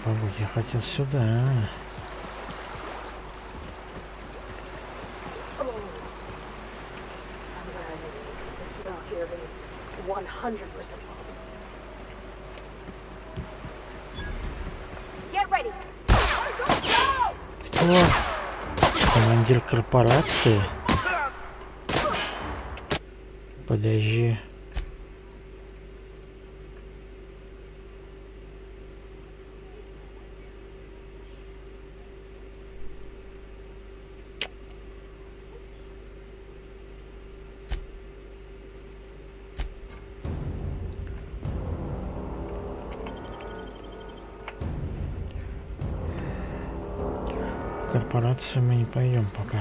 Погодь, я хотел сюда. Кто? Командир корпорации? Подожди. В корпорацию мы не пойдем пока.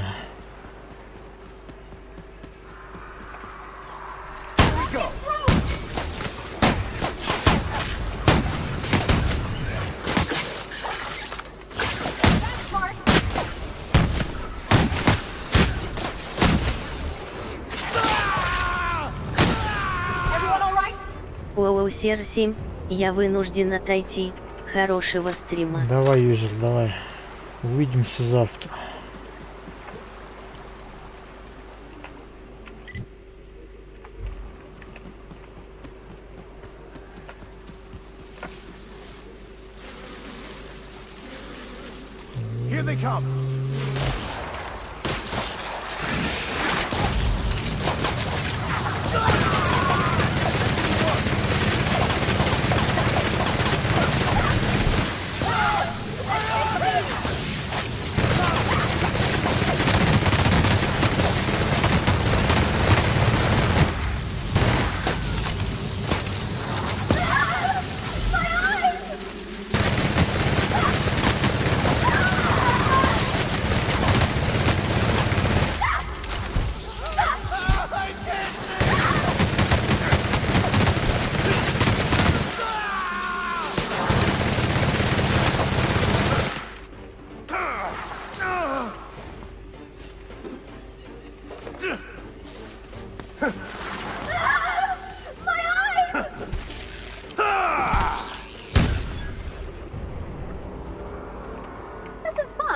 Сер-7, я вынужден отойти. Хорошего стрима. Давай, юзер, давай. Увидимся завтра. Here they come.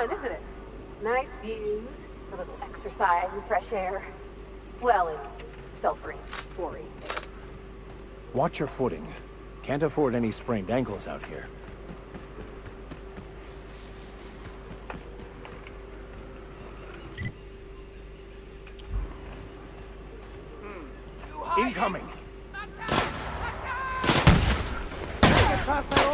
Isn't it? Nice views, a little exercise and fresh air. Well, and sulfury, spory. Watch your footing. Can't afford any sprained ankles out here. Incoming! Get past that armor!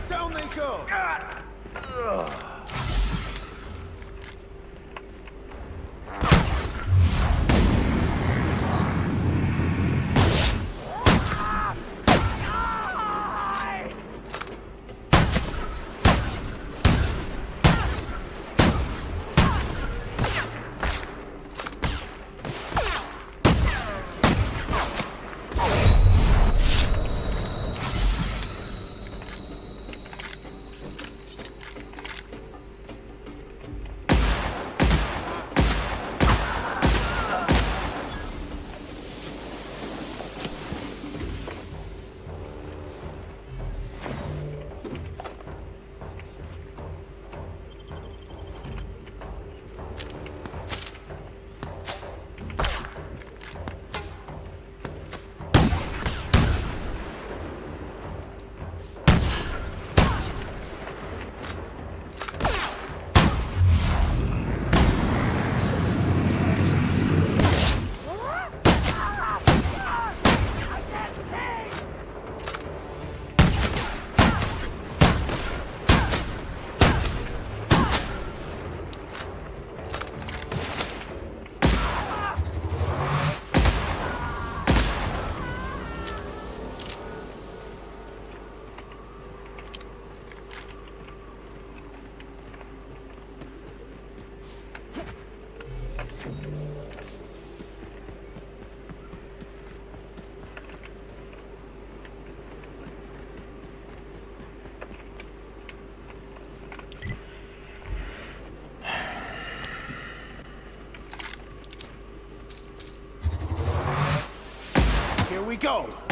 Down they go! go!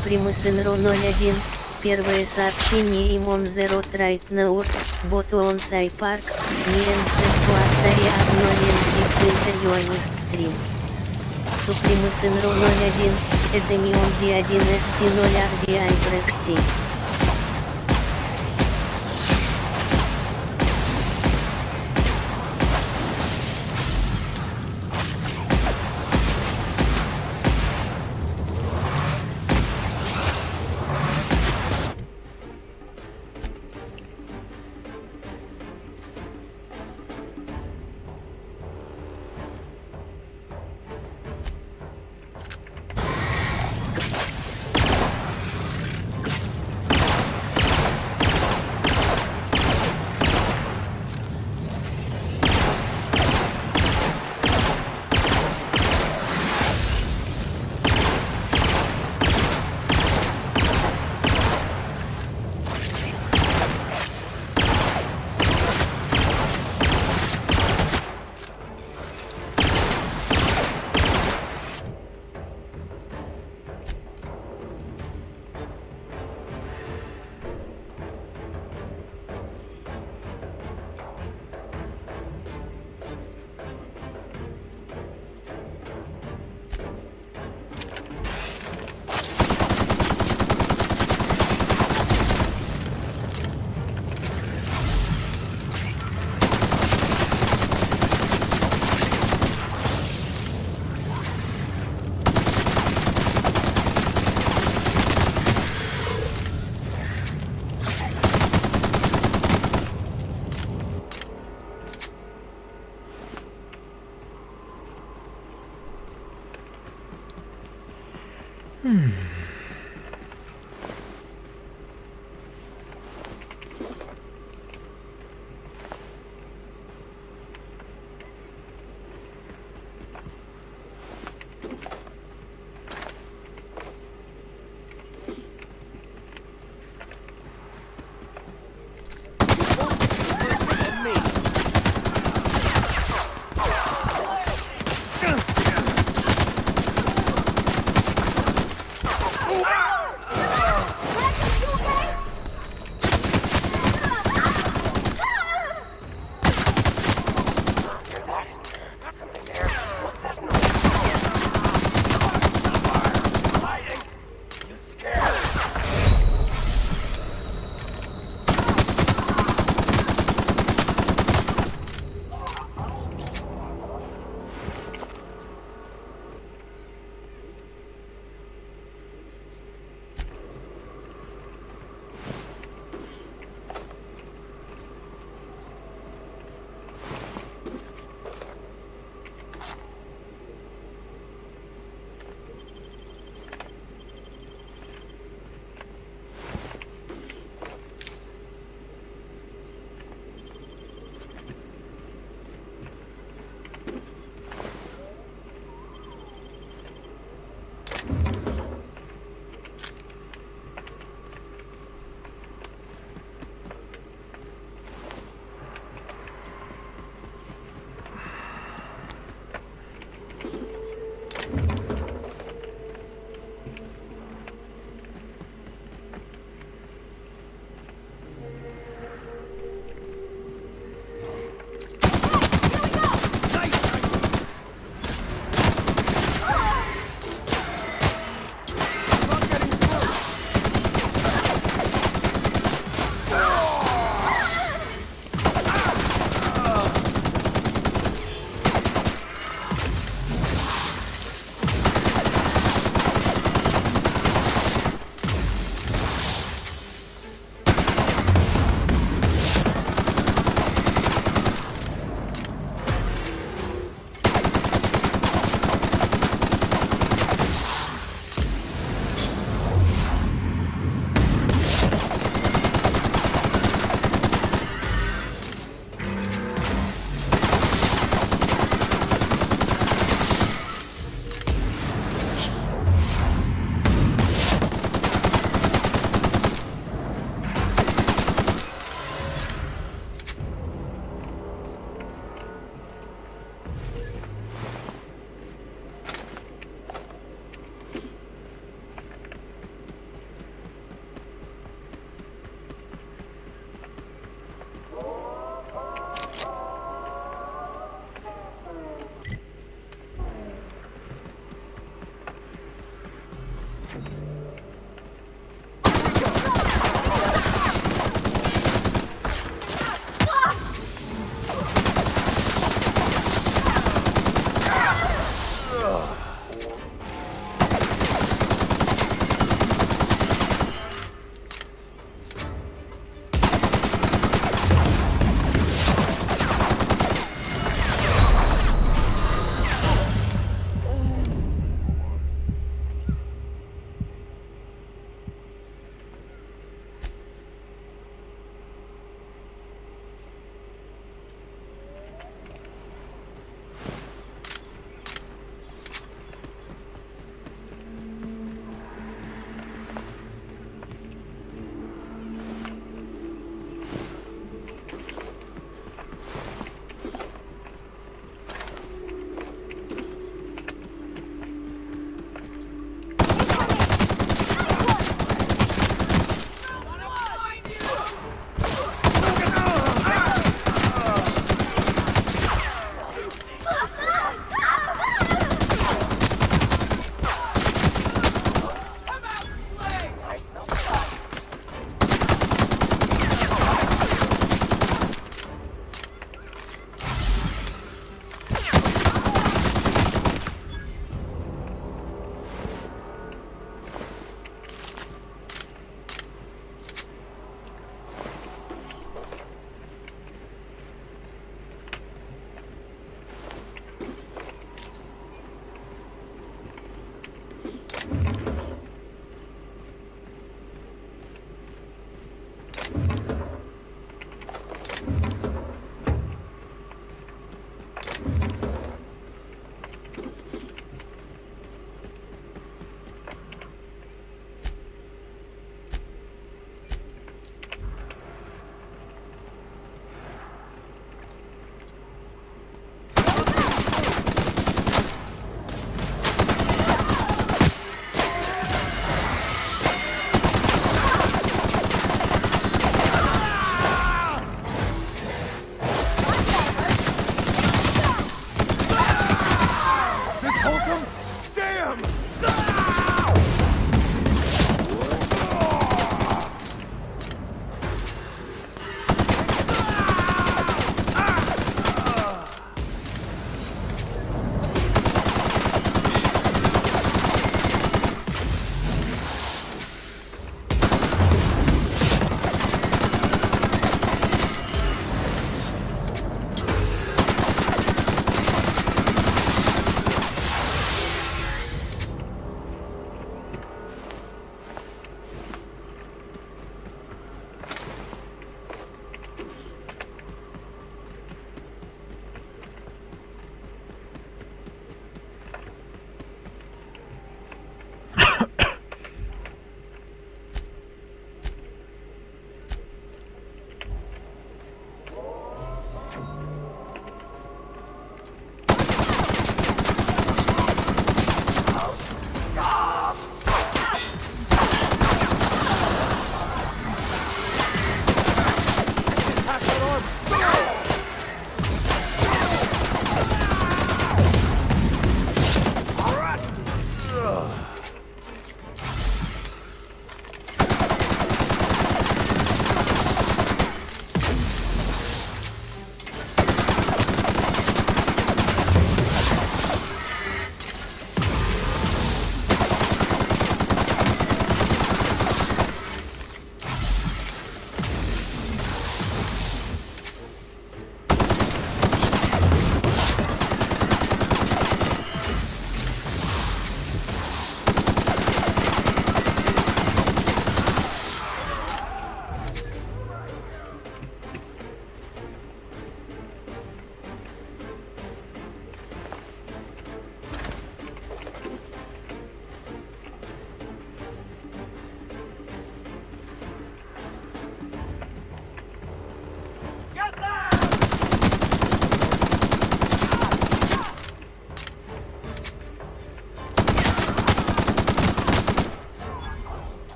Suprimus Inro 01. Первое сообщение имон Zero Trade Now, боту on Sci Park, Ниенцес Куартари Абнонин Диффинта Юанис Стрим. Suprimus Inro 01, Эдемион D1SC 0 RDI Брекси.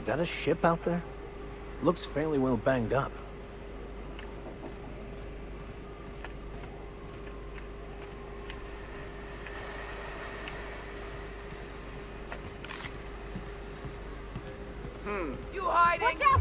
that a ship out there? Looks fairly well banged up. You hiding? Watch out!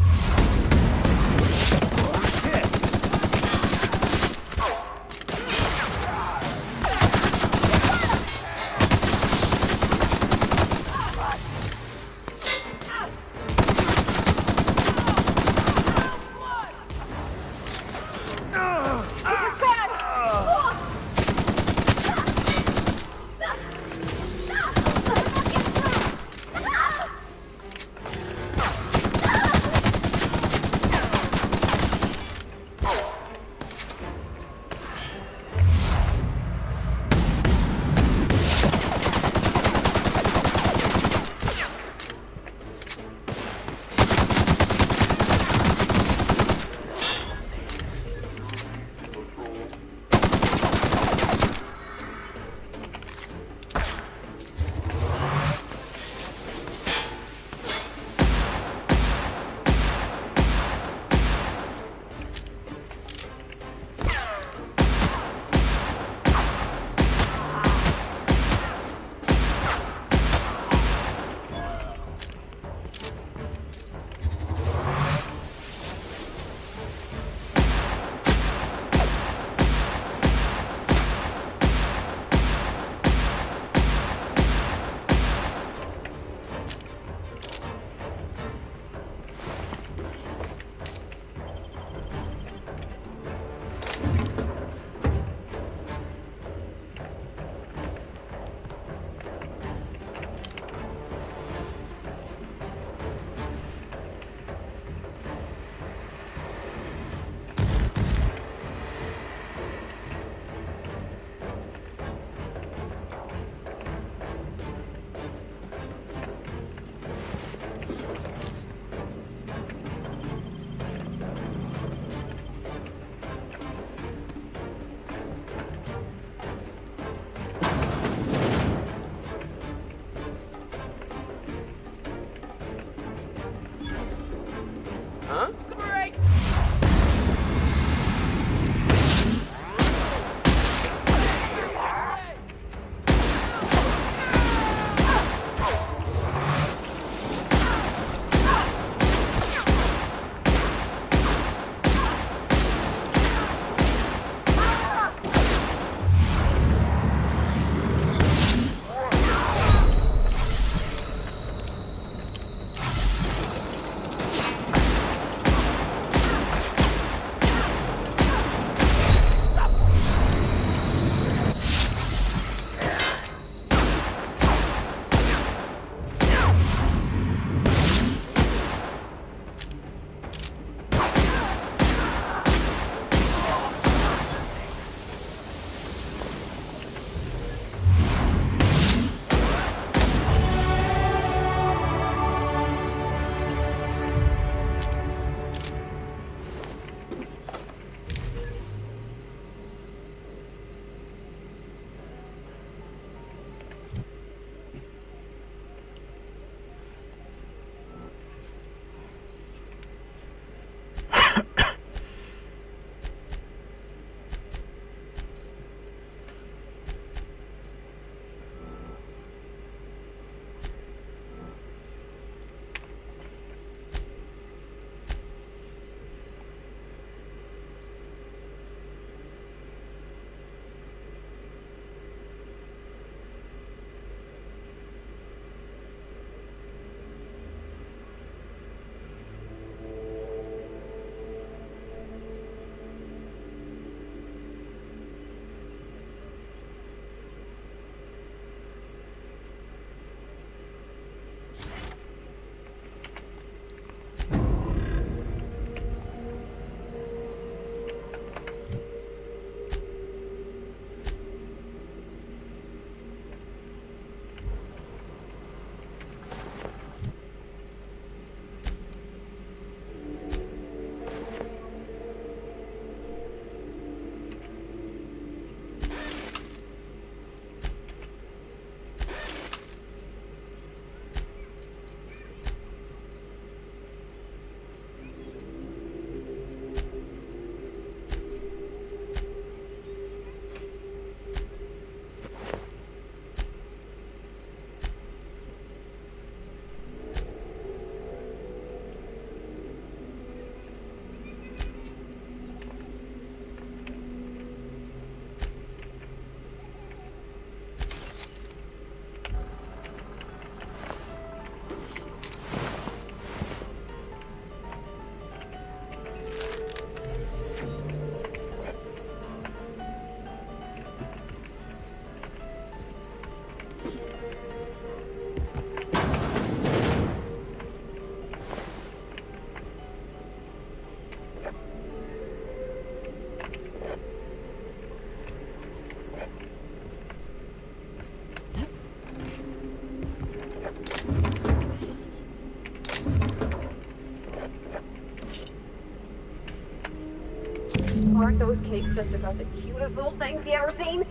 Aren't those cakes just about the cutest little things you ever seen?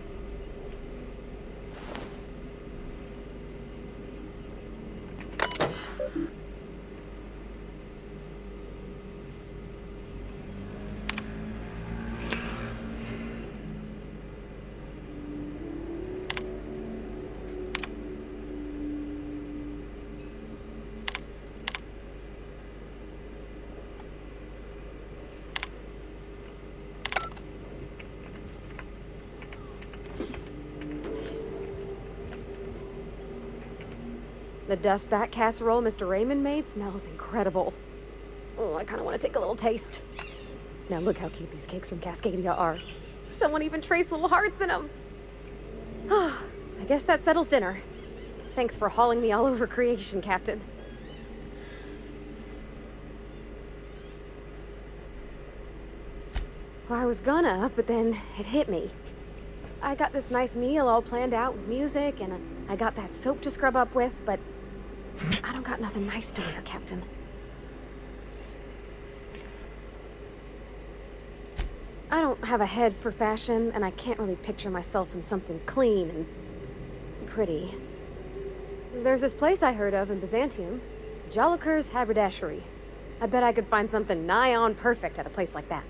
The dustback casserole Mr. Raymond made smells incredible. Oh, I kind of want to take a little taste. Now look how cute these cakes from Cascadia are. Someone even traced little hearts in them. I guess that settles dinner. Thanks for hauling me all over creation, Captain. Well, I was gonna, but then it hit me. I got this nice meal all planned out with music, and I got that soap to scrub up with, but I don't got nothing nice to wear, Captain. I don't have a head for fashion, and I can't really picture myself in something clean and pretty. There's this place I heard of in Byzantium, Jolicoeur's Haberdashery. I bet I could find something nigh on perfect at a place like that.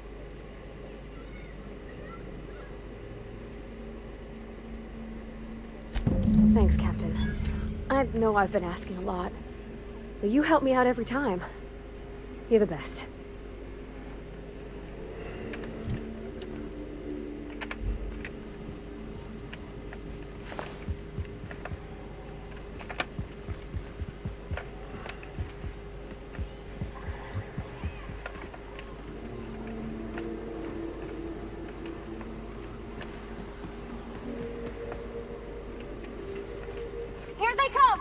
Thanks, Captain. I know I've been asking a lot, but you help me out every time. You're the best. Here they come!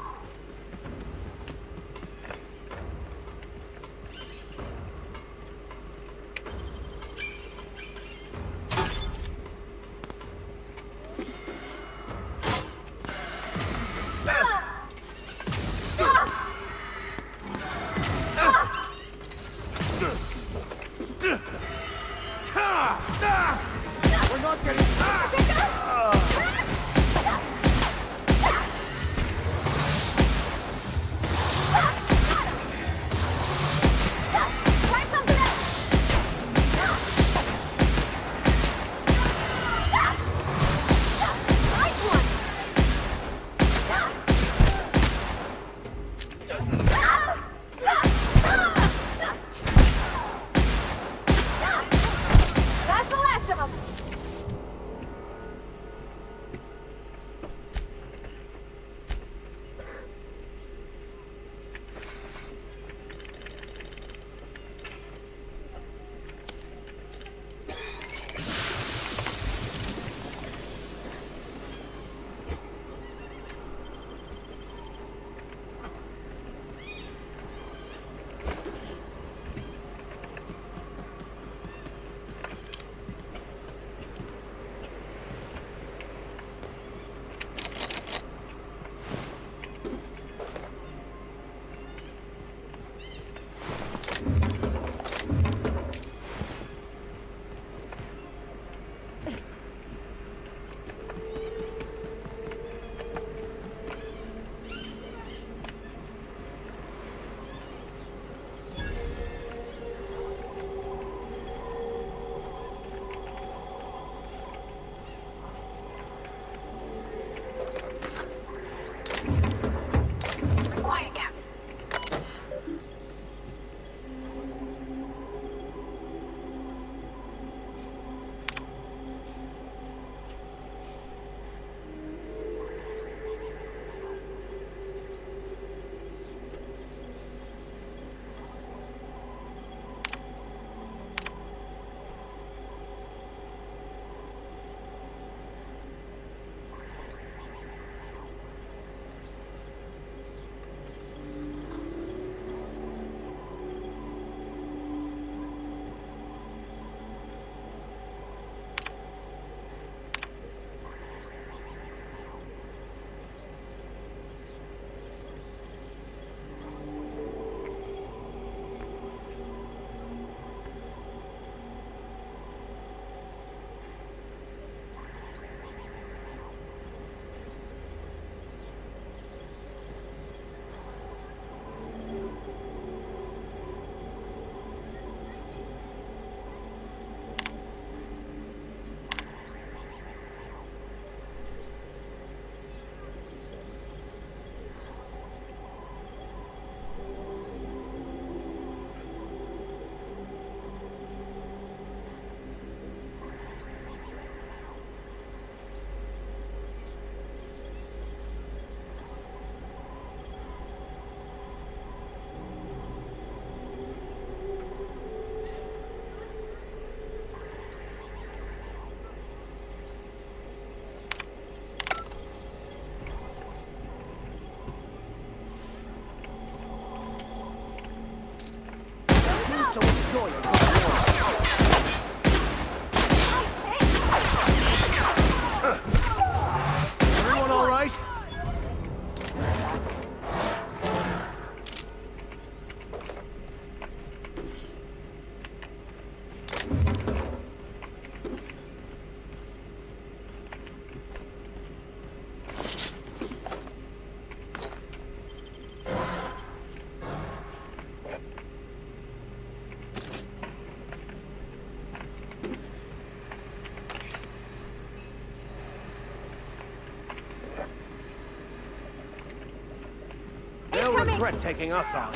Everyone all right? They'll regret taking us on.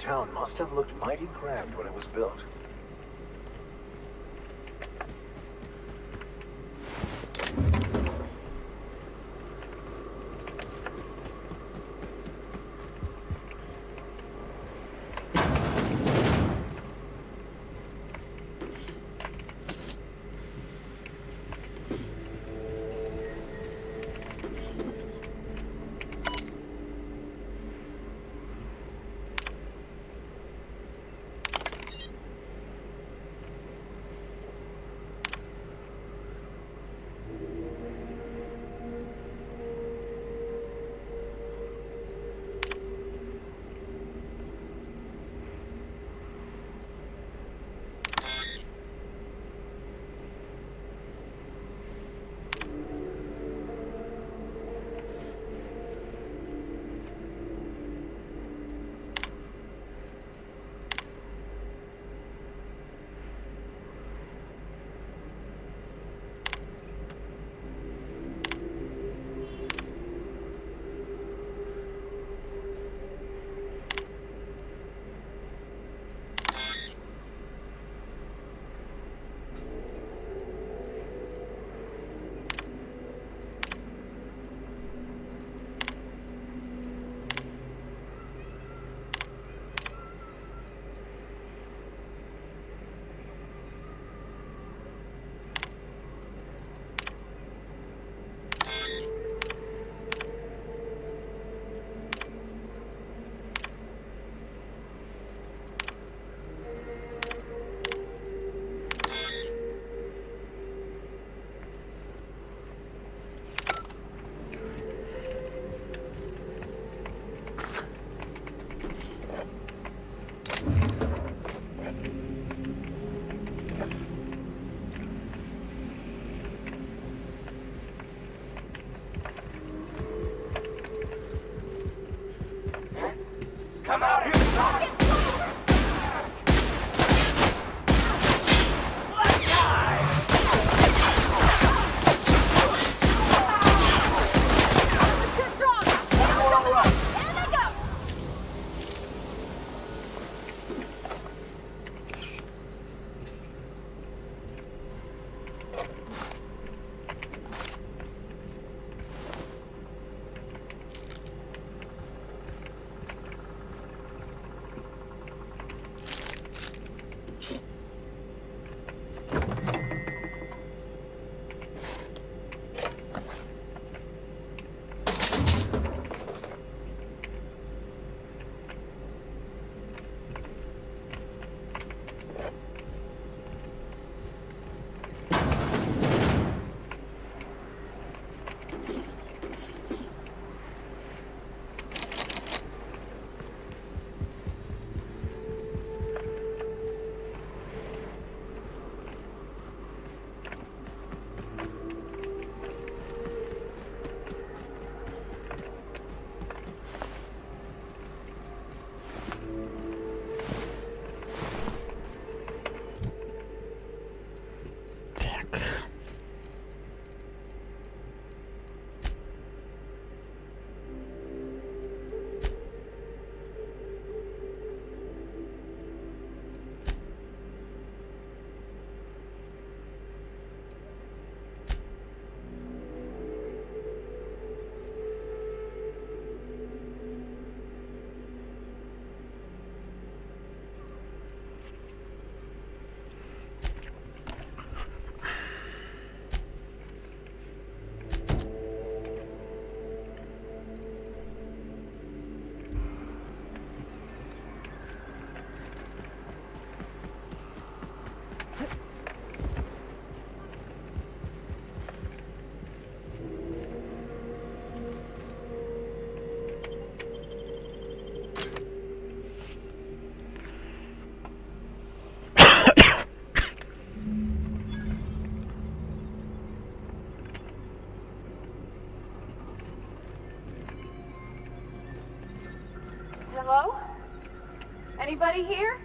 town must have looked mighty grand when it was built. Come out here! Hello? Anybody here?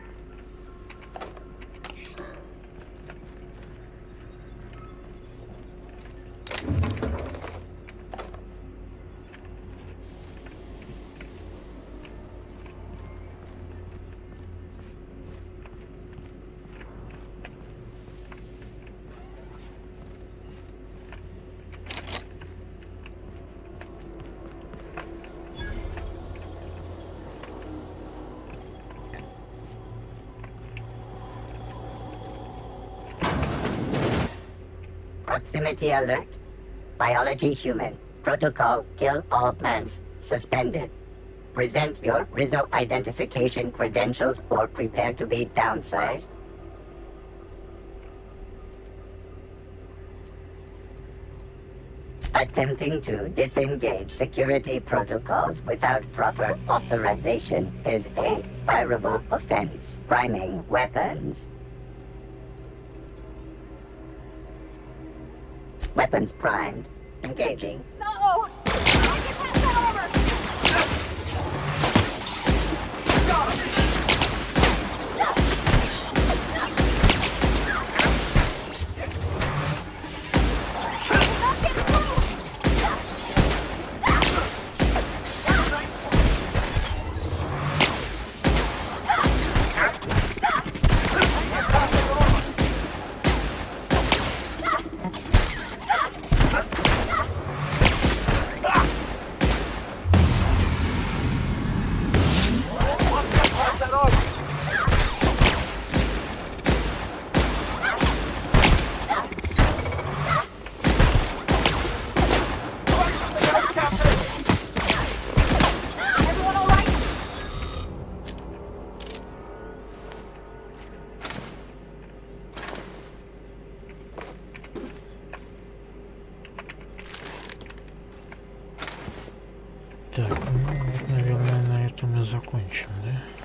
Proximity alert. Biology human. Protocol kill all plants. Suspended. Present your Rizzo identification credentials or prepare to be downsized. Attempting to disengage security protocols without proper authorization is a fireable offense. Priming weapons. Weapons primed. Engaging. No! Get that over! Так, ну, наверное, на этом мы закончим, да?